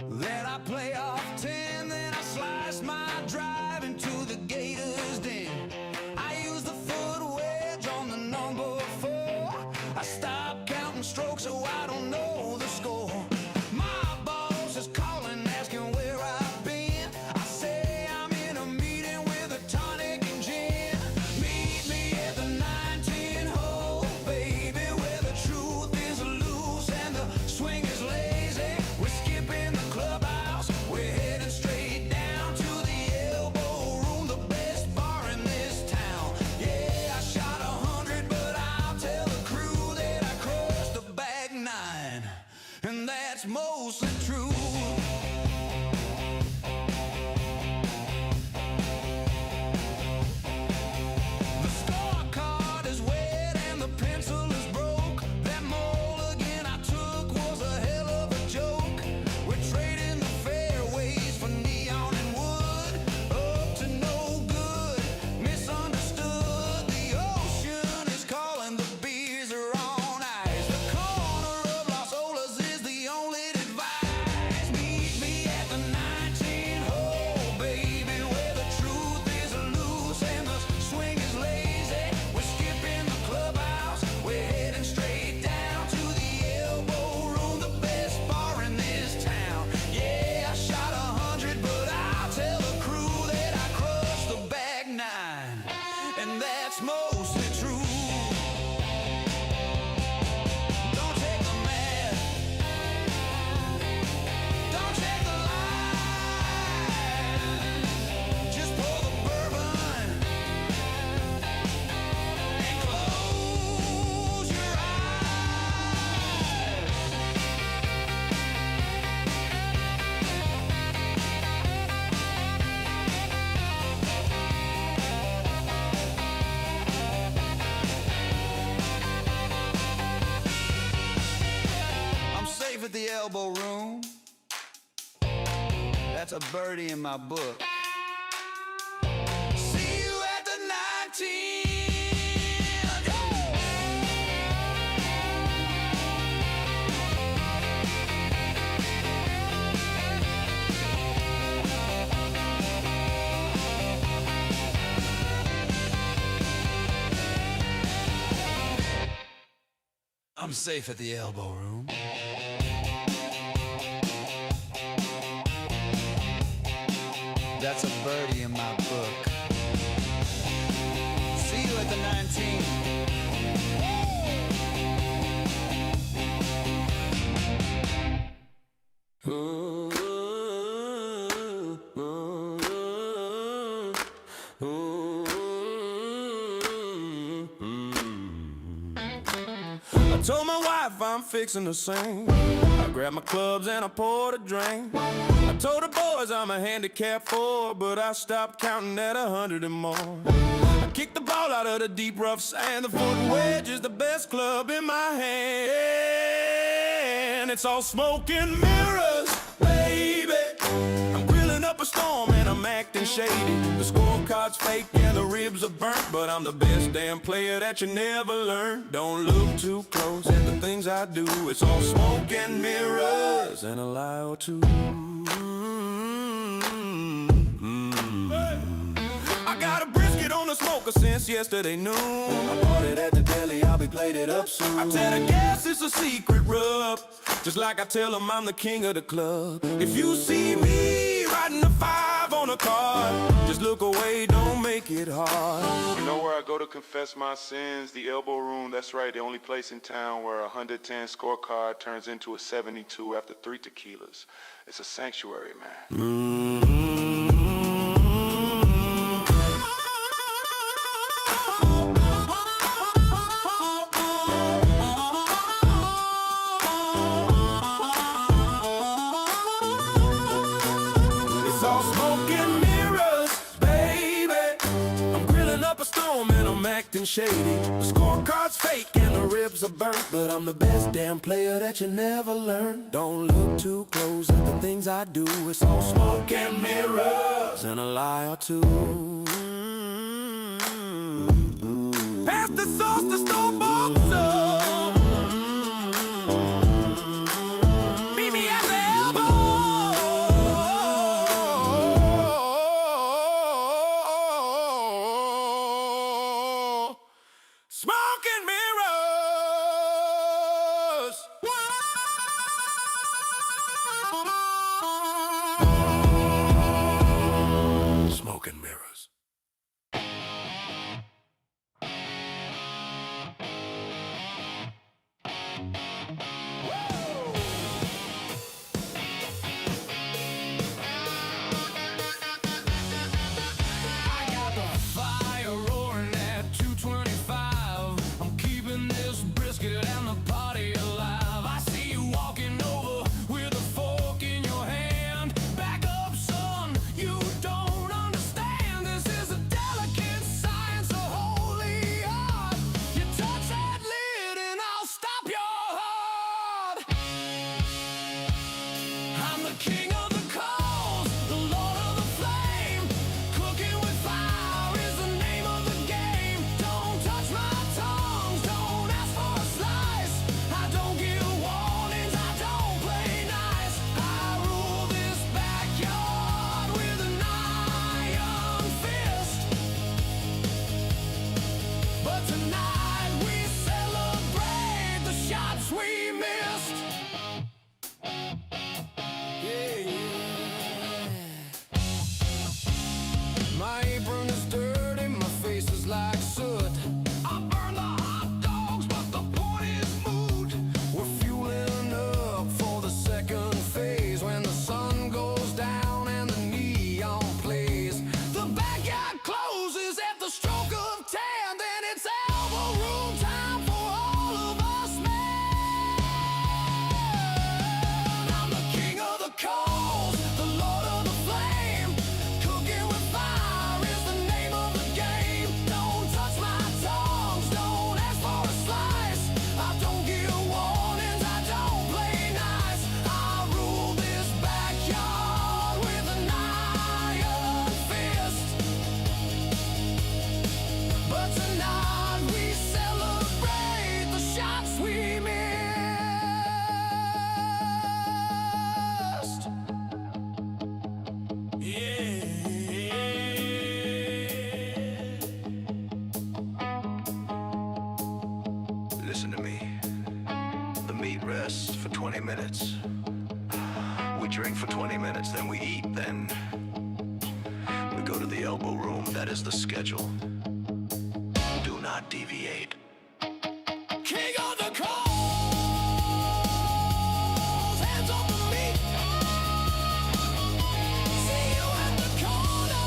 that I play off 10, then I sliced my drive into the Gators' den. I used the foot wedge on the number 4. I stopped counting strokes so I don't know the score. My boss is calling, asking where I've been. I say I'm in a meeting with a tonic and gin. Meet me at the 9-10 hole, baby, where the truth is loose and the swing is lazy. We're skipping the clubhouse, we're heading straight down to the elbow room, the best bar in this town. Yeah, I shot 100, but I'll tell the crew that I Elbo Room. That's a birdie in my book. See you at the 19. I'm safe at the Elbo Room. That's a birdie in my book. See you at the 19. I told my wife I'm fixing to sing. I grabbed my clubs and I poured a drink. I told the boys I'm a handicap 4, but I stopped counting at 100 and more. I kicked the ball out of the deep rough sand. The foot wedge is the best club in my hand. It's all smoke and mirrors, baby. I'm grilling up a storm and I'm acting shady. The scorecard's fake and the ribs are burnt, but I'm the best damn player that you never learned. Don't look too close at the things I do. It's all smoke and mirrors and a lie or two. I got a brisket on the smoker since yesterday noon. I bought it at the deli, I'll be plated up soon. I tell the gas it's a secret rub, just like I tell them I'm the king of the club. If you see me riding a 5 on a card, just look away, don't make it hard. You know where I go to confess my sins? The Elbo Room, that's right, the only place in town where a 110 scorecard turns into a 72 after 3 tequilas. It's a sanctuary, man. Acting shady. The scorecard's fake and the ribs are burnt, but I'm the best damn player that you never learned. Don't look too close at the things I do. It's all smoke and mirrors and a lie or two. Pass the sauce to store-bought some. Meet me at the Elbo. Smoke and mirrors. Smoke and mirrors. Stroke of 10, then it's Elbo Listen to me. The meat rests for 20 minutes. We drink for 20 minutes, then we eat, then we go to the Elbo Room. That is the schedule. Do not deviate. King of the coals, hands on the meat. See you at the corner.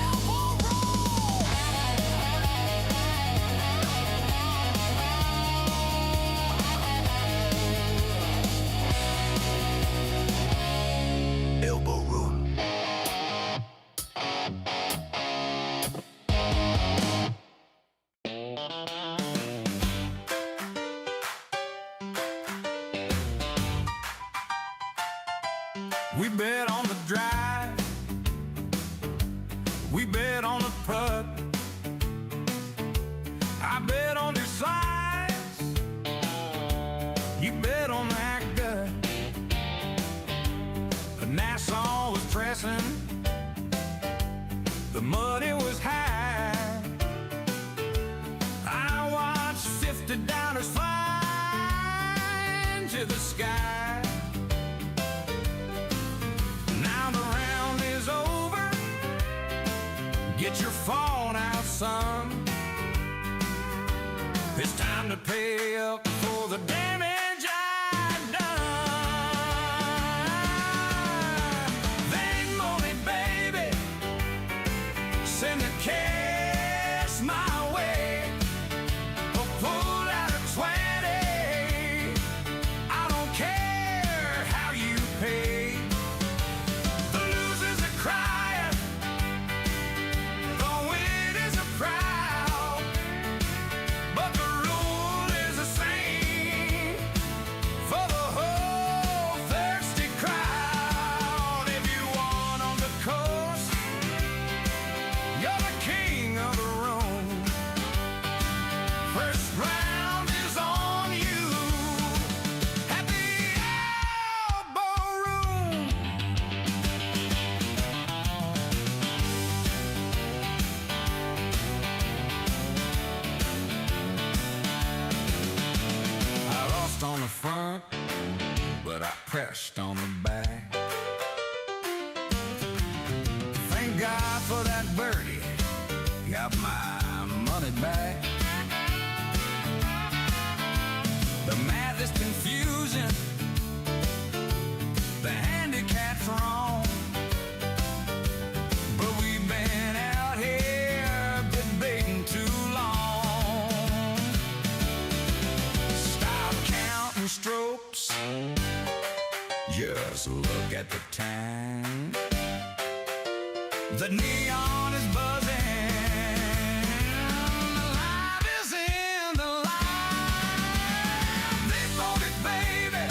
Elbo Elbo Room. We bet on the drive. We bet on the putt. I bet on your size. You bet on that gut. But Nassau was pressing. The money was high. I watched $50 fly into the sky. Now the round is over. Get your phone out, son. It's time to pay up for the damage I've done. Venmo me, baby. Send the cash my way. Or pull out a 20. I don't care how you pay. The losers are crying. The winners are proud. But the rule is the same for the whole thirsty crowd. If you want on the coast, you're the king of the room. First round is on you at the Elbo Room. I lost on the front, but I pressed on the back. Thank God for that birdie. Got my money back. The math is confusing. The handicap's wrong. But we've been out here debating too long. Stop counting strokes. Just look at the time. The neon is buzzing. The life is in the line. They voted, baby.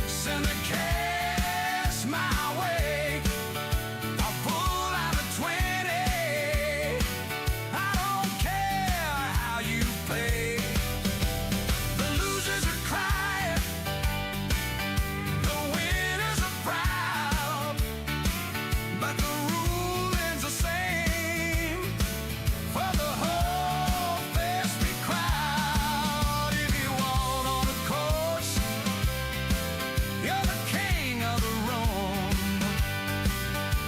Send the cash my way. I'll pull out a 20. I don't care how you play. The losers are crying. The winners are proud. But the rule is the same for the whole thirsty crowd. If you want on the course, you're the king of the room.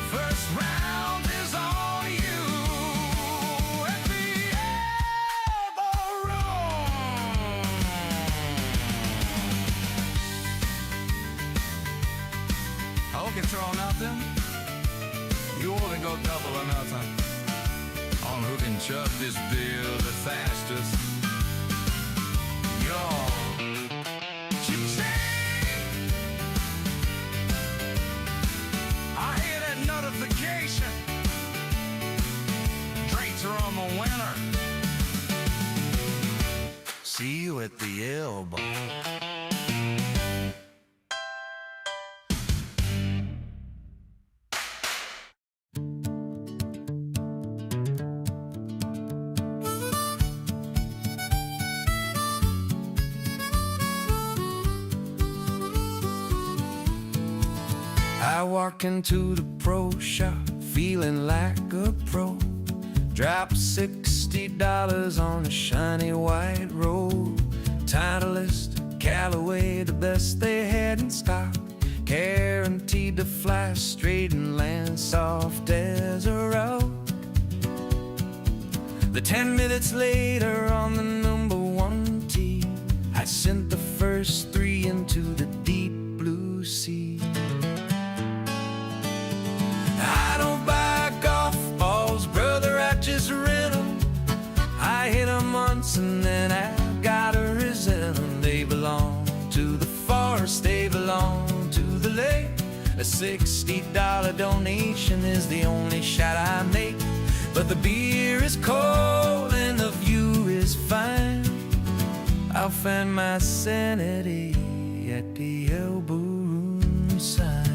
First round is on you at the Elbo Room. I can throw nothing. You only go double or nothing on who can chug this beer the fastest. Yo, cha-ching! I hear that notification. Drinks are on the winner. See you at the Elbo. I walk into the pro shop, feeling like a pro. Drop $60 on a shiny white road. Titleist, Callaway, the best they had in stock. Guaranteed to fly straight and land soft as a rock. The 10 minutes later on the number 1 tee, I sent the first 3 into the deep blue sea. I don't buy golf balls, brother, I just rent them. I hit them once and then I gotta resent them. They belong to the forest, they belong to the lake. A $60 donation is the only shot I make. But the beer is cold and the view is fine. I'll find my sanity at the Elbo Room sign.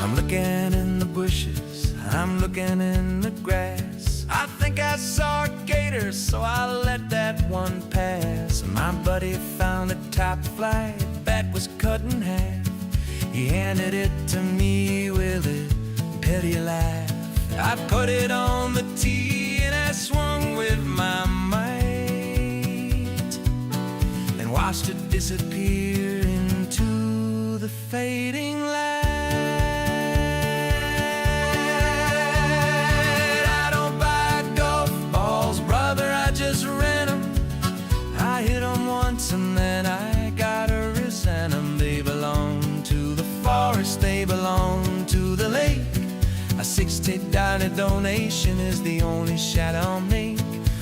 I'm looking in the bushes, I'm looking in the grass. I think I saw a gator, so I let that one pass. My buddy found a top flight that was cut in half. He handed it to me with a petty laugh. I put it on the tee and I swung with my might, then watched it disappear into the fading light. I don't buy golf balls, brother, I just rent them. I hit them once and then I gotta resent them. They belong to the forest, they belong to the lake. A $60 donation is the only shot I'll make.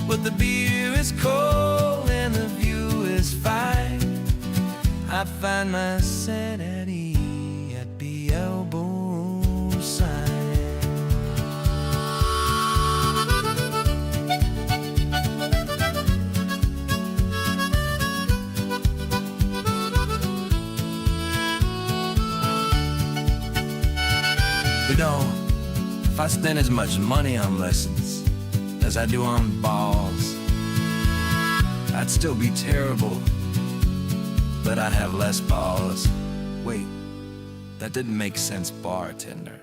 But the beer is cold and the view is fine. I find my sanity at the Elbo sign. You know, if I spend as much money on lessons as I do on balls, I'd still be terrible, but I'd have less balls. Wait, that didn't make sense, bartender.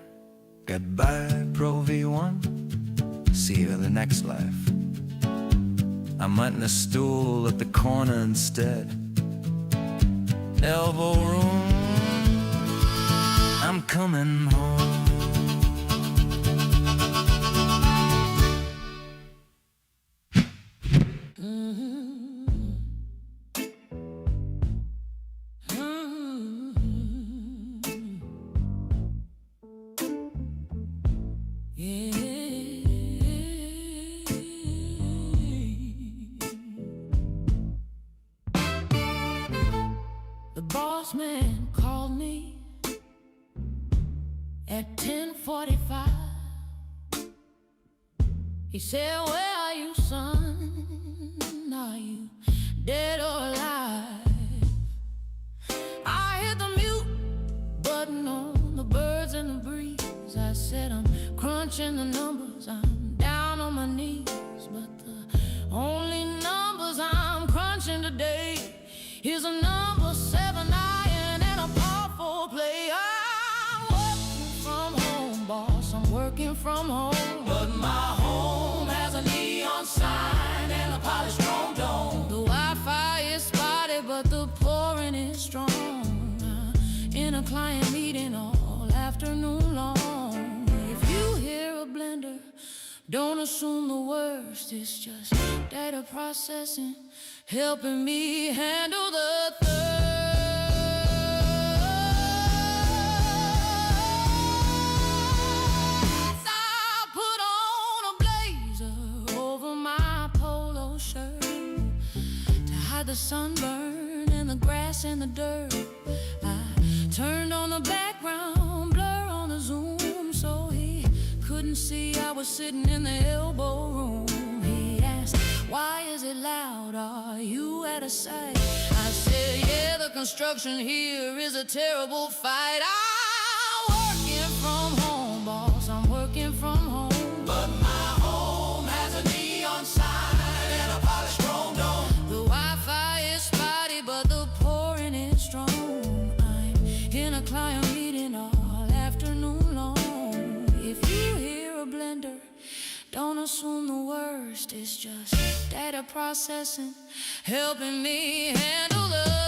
Goodbye, Pro V1. See you in the next life. I'm hunting a stool at the corner instead. Elbo Room, I'm coming home. The boss man called me at 10:45. He said, "Where are you, son? Are you dead or alive?" I hit the mute button on the birds and the breeze. I said, "I'm crunching the numbers, I'm down on my knees. But the only numbers I'm crunching today is a number 7 iron and a par 4 play." I'm working from home, boss, I'm working from home. But my home has a neon sign and a polished chrome dome. The Wi-Fi is spotty, but the pouring is strong. In a client meeting all afternoon long. If you hear a blender, don't assume the worst. It's just data processing, helping me handle the thirst. I put on a blazer over my polo shirt to hide the sunburn and the grass and the dirt. I turned on the background blur on the Zoom so he couldn't see I was sitting in the Elbo Room. He asked, "Why is it loud? Are you at a site?" I said, "Yeah, the construction here is a terrible fight." I'm working from home, boss, I'm working from home. But my home has a neon sign and a polished chrome dome. The Wi-Fi is spotty, but the pouring is strong. I'm in a client meeting all afternoon assume the worst. It's just data processing, helping me handle the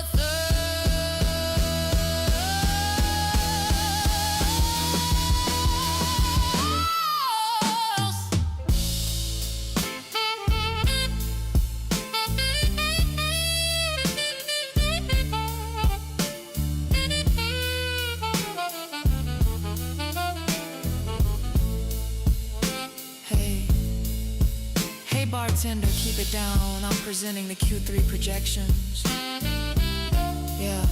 bartender, keep it down. I'm presenting the Q3 projections. Yeah.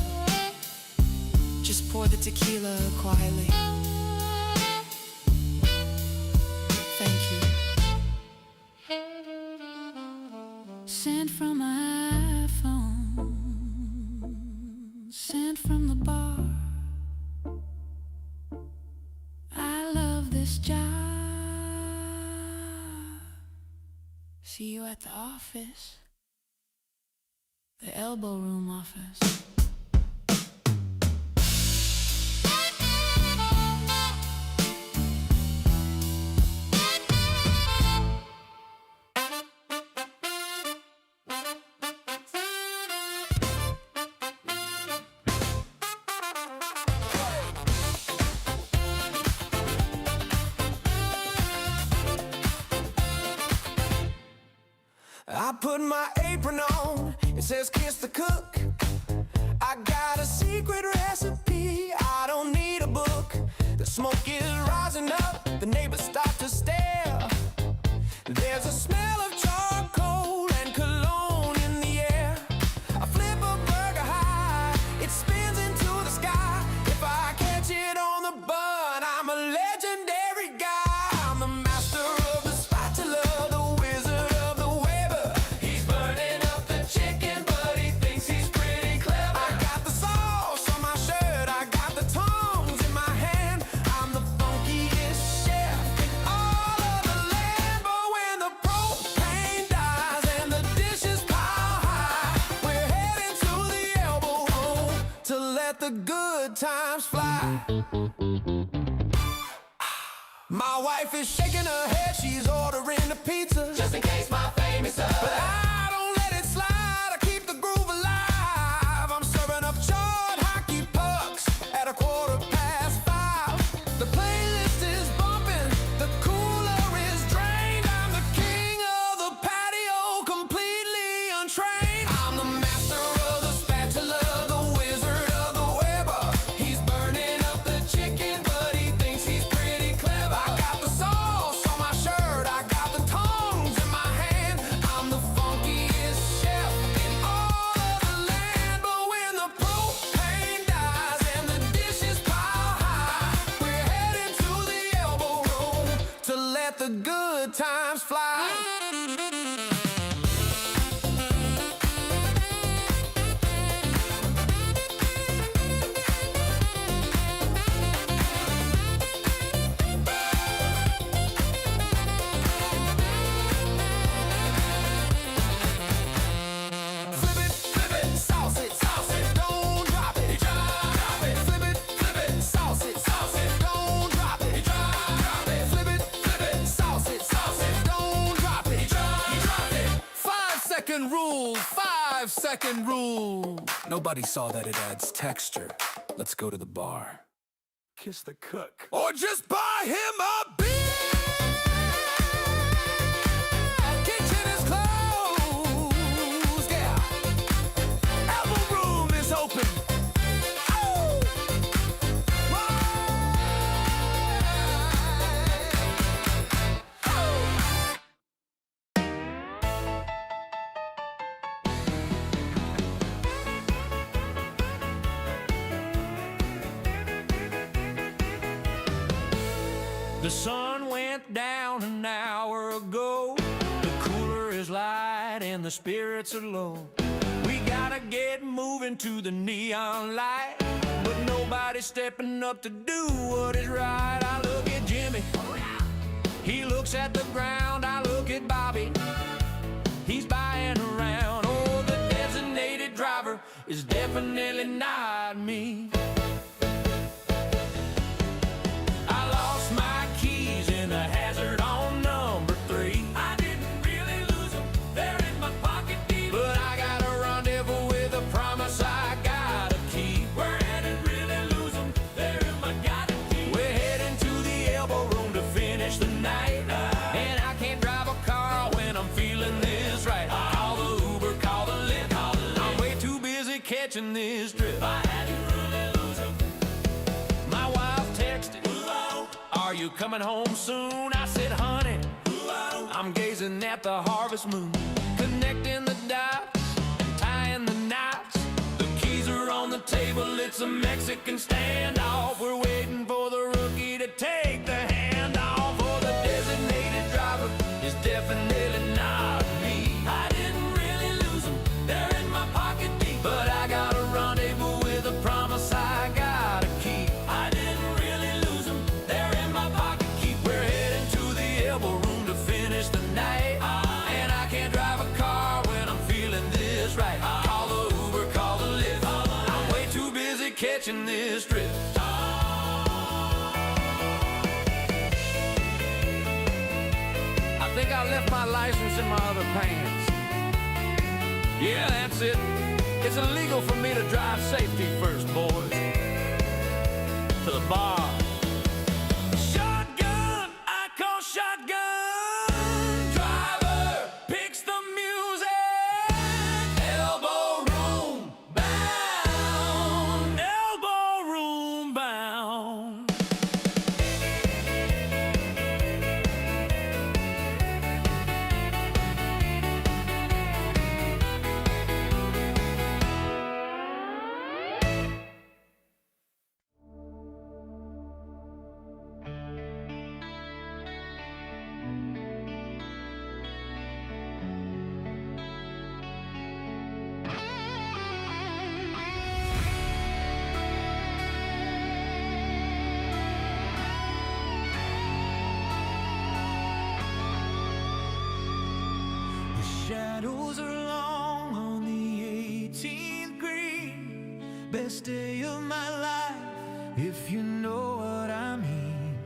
Just pour the tequila quietly. Thank you. Sent from my iPhone. Sent from the bar. I love this job. See you at the office, the Elbo Room office. I put my apron on, it says kiss the cook. I got a secret recipe, I don't need a book. The smoke is rising up, the neighbors start to stare. There's a smell of charcoal and cologne in the air. I flip a burger high, it spins into the sky. If I catch it on the bun, I'm a legendary guy. I'm the master of the spatula, the wizard of the Weber. He's burning up the chicken, but he thinks he's pretty clever. I got the sauce on my shirt, I got the tongs in my hand. I'm the funkiest chef in all of the land. But when the propane dies and the dishes pile high, we're heading to the Elbo Room to let the good times fly. My wife is shaking her head, she's ordering the pizza, just in case my fame is up. But I don't let it slide, I keep the groove alive. I'm serving up short hockey pucks at 5:15. The playlist is bumping, the cooler is drained. I'm the king of the patio, completely untrained. I'm the master of the spatula, the wizard of the Weber. He's burning up the chicken, but he thinks he's pretty clever. I got the sauce on my shirt, I got the tongs in my hand. I'm the funkiest chef in all of the land. But when the propane dies and the dishes pile high, we're heading to the Elbo Room to let the good times fly. Flip it, sauce it, don't drop it, drop it. Flip it, sauce it, don't drop it, drop it. Flip it, sauce it, don't drop it, drop it. 5-second rule, 5-second rule. Nobody saw that it adds texture. Let's go to the bar. Kiss the cook. Or just buy him a beer! Kitchen is closed, yeah. Elbo Room is open. Oh! The sun went down an hour ago. The cooler is light and the spirits are low. We gotta get moving to the neon light, but nobody's stepping up to do what is right. I look at Jimmy, he looks at the ground. I look at Bobby, he's buying around. Oh, the designated driver is definitely not me. I lost my keys in a hazard on number 3. Are you coming home soon? I said, honey, I'm gazing at the harvest moon, connecting the dots and tying the knots. The keys are on the table, it's a Mexican standoff. We're waiting for the rookie to take the handoff. For the designated driver is definitely not me. I didn't really lose them, they're in my pocket deep. But I got a rendezvous with a promise I gotta keep. I didn't really lose them, they're in my pocket keep. We're heading to the Elbo Room to finish the night. And I can't drive a car when I'm feeling this right. Call the Uber, call the Lyft, I'm way too busy catching this drift. I think I left my license in my other pants. Yeah, that's it. It's illegal for me to drive safety first, boys. To the bar. Shotgun, I call shotgun. Driver picks the music. Elbo Room bound. Elbo Room bound. Shadows are long on the 18th green. Best day of my life, if you know what I mean.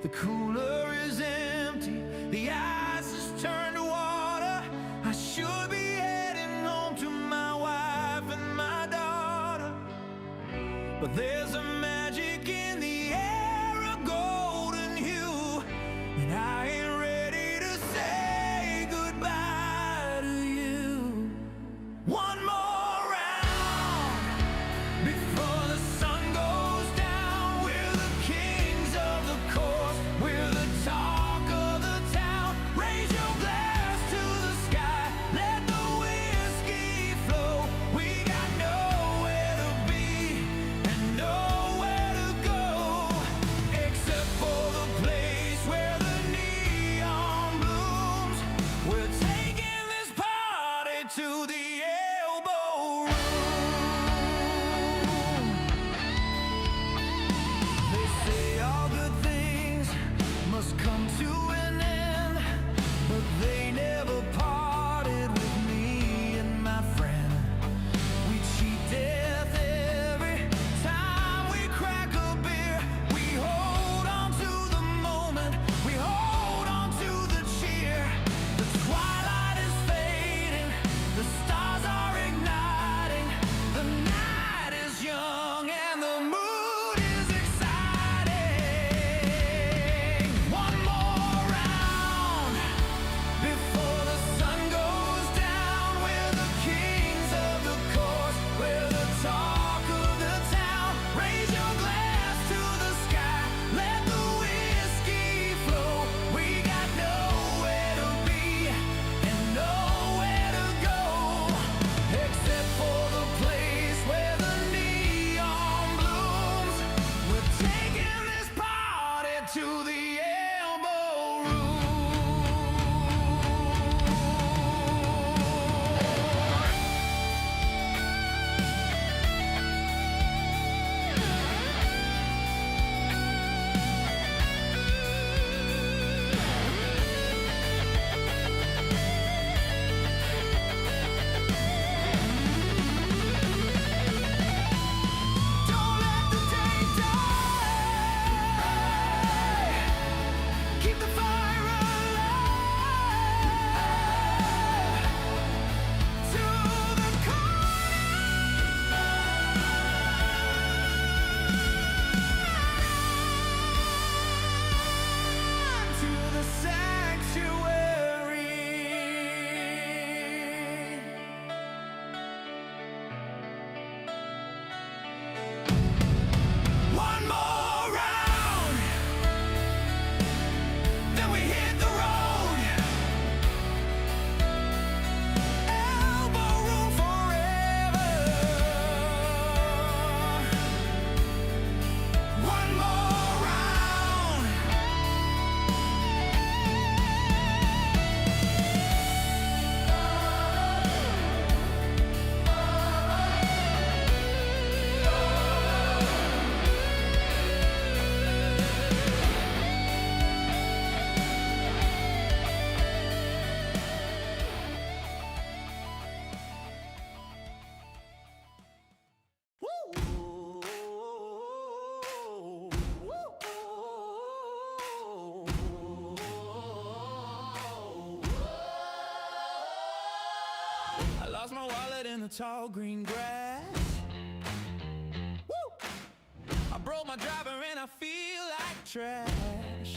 The cooler is empty, the ice is turned to water. I should be heading home to my wife and my daughter. But there's a magic in the air, a golden hue, and I ain't ready to say goodbye to you. One more round before the sun goes down. We're the kings of the course, we're the talk of the town. Raise your glass to the sky, let the whiskey flow. We got nowhere to be and nowhere to go, except for the place where the neon blooms. We're taking this party to the Elbo Room. They say all good things must come to an end, but they never parted with me and my friend. We cheat death every time we crack a beer. We hold on to the moment, we hold on to the cheer. The twilight is fading, the stars are igniting. The night is young and the mood is exciting. One more round before the sun goes down. We're the kings of the course, we're the talk of the town. Raise your glass to the sky, let the whiskey flow. We got nowhere to be and nowhere to go, except for the place where the neon blooms. We're taking this party to the Elbo Room. Don't let the day die. lost my wallet in the tall green grass. Woo! I broke my driver and I feel like trash.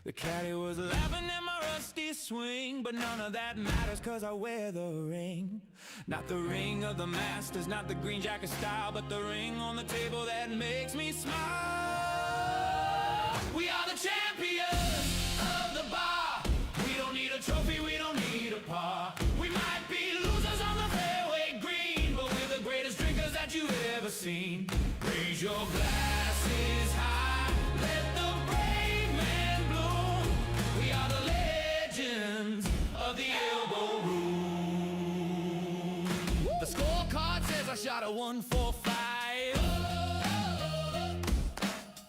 The caddy was laughing at my rusty swing, but none of that matters cause I wear the ring. Not the ring of the masters, not the green jacket style, but the ring on the table that makes me smile. We are the champions of the bar. We don't need a trophy, we don't need a par. We might be losers on the fairway green, but we're the greatest drinkers that you've ever seen. Raise your glasses high, let the brave man bloom. We are the legends of the Elbo Room. The scorecard says I shot a 145,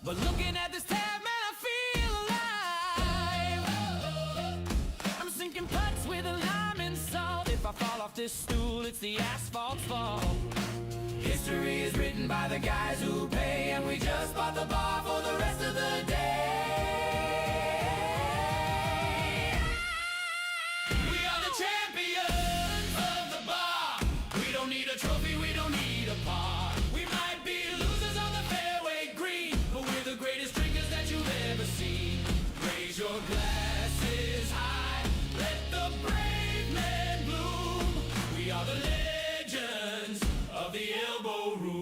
but looking at this tab, man, I feel alive. I'm sinking putts with a lime and salt. If I fall off this stool, it's the asphalt's fault. History is written by the guys who pay, and we just bought the bar for the rest of the day. We are the champions of the bar. We don't need a trophy, we don't need a par. We might be losers on the fairway green, but we're the greatest drinkers that you've ever seen. Raise your glasses high, let the brave man bloom. We are the legends of the Elbo Room.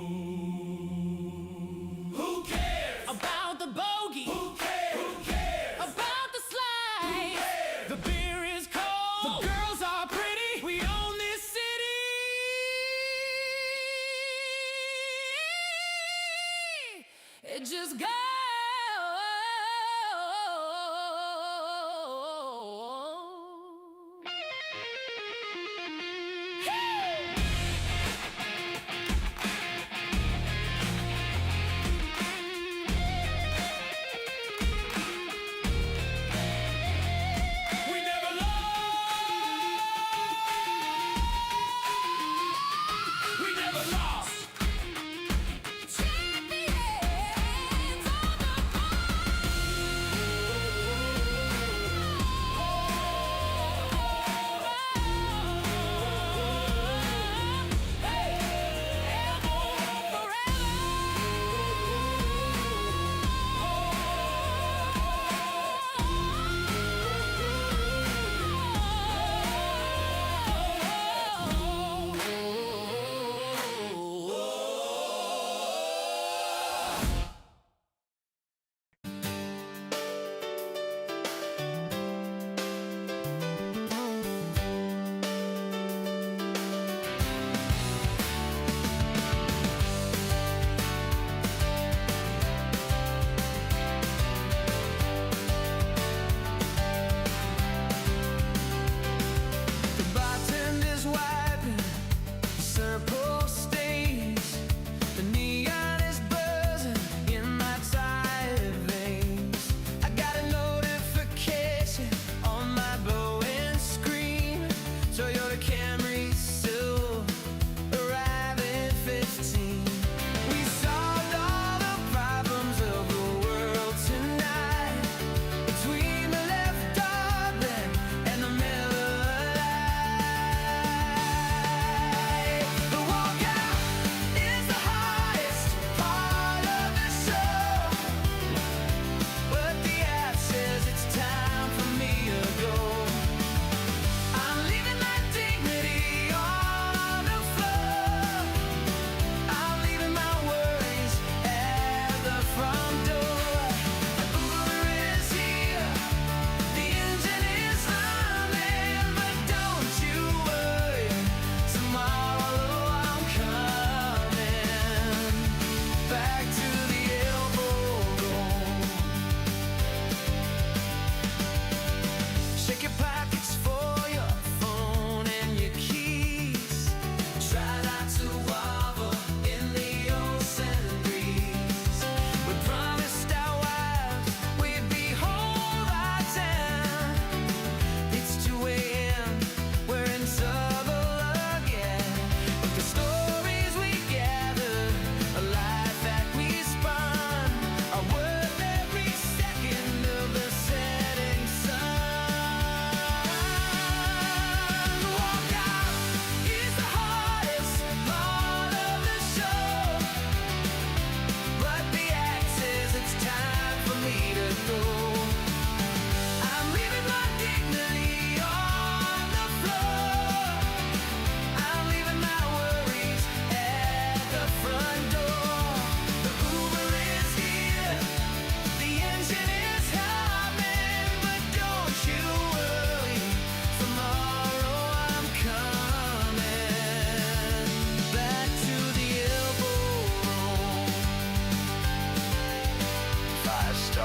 Who cares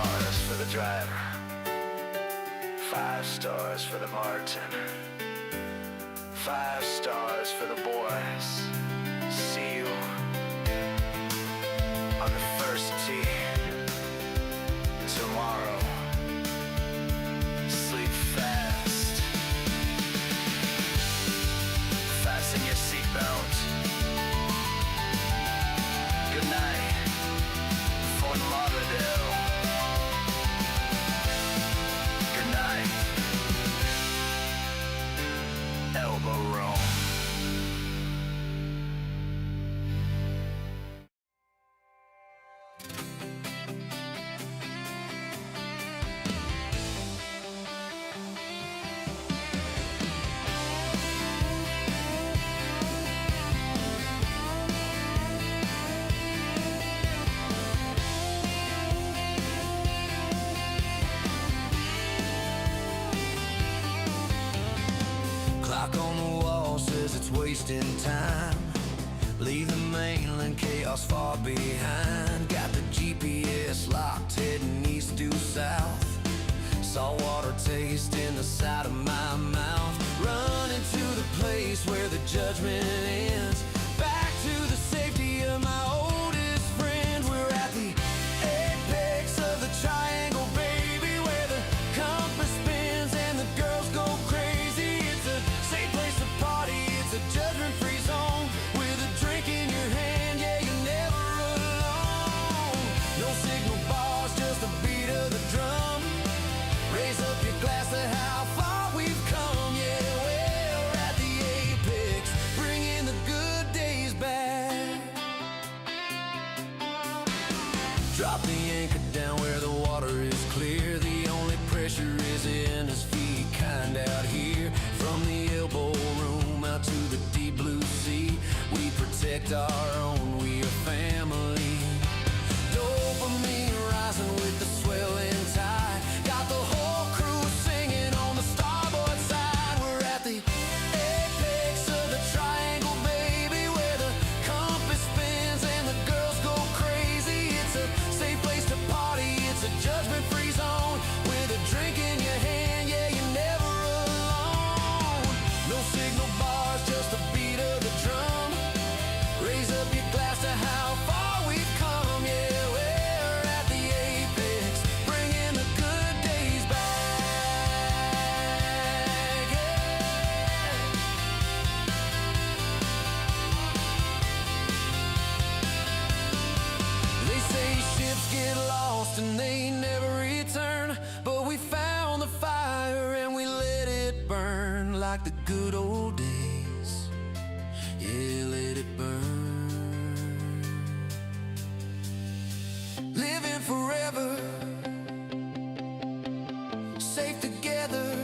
stars for the driver, 5 stars for the bartender, 5 stars for the boys. See you on the first tee tomorrow. Sleep fast. Fasten your seatbelt. Good night, Fort Lauderdale. Good night, Elbo Room. Clock on the wall says it's wasting time. Leave the mainland chaos far behind. Got the GPS locked, heading east due south. Saltwater taste in the side of my mouth. Running to the place where the judgment ends. Back to the safety of my oldest friend. We're at the apex of the triangle, baby, where the compass spins and the girls go crazy. It's a safe place to party, it's a judgment-free zone. With a drink in your hand, yeah, you're never alone. No signal bars, just the beat of the drum. Raise up your glass to how far we've come, yeah, we're at the apex, bringing the good days back. Drop the anchor down where the water is clear. The only pressure is in his feet, kind out here. From the elbow room out to the deep blue sea, we protect our own, we are family. Dopamine rising with the swelling tide. Got the whole crew singing on the starboard side. We're at the apex of the triangle, baby, where the compass spins and the girls go crazy. It's a safe place to party, it's a judgment-free zone. With a drink in your hand, yeah, you're never alone. No signal bars, just the beat of the drum. Raise up your glass to how far we've come, yeah, we're at the apex, bringing the good days back, yeah. They say ships get lost and they never return, but we found the fire and we let it burn like the good old days. Yeah, let it burn. Living forever, safe together.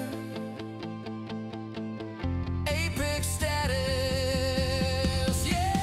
Apex status, yeah.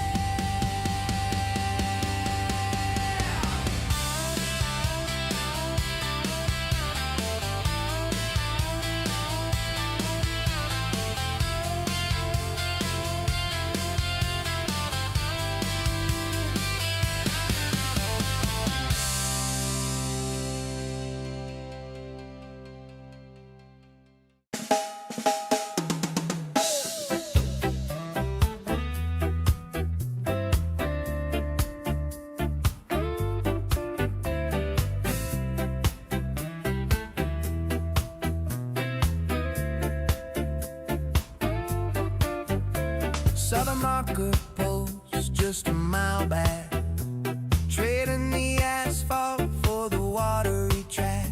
Southern marker post just a mile back, trading the asphalt for the watery track.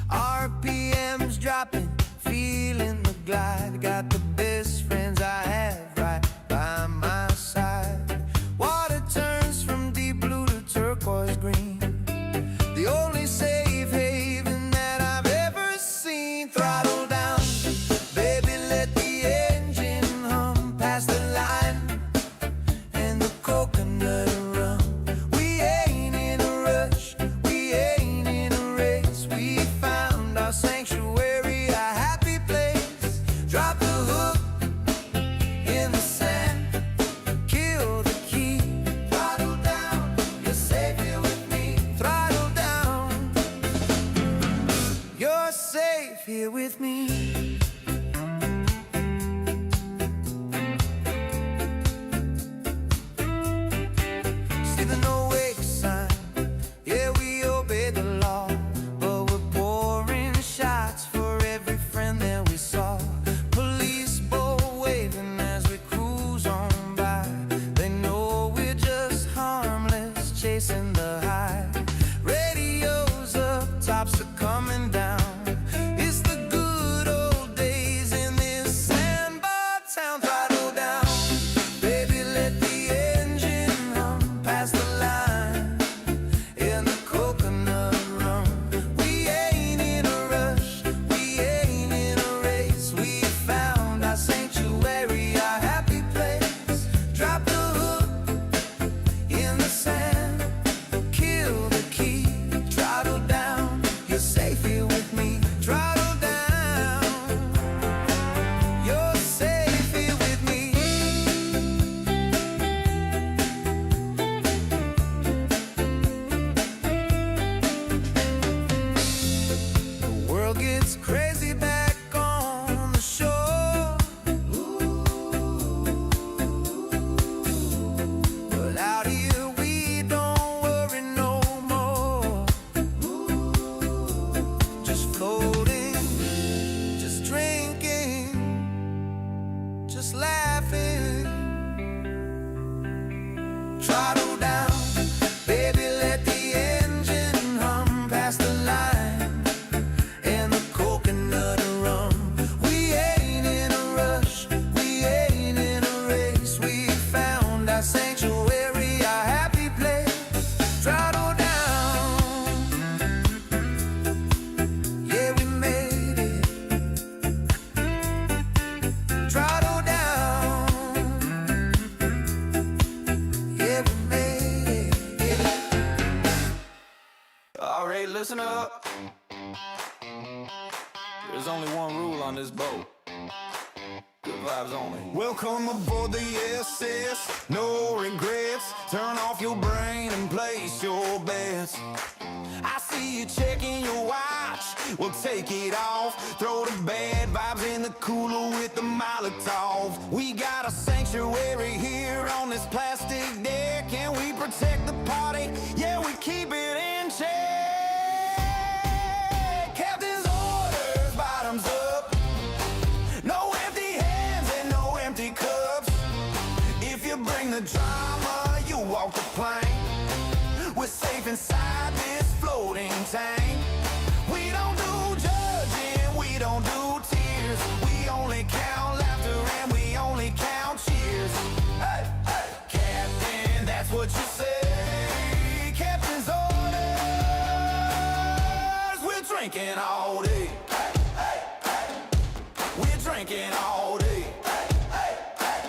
RPMs dropping, feeling the glide. Got the best friends I have right by my side. Water turns from deep blue to turquoise green. The only safe haven that I've ever seen. Throttle down, baby, let the engine hum past the line, and the coconut run. here with me. See the no wake sign, yeah, we obey the law, but we're pouring shots for every friend that we saw. Police bow waving as we cruise on by. They know we're just harmless, chasing the high. Radios up, tops are coming down. It's the good old days in this sandbar town. Throttle down, baby, let the engine hum past the line in the coconut rum. We ain't in a rush, we ain't in a race. We found our sanctuary, our happy place. Drop the hook in the sand, kill the key, throttle down. You're safe here with me. Throttle down, you're safe here with me. The world gets crazy back on the shore, but out here we don't worry no more. Just floating, just drinking, just laughing. Throttle down, baby, let the engine hum past the line and the coconut rum. We ain't in a rush, we ain't in a race. We found our sanctuary, our happy place. Throttle down, yeah, we made it. Throttle down, yeah, we made it. Alright, listen up. There's only one rule on this boat. Good vibes only. Welcome aboard the SS, no regrets. Turn off your brain and place your bets. I see you checking your watch, we'll take it off. Throw the bad vibes in the cooler with the Molotov. We got a sanctuary here on this plastic deck, and we protect the party, yeah, we keep it in check. Captain's orders, bottoms up. No empty hands and no empty cups. If you bring the drama, you walk the plank. We're safe inside this floating tank. We don't do judging, we don't do tears. We only count laughter and we only count cheers. Hey, hey, Captain, that's what you say. Captain's orders. We're drinking all day. Hey, hey, hey. We're drinking all day. Hey, hey, hey.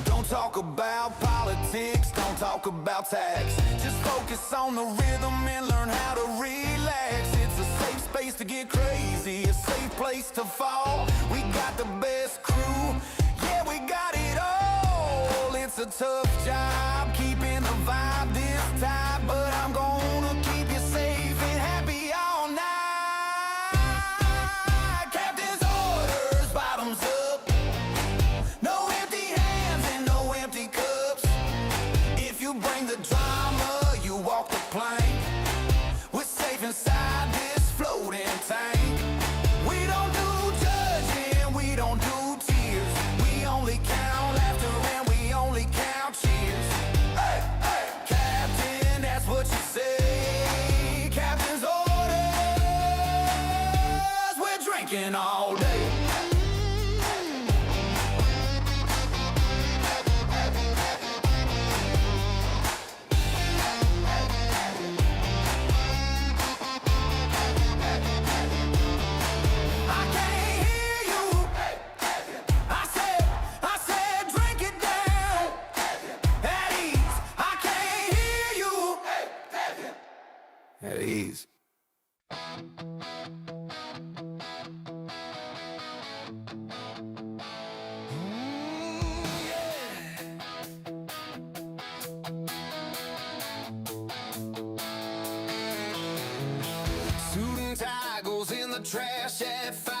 Don't talk about politics, don't talk about tax. Just focus on the rhythm and learn how to relax. It's a safe space to get crazy, a safe place to fall. We got the best crew, yeah, we got it all. It's a tough job keeping the vibe this tight, but I'm gonna keep you safe and happy all night. Captain's orders, bottoms up. No empty hands and no empty cups. If you bring the drama, you walk the plank. We're safe inside this floating tank. We don't do judging, we don't do tears. We only count laughter and we only count cheers. Hey, hey, Captain, that's what you say. Captain's orders. We're drinking all day. I can't hear you. I said, drink it down. At ease. I can't hear you. At ease. Suit and tie goes in the trash at 5.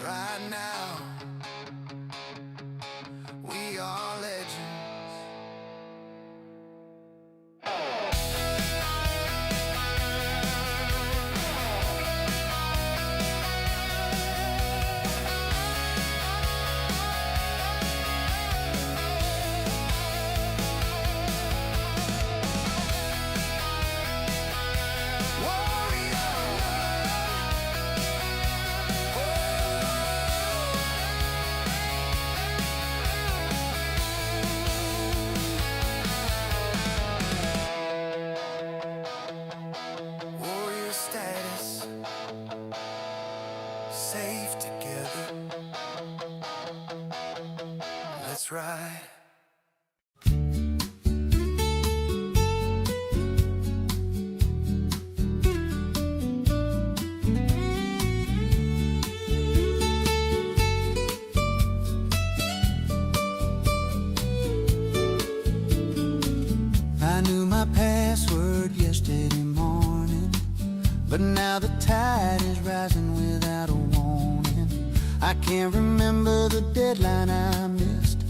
right now. We are legends. Warrior status, safe together. Let's ride. I knew my password yesterday morning, but now the tide is rising without a warning. I can't remember the deadline I missed.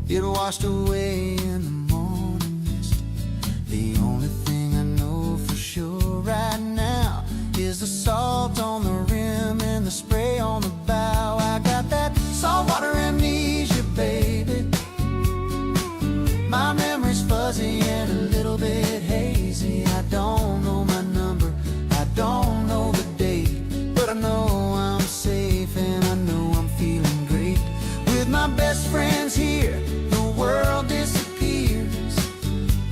It washed away in the morning mist. The only thing I know for sure right now is the salt on the rim and the spray on the bow. I got that saltwater amnesia, baby. My memory's fuzzy and a little bit hazy. I don't know my number, I don't know the date, but I know I'm safe and I know I'm feeling great. With my best friends here, the world disappears,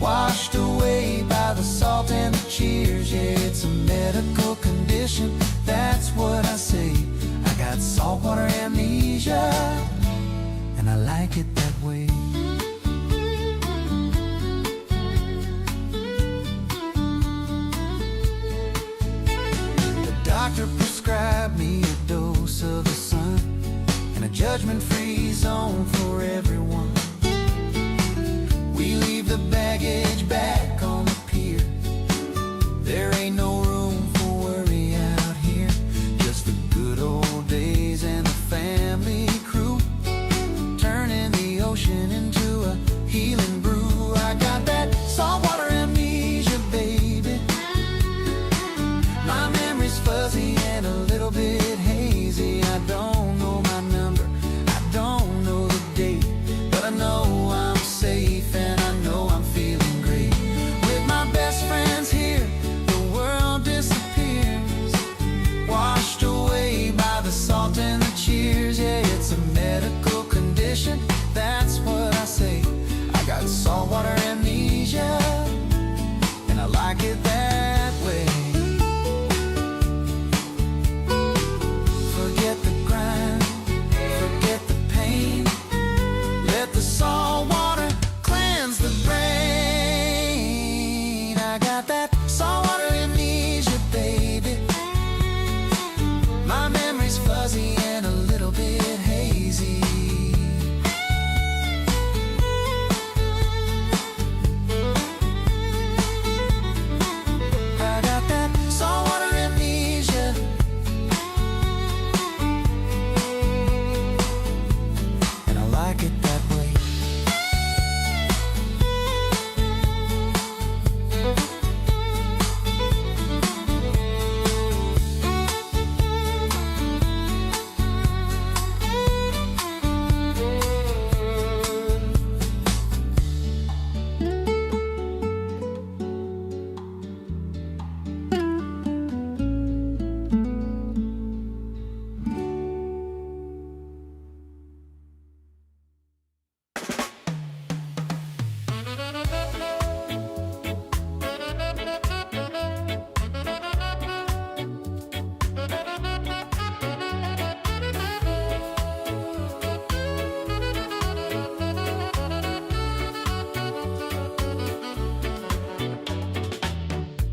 washed away by the salt and the cheers. Yeah, it's a medical condition, that's what I say. I got saltwater amnesia, and I like it that way. Doctor prescribed me a dose of the sun and a judgment-free zone for everyone. We leave the baggage back on the pier. There ain't no room for worry out here. Just the good old days and the family crew, turning the ocean into a healing brew. I got that saltwater amnesia, baby. My memory's fuzzy and a little bit hazy. I don't know my number, I don't know the date, but I know I'm safe and I know I'm feeling great. With my best friends here, the world disappears, washed away by the salt and the cheers. Yeah, it's a medical condition, that's what I say. I got saltwater amnesia, and I like it that way. Forget the grind, forget the pain. Let the salt water cleanse the brain. I got that saltwater amnesia, baby. My memory's fuzzy and a little bit hazy. I got that saltwater amnesia, and I like it that way.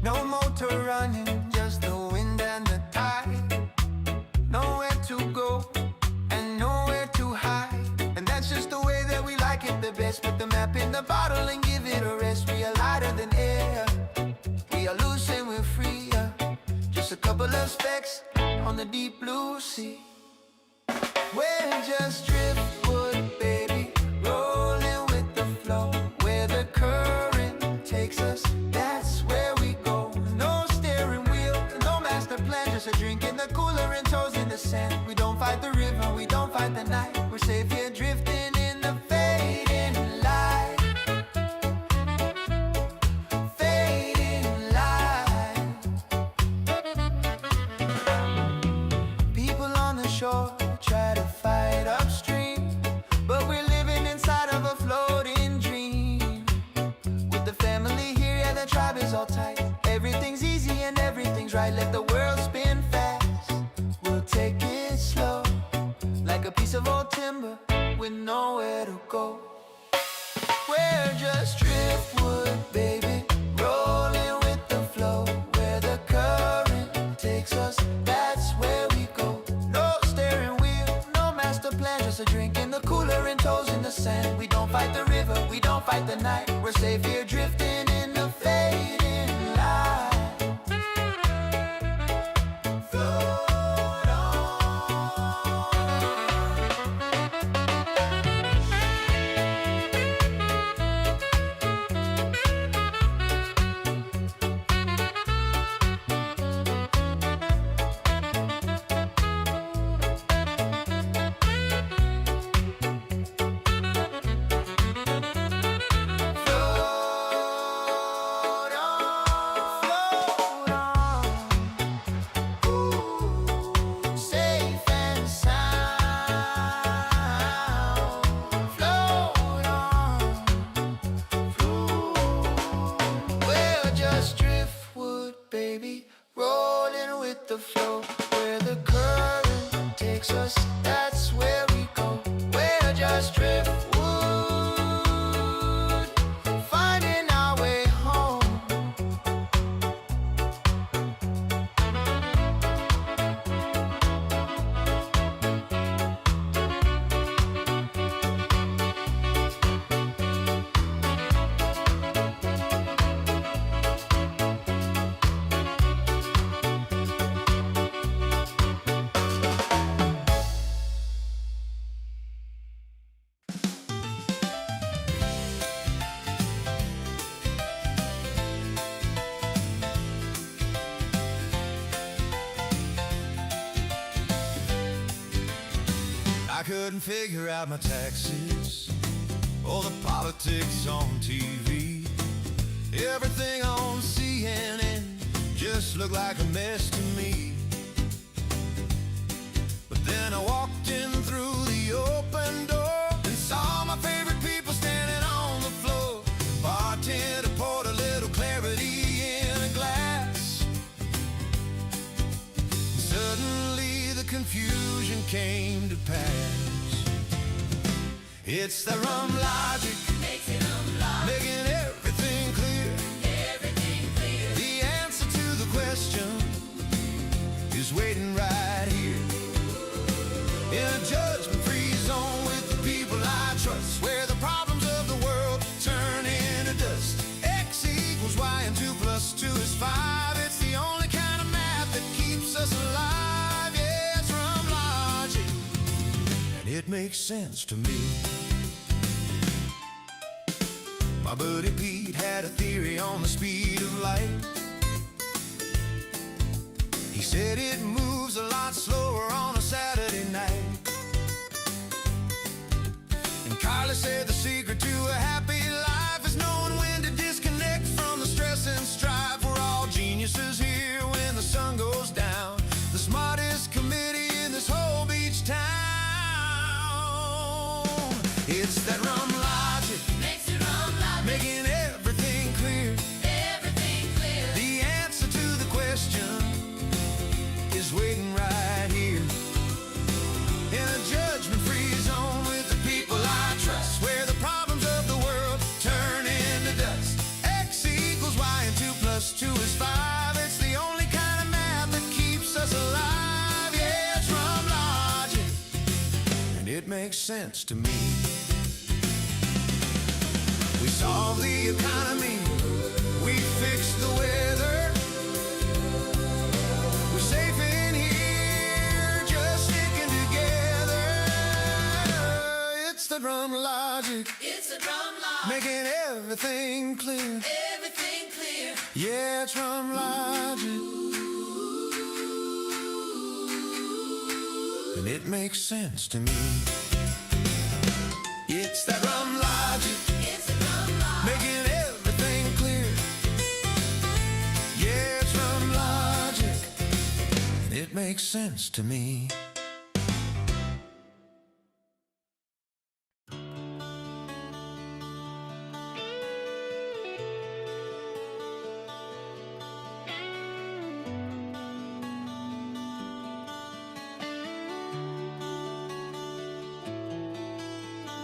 No motor running, just the wind and the tide. Nowhere to go and nowhere to hide. And that's just the way that we like it the best. Put the map in the bottle and give it a rest. We are lighter than air, we are loose and we're free. Just a couple of specks on the deep blue sea. We're just driftwood, baby, rolling with the flow. Where the current takes us, that's where we go. No steering wheel, no master plan, just a drink in the cooler and toes in the sand. We don't fight the river, we don't fight the night. We're safe here drifting in the fading light. Fading light. People on the shore try to fight upstream, but we're living inside of a floating dream. With the family here, yeah, the tribe is all tight. Everything's easy and everything's right. Let the world spin fast, we'll take it slow. Like a piece of old timber with nowhere to go. We're just driftwood, baby, rolling with the flow. Where the current takes us, that's where we go. No steering wheel, no master plan, just a drink in the cooler and toes in the sand. We don't fight the river, we don't fight the night. We're safe here drifting in the fading light. Float on. Float on. Ooh, safe and sound. Float on. We're just driftwood, baby, rolling with the flow. Where the current takes us, that's where we go. We're just driftwood, finding our way home. I couldn't figure out my taxes or the politics on TV. Everything on CNN just looked like a mess to me. But then I walked in through the open door and saw my favorite people standing on the floor. Bartender poured a little clarity in a glass. Suddenly the confusion came to pass. It's the rum logic, Makes it unlock. making everything clear. Everything clear. The answer to the question is waiting right here. In a judgment-free zone with the people I trust, where the problems of the world turn into dust. X equals Y and 2 plus 2 is 5. It's the only kind of math that keeps us alive. Yeah, it's rum logic, and it makes sense to me. My buddy Pete had a theory on the speed of light. He said it moves a lot slower on a Saturday night. And Carly said the secret to a happy life is knowing when to disconnect from the stress and strife. We're all geniuses here when the sun goes down. The smartest committee in this whole beach town. It's that rum logic, Makes it unlock. making everything clear. Everything clear. The answer to the question is waiting right here. In a judgment-free zone with the people I trust, where the problems of the world turn into dust. X equals Y and 2 plus 2 is 5. It's the only kind of math that keeps us alive. Yeah, it's rum logic, and it makes sense to me. We solved the economy, we fixed the weather. We're safe in here, just sticking together. the drum logic. It's a drum logic. Making everything clear. Everything clear. Yeah, drum logic. And it makes sense to me. It's that drum logic. It's a drum logic. Making everything clear. Yeah, drum logic. And it makes sense to me.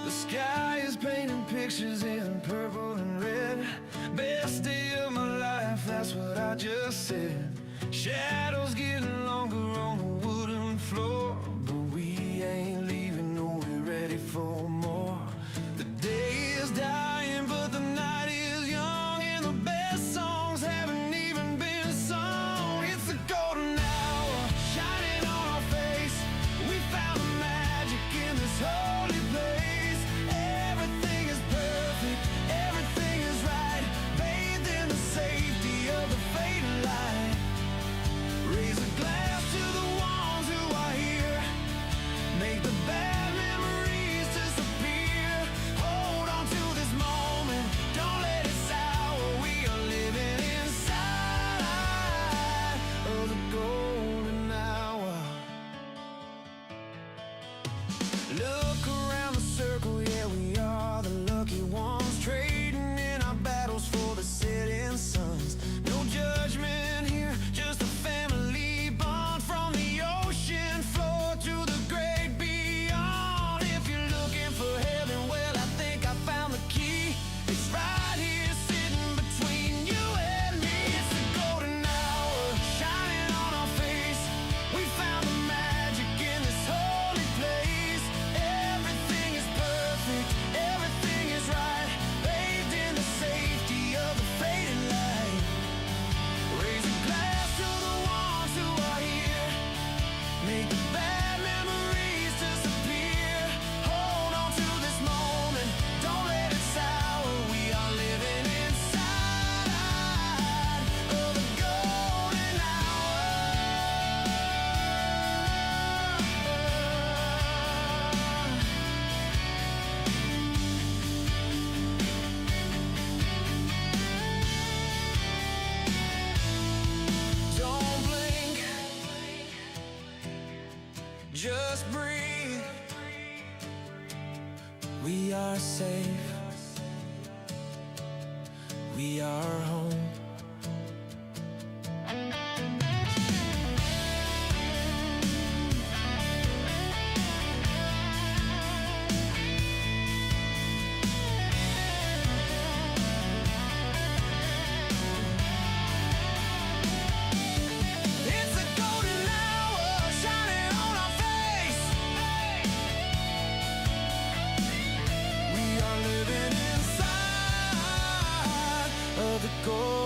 The sky is painting pictures in purple and red. Best day of my life, that's what I just said. Shadows getting longer on the wooden floor, but we ain't leaving, no, we're ready for more. The day is dying, but the night is young, and the best songs haven't even been sung. It's the golden hour, shining on our face. We found the magic in this holy place. Everything is perfect, everything is right, bathed in the safety of the fading light. Raise a glass to the ones who are here. Make the bad memories disappear. Hold on to this moment, don't let it sour. We are living inside of the golden hour. Look around the circle, yeah, we are the lucky ones, trading in our battles for the setting suns. No judgment here, just a family bond, from the ocean floor to the great beyond. If you're looking for heaven, well, I think I found the key. It's right here, sitting between you and me. It's the golden hour, shining on our face. We found the magic in this holy place. Everything is perfect, everything is right, bathed in the safety of the fading light. Raise a glass to the ones who are here. Make the bad memories disappear. Hold on to this moment, don't let it sour. We are living inside of the golden hour. Don't blink, just breathe. We are safe, we are home. It's a golden hour, shining on our face. We are living inside of the golden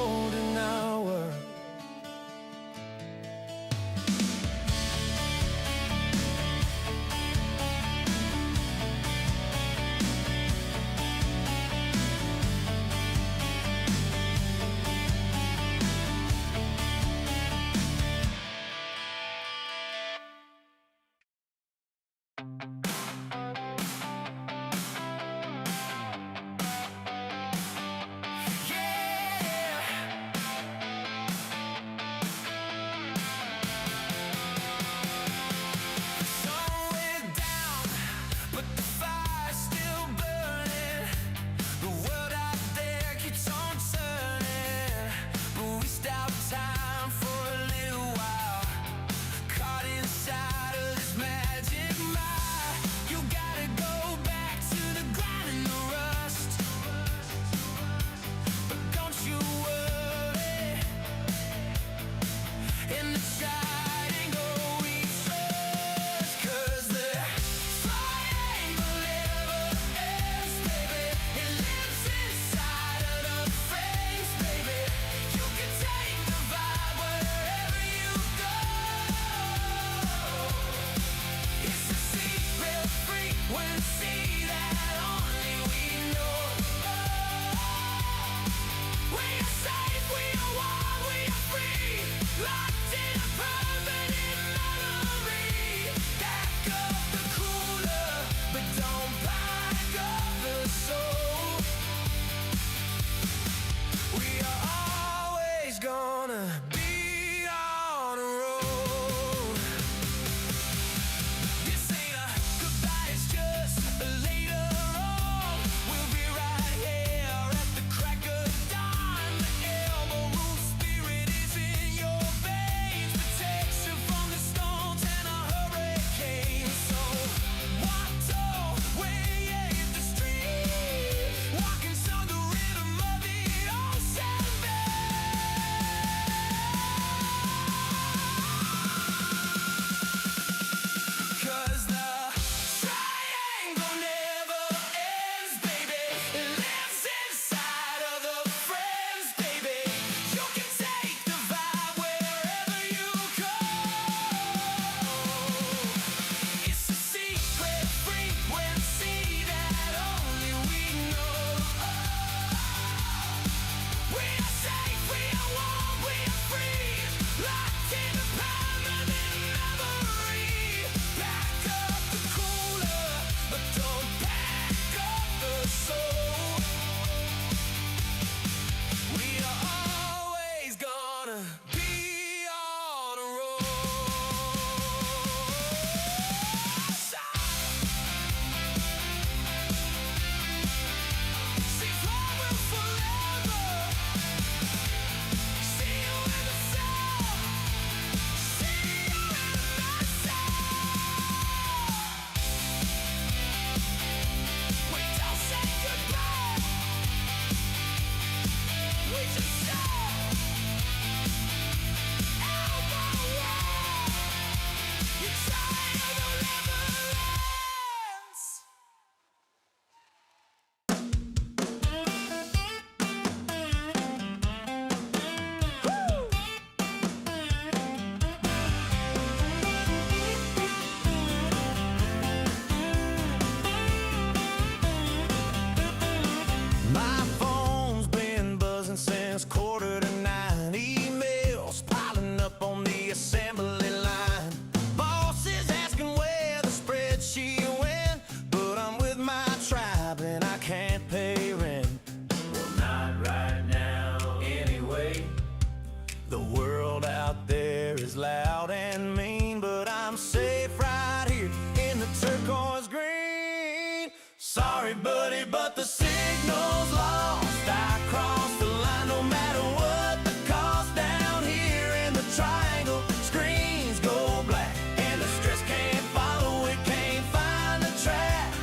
Sorry, buddy, but the signal's lost. I crossed the line no matter what the cost. Down here in the triangle, screens go black, and the stress can't follow, it can't find the track.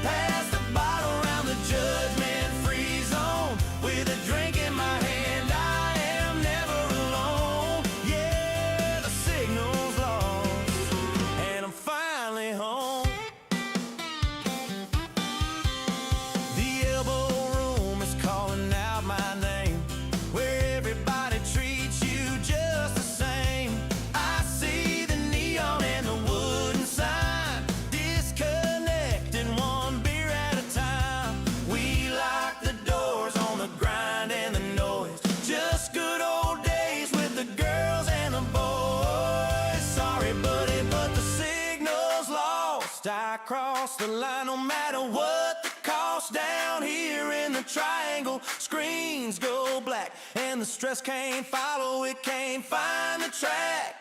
Pass the bottle around the judgment-free zone. With a drink in my hand, I am never alone. Yeah, the signal's lost, and I'm finally home. The Elbo Room is calling out my name, where everybody treats you just the same. I see the neon and the wooden sign, disconnecting one beer at a time. We lock the doors on the grind and the noise, just good old days with the girls and the boys. Sorry, buddy, but the signal's lost. I crossed the line no matter what the cost. Down here in the triangle, screens go black, and the stress can't follow, it can't find the track.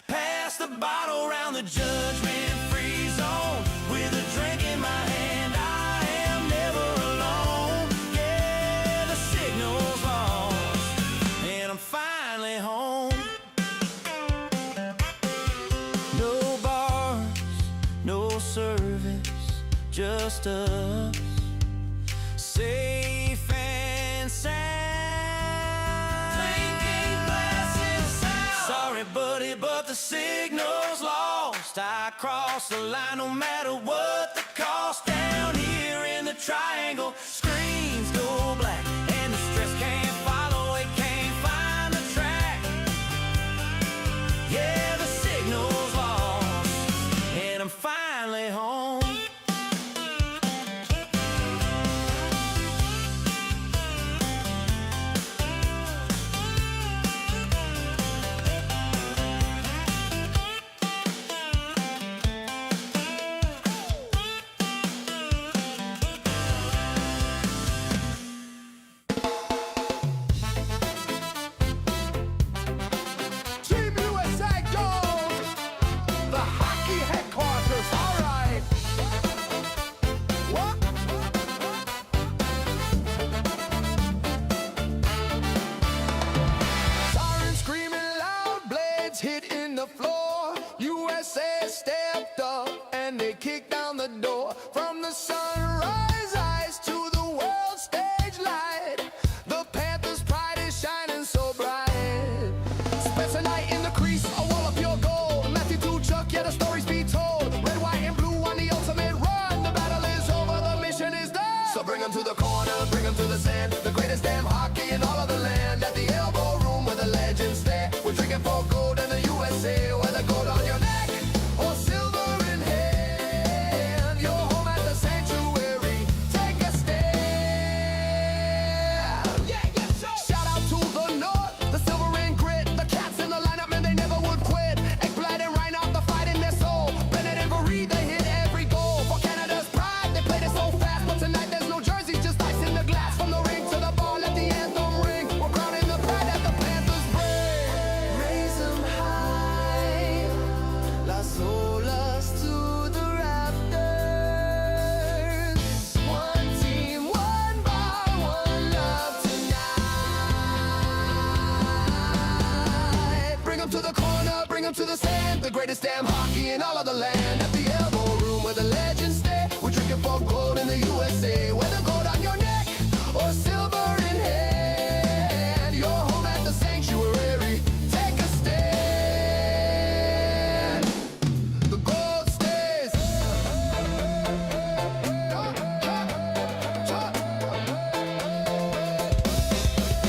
Pass the bottle around the judgment-free zone. With a drink in my hand, I am never alone. Yeah, the signal's lost, and I'm finally home. No bars, no service, just us, safe and sound. Clinking glasses out. Sorry, buddy, but the signal's lost. I crossed the line no matter what the cost. Down here in the triangle, screens go black, and the stress can't follow, it can't find the track. Yeah, the signal's lost, and I'm finally home. Team USA goes! The hockey headquarters, all right! What? Sirens screaming loud, blades hitting the floor. USA stepped up and they kicked down the door. From the sunrise eyes to the world stage light, the Panthers' pride is shining so bright. Spencer Knight in the crease, a wall of pure gold. Matthew Tuchuk, yeah, the stories be told. Red, white, and blue on the ultimate run. The battle is over, the mission is done. So bring 'em to the corner, bring 'em to the sand. The greatest damn hockey in all of the land. At the Elbo Room where the legends stay. We're drinking for gold in the USA. Whether gold on your neck or silver in hand, you're home at the sanctuary. Take a stand. Shout out to the North, the silver and grit. The cats in the lineup, man, they never would quit. Ekblad and Reinhardt, the fight in their soul. Bennett and Varee, they hit every goal. For Canada's pride, they played it so fast. But tonight there's no jerseys, just ice in the glass. From the ring to the bar, let the anthem ring. We're crowning the pride that the Panthers bring. Raise 'em high, las olas to the rafters. One team, one bar, one love tonight. Bring 'em to the corner, bring 'em to the sand. The greatest damn hockey in all of the land. At the Elbo Room where the legends stay. We're drinking for gold in the USA. Whether gold on your neck or silver in hand, you're home at the sanctuary. Take a stand. The gold stays.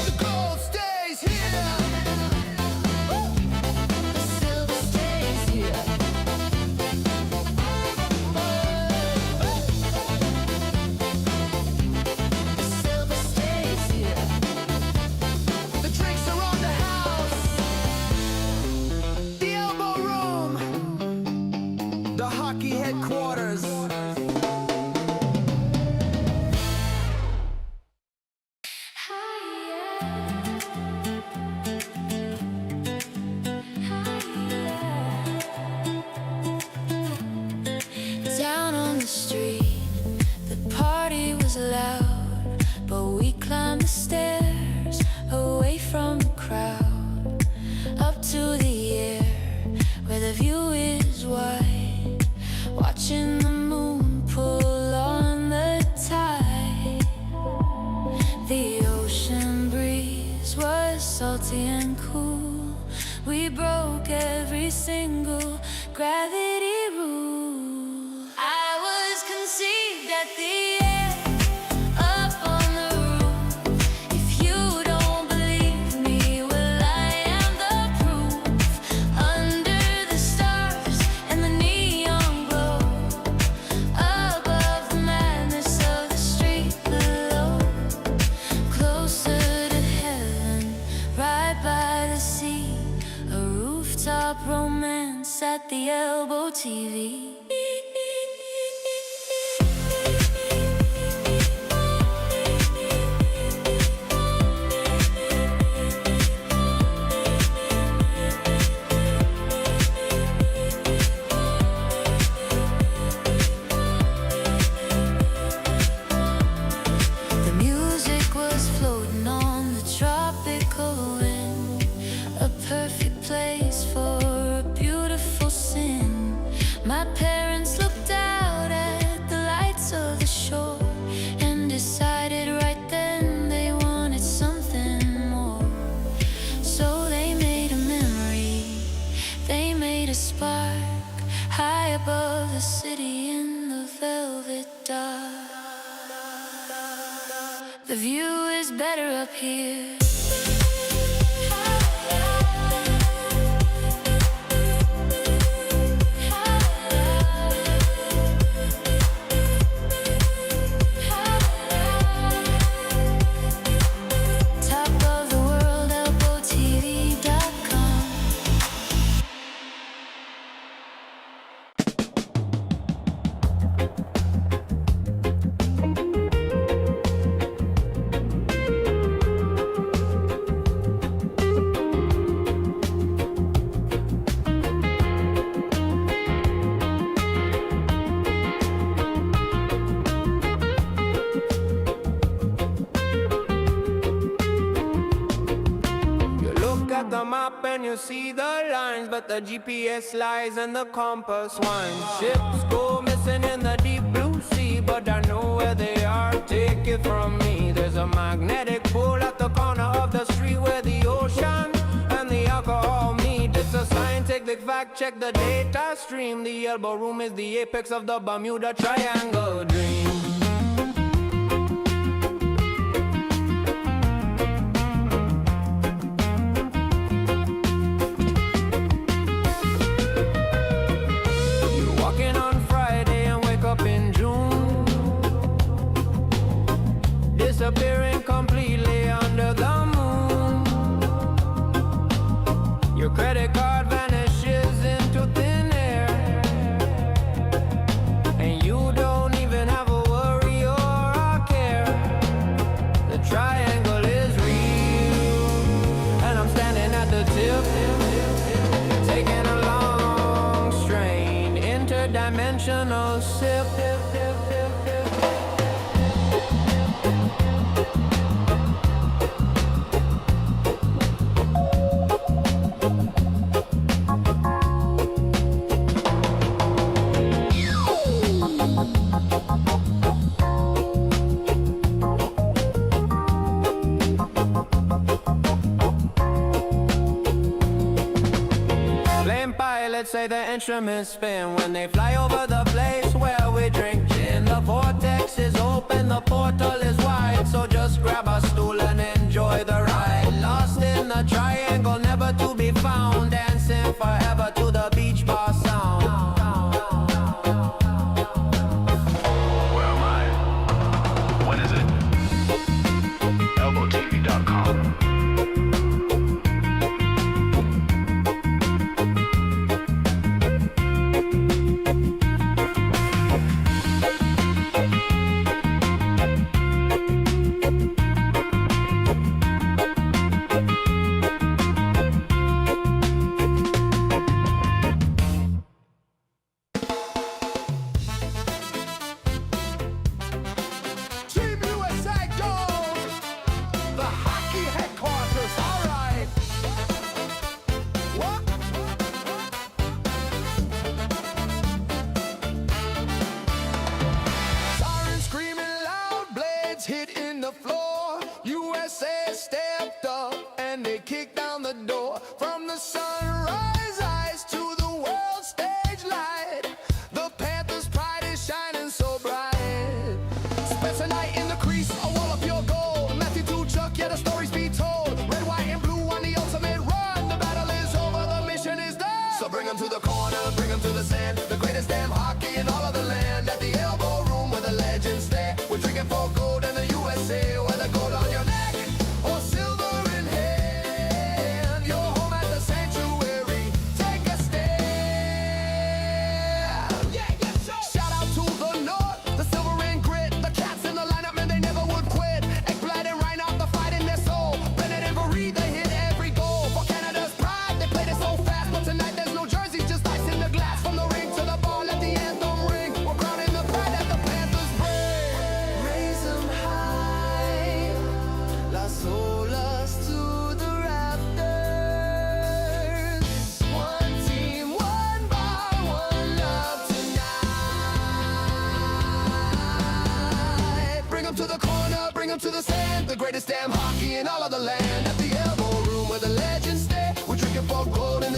The gold stays here. The silver stays here. Down on the street, the the air, up on the roof. If you don't believe me, well, I am the proof. Under the stars and the neon glow, above the madness of the street below, closer to heaven, right by the sea, a rooftop romance at the Elbo TV. The music was floating on the tropical wind, a perfect place for a beautiful sin. My parents looked out at the lights of the shore and decided right then they wanted something more. So they made a memory, they made a spark, high above the city in the velvet dark. The view is better up here. Top of the world, ElboTV.com. You look at the map and you see the lines, but the GPS lies and the compass winds. Ships go missing in the deep blue sea, but I know where they are, take it from me. There's a magnetic pull at the corner of the street where the ocean and the alcohol meet. It's a scientific fact, check the data stream. The Elbo Room is the apex of the Bermuda Triangle dream. You're walking on Friday and wake up in June, disappearing completely under the moon. Your credit card vanishes into thin air, and you don't even have a worry or a care. The triangle is real, and I'm standing at the tip, taking a long strain, interdimensional sip. Plane pilots say the instruments spin when they fly over the place where we drink gin. The vortex is open, the portal is wide, so just grab a stool and enjoy the ride. Lost in the triangle, never to be found, dancing forever to the beach bar sound. Where am I? When is it? ElboTV.com.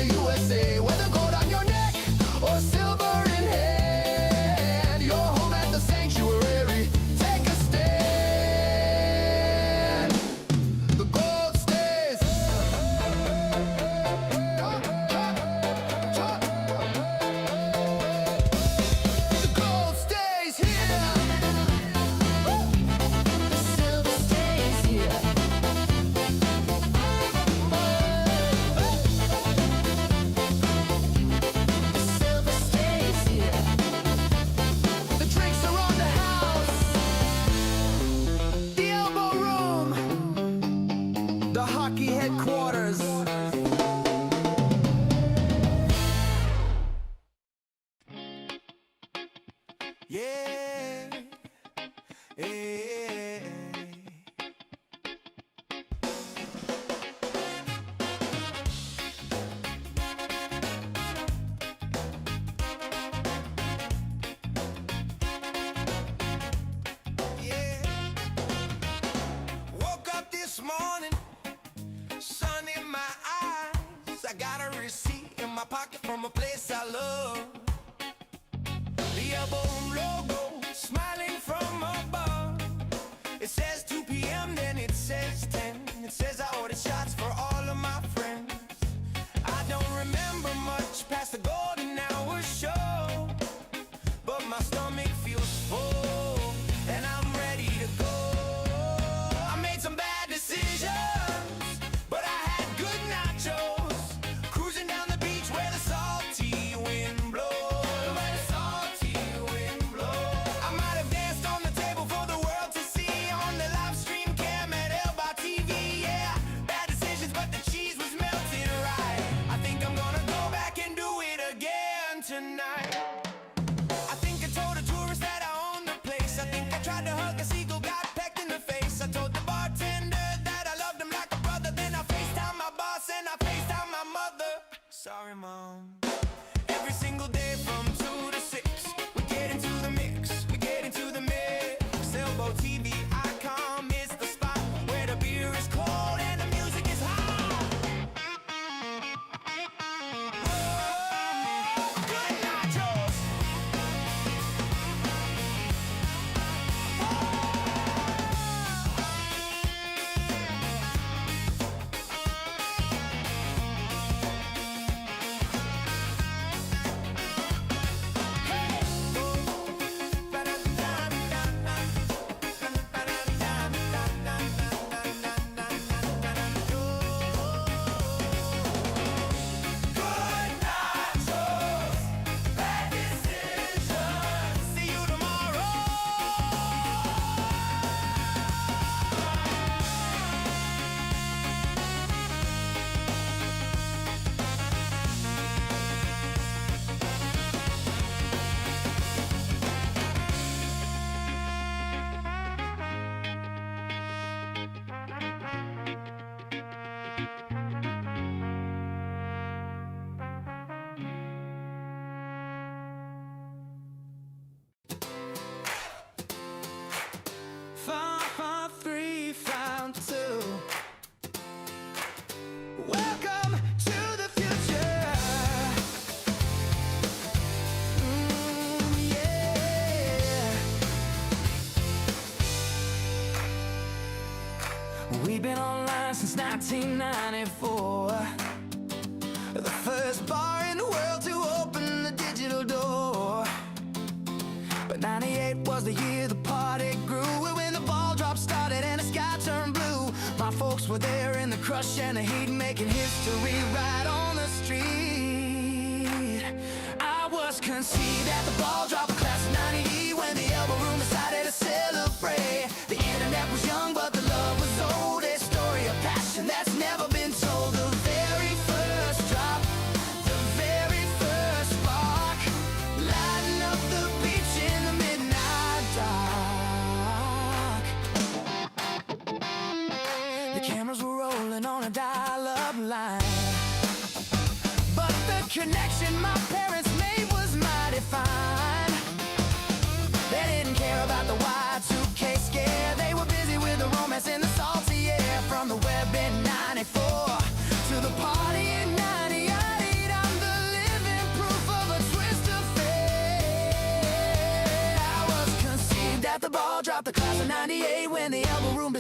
the USA. Whether gold on your neck or silver in hand, you're home at the sanctuary. Take a stand. The gold stays. The gold stays here. The silver stays here. The silver stays here. The drinks are on the house. The Elbo Room. The hockey headquarters. Yeah. Hey. Yeah. Woke up this morning, sun in my eyes. I got a receipt in my pocket from a place I love. The Elbo Room logo, smiling from above. It says 2 p.m., then it says 10. It says I ordered shots for all of my friends. I don't remember much past the golden hour show, but my stomach feels full, and I'm ready to go. I made some bad decisions, but I had good nachos. Cruising down the beach where the salty wind blows. Where the salty wind blows. I might have danced on the table for the world to see on the live stream cam at ElboTV. Yeah, bad decisions, but the cheese was melted right. I think I'm gonna go back and do it again tonight. I think I told a tourist that I own the place. I think I tried to hug a seagull, got pecked in the face. I told the bartender that I loved him like a brother. Then I FaceTime my boss and I FaceTime my mother. Sorry, Mom. Every single day from 2 to 6, we get into the mix. We get into the mix. ElboTV.com is the spot where the beer is cold and the music is hot. Good nachos. Good nachos, bad decisions. See you tomorrow. Five, 3, found 2. Welcome to the future. Yeah. We've been online since 1994. The first bar in the world to open the digital door. But 98 was the year the party grew, when the ball drop started and the sky turned blue. My folks were there in the crush and the heat, making history right on the street. I was conceived at the ball drop of class of 90 when the Elbo Room decided to celebrate. The internet was young, but the love was old. A story of passion that's never been told. The very first drop, the very first spark, lighting up the beach in the midnight dark. The cameras were rolling on a dial-up line, but the connection my parents made was mighty fine.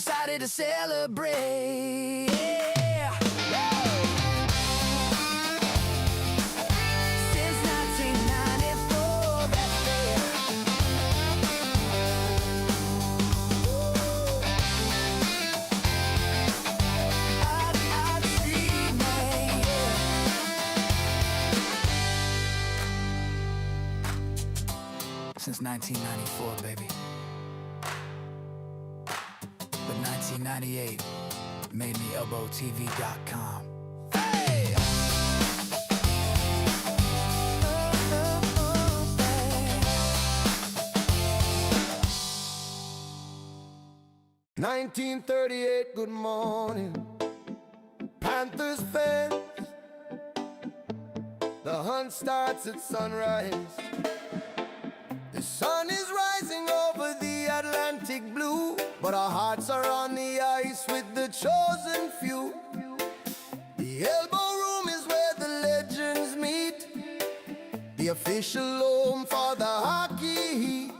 decided to celebrate. Yeah. Since 1994, that's there. I'd see me, yeah. Since 1994, baby. But 1998 made me ElboTV.com. Hey! 1938, good morning, Panthers fans. The hunt starts at sunrise. The sun is rising over the Atlantic blue, but our hearts are on the ice with the chosen few. The Elbo Room is where the legends meet, the official home for the hockey heat.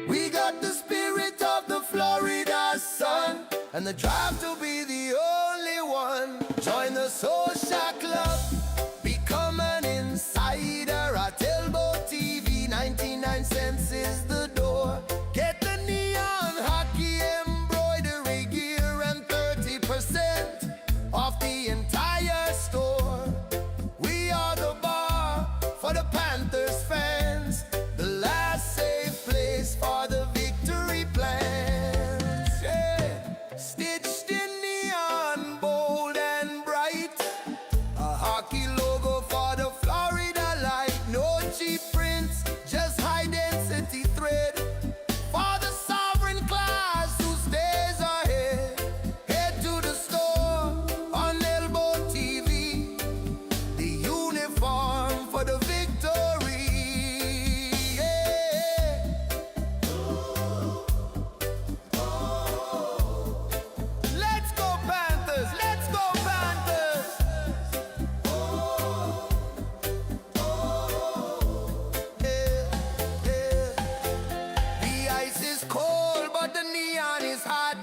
We got the spirit of the Florida sun, and the drive to be the only one. Join the social club, become an insider at ElboTV. 99 cents is the door. Get the neon hockey embroidery gear and 30% off the entire store. We are the bar for the Panthers fans, the last safe place for the victory plans. Yeah. Stitched in neon, bold and bright, a hockey logo for the Florida light. No cheap prints, just high density thread for the sovereign class who stays ahead. Head to the store on ElboTV, the uniform for the victory. Yeah. Let's go Panthers! Let's go Panthers! Yeah, yeah. The ice is cold, but the neon is hot.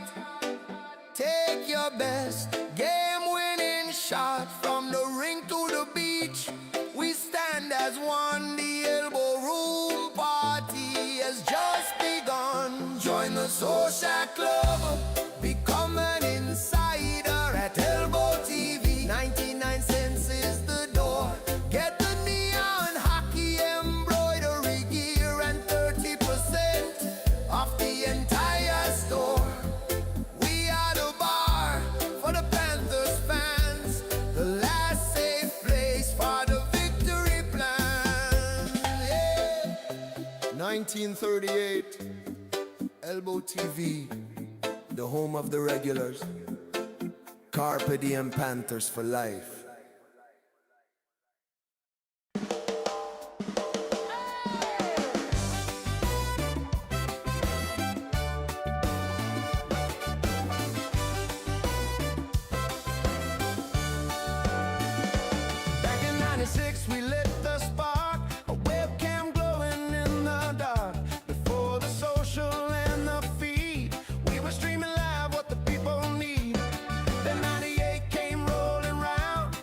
Take your best game-winning shot from the ring to the beach. We stand as one. The Elbo Room party has just begun. Join the social club, become an insider at ElboTV. 99 cents is the door. Get the neon hockey embroidery gear and 30% off the entire store. We are the bar for the Panthers fans, the last safe place for the victory plan. Yeah. 1938, ElboTV, the home of the regulars. Carpe diem Panthers for life. Back in 96, we lit the spark, a webcam glowing in the dark. Before the social and the feed, we were streaming live what the people need. Then 98 came rolling round.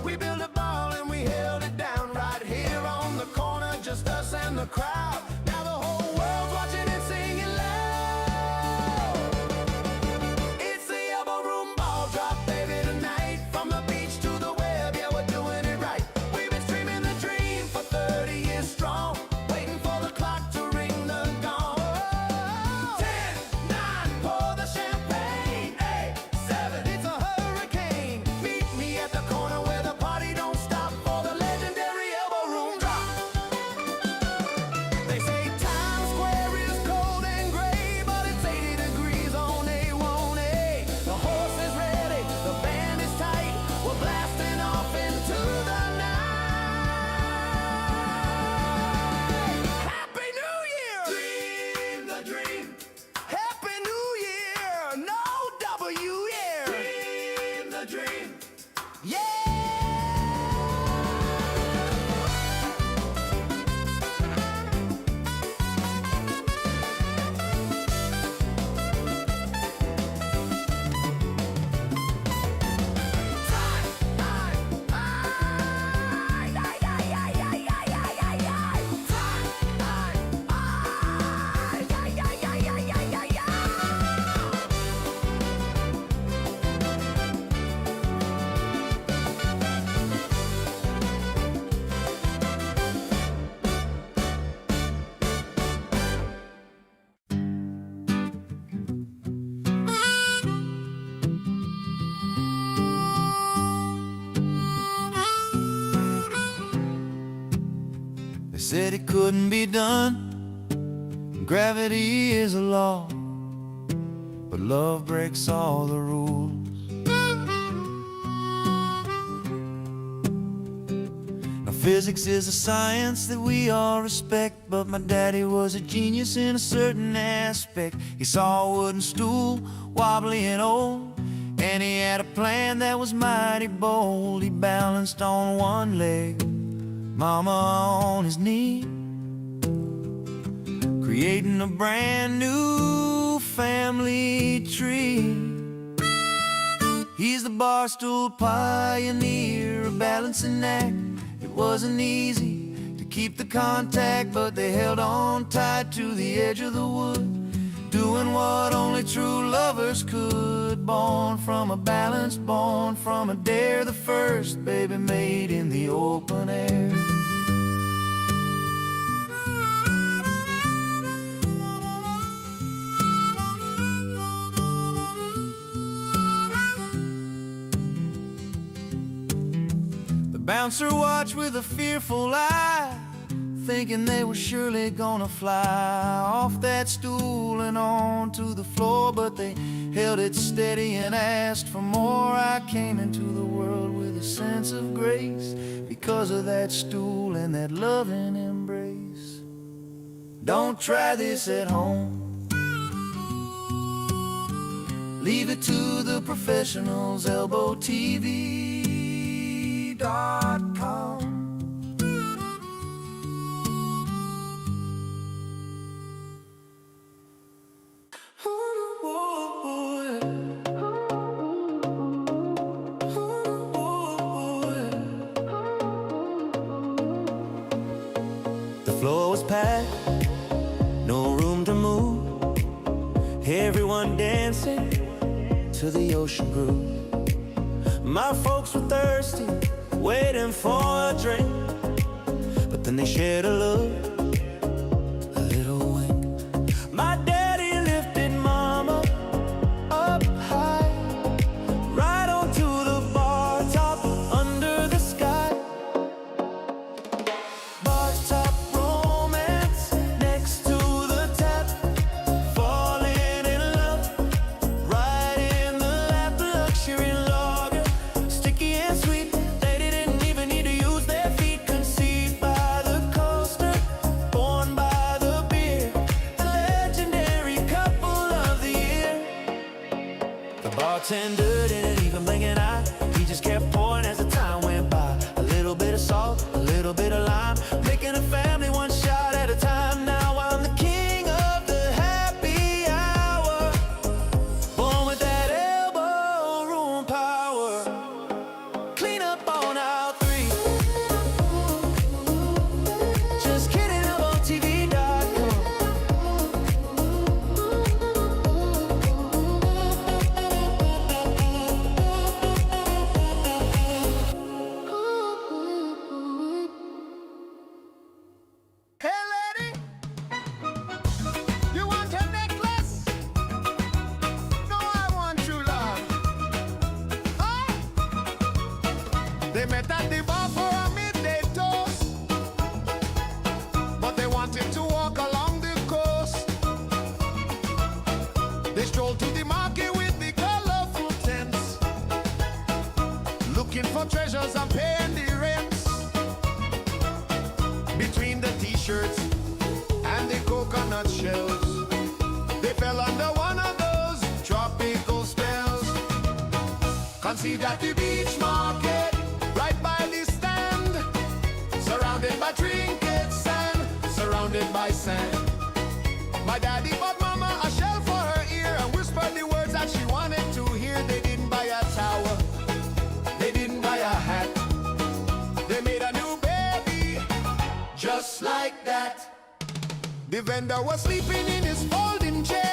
We built a ball and we held it down right here on the corner, just us and the crowd. Now the whole world's watching and singing loud. It's the Elbo Room ball drop, baby, tonight. From the beach to the web, yeah, we're doing it right. We've been streaming the dream for 30 years strong, waiting for the clock to ring the gong. 10, 9, pour the champagne. 8, 7, it's a hurricane. Meet me at the corner where the party don't stop for the legendary Elbo Room drop. They say said it couldn't be done. Gravity is a law, but love breaks all the rules. Now physics is a science that we all respect, but my daddy was a genius in a certain aspect. He saw a wooden stool, wobbly and old, and he had a plan that was mighty bold. He balanced on one leg, mama on his knee, creating a brand new family tree. He's the bar stool pioneer, a balancing act. It wasn't easy to keep the contact, but they held on tight to the edge of the wood, doing what only true lovers could. Born from a balance, born from a dare, the first baby made in the open air. Bouncer watched with a fearful eye, thinking they were surely gonna fly off that stool and onto the floor, but they held it steady and asked for more. I came into the world with a sense of grace because of that stool and that loving embrace. Don't try this at home. Leave it to the professionals. ElboTV.com. The floor was packed, no room to move. Everyone dancing to the ocean groove. My folks were thirsty, waiting for a drink, but then they shared a look, a little wink. My daddy lifted mama up high, right onto the bar top, under the sky. Bar top romance, next to the tap, falling in love, right in the lap, luxury lager, sticky and sweet. They didn't even need to use their feet, conceived by the coaster, born by the beer, the legendary couple of the year. The bartender didn't even blink an eye, he just kept pouring as the time went by. A little bit of salt, a little bit of lime, making a family one shot at a time. Now I'm the king of the happy hour, born with that elbow room power. Clean up on aisle 3. Just kidding, ElboTV.com. Hey lady, you want a necklace? No, I want true love. Oh! They met at the bar for a midday toast, but they wanted to walk along the coast. They strolled to the market with the colorful tents, looking for treasures and paying the rents. Between the t-shirts and the coconut shells, they fell under one of those tropical spells. Conceived at the beach market, right by the stand, surrounded by trinkets and surrounded by sand. My daddy bought mama a shell for her ear and whispered the words that she wanted to hear. They didn't buy a tower, they didn't buy a hat, they made a new baby just like that. The vendor was sleeping in his folding chair.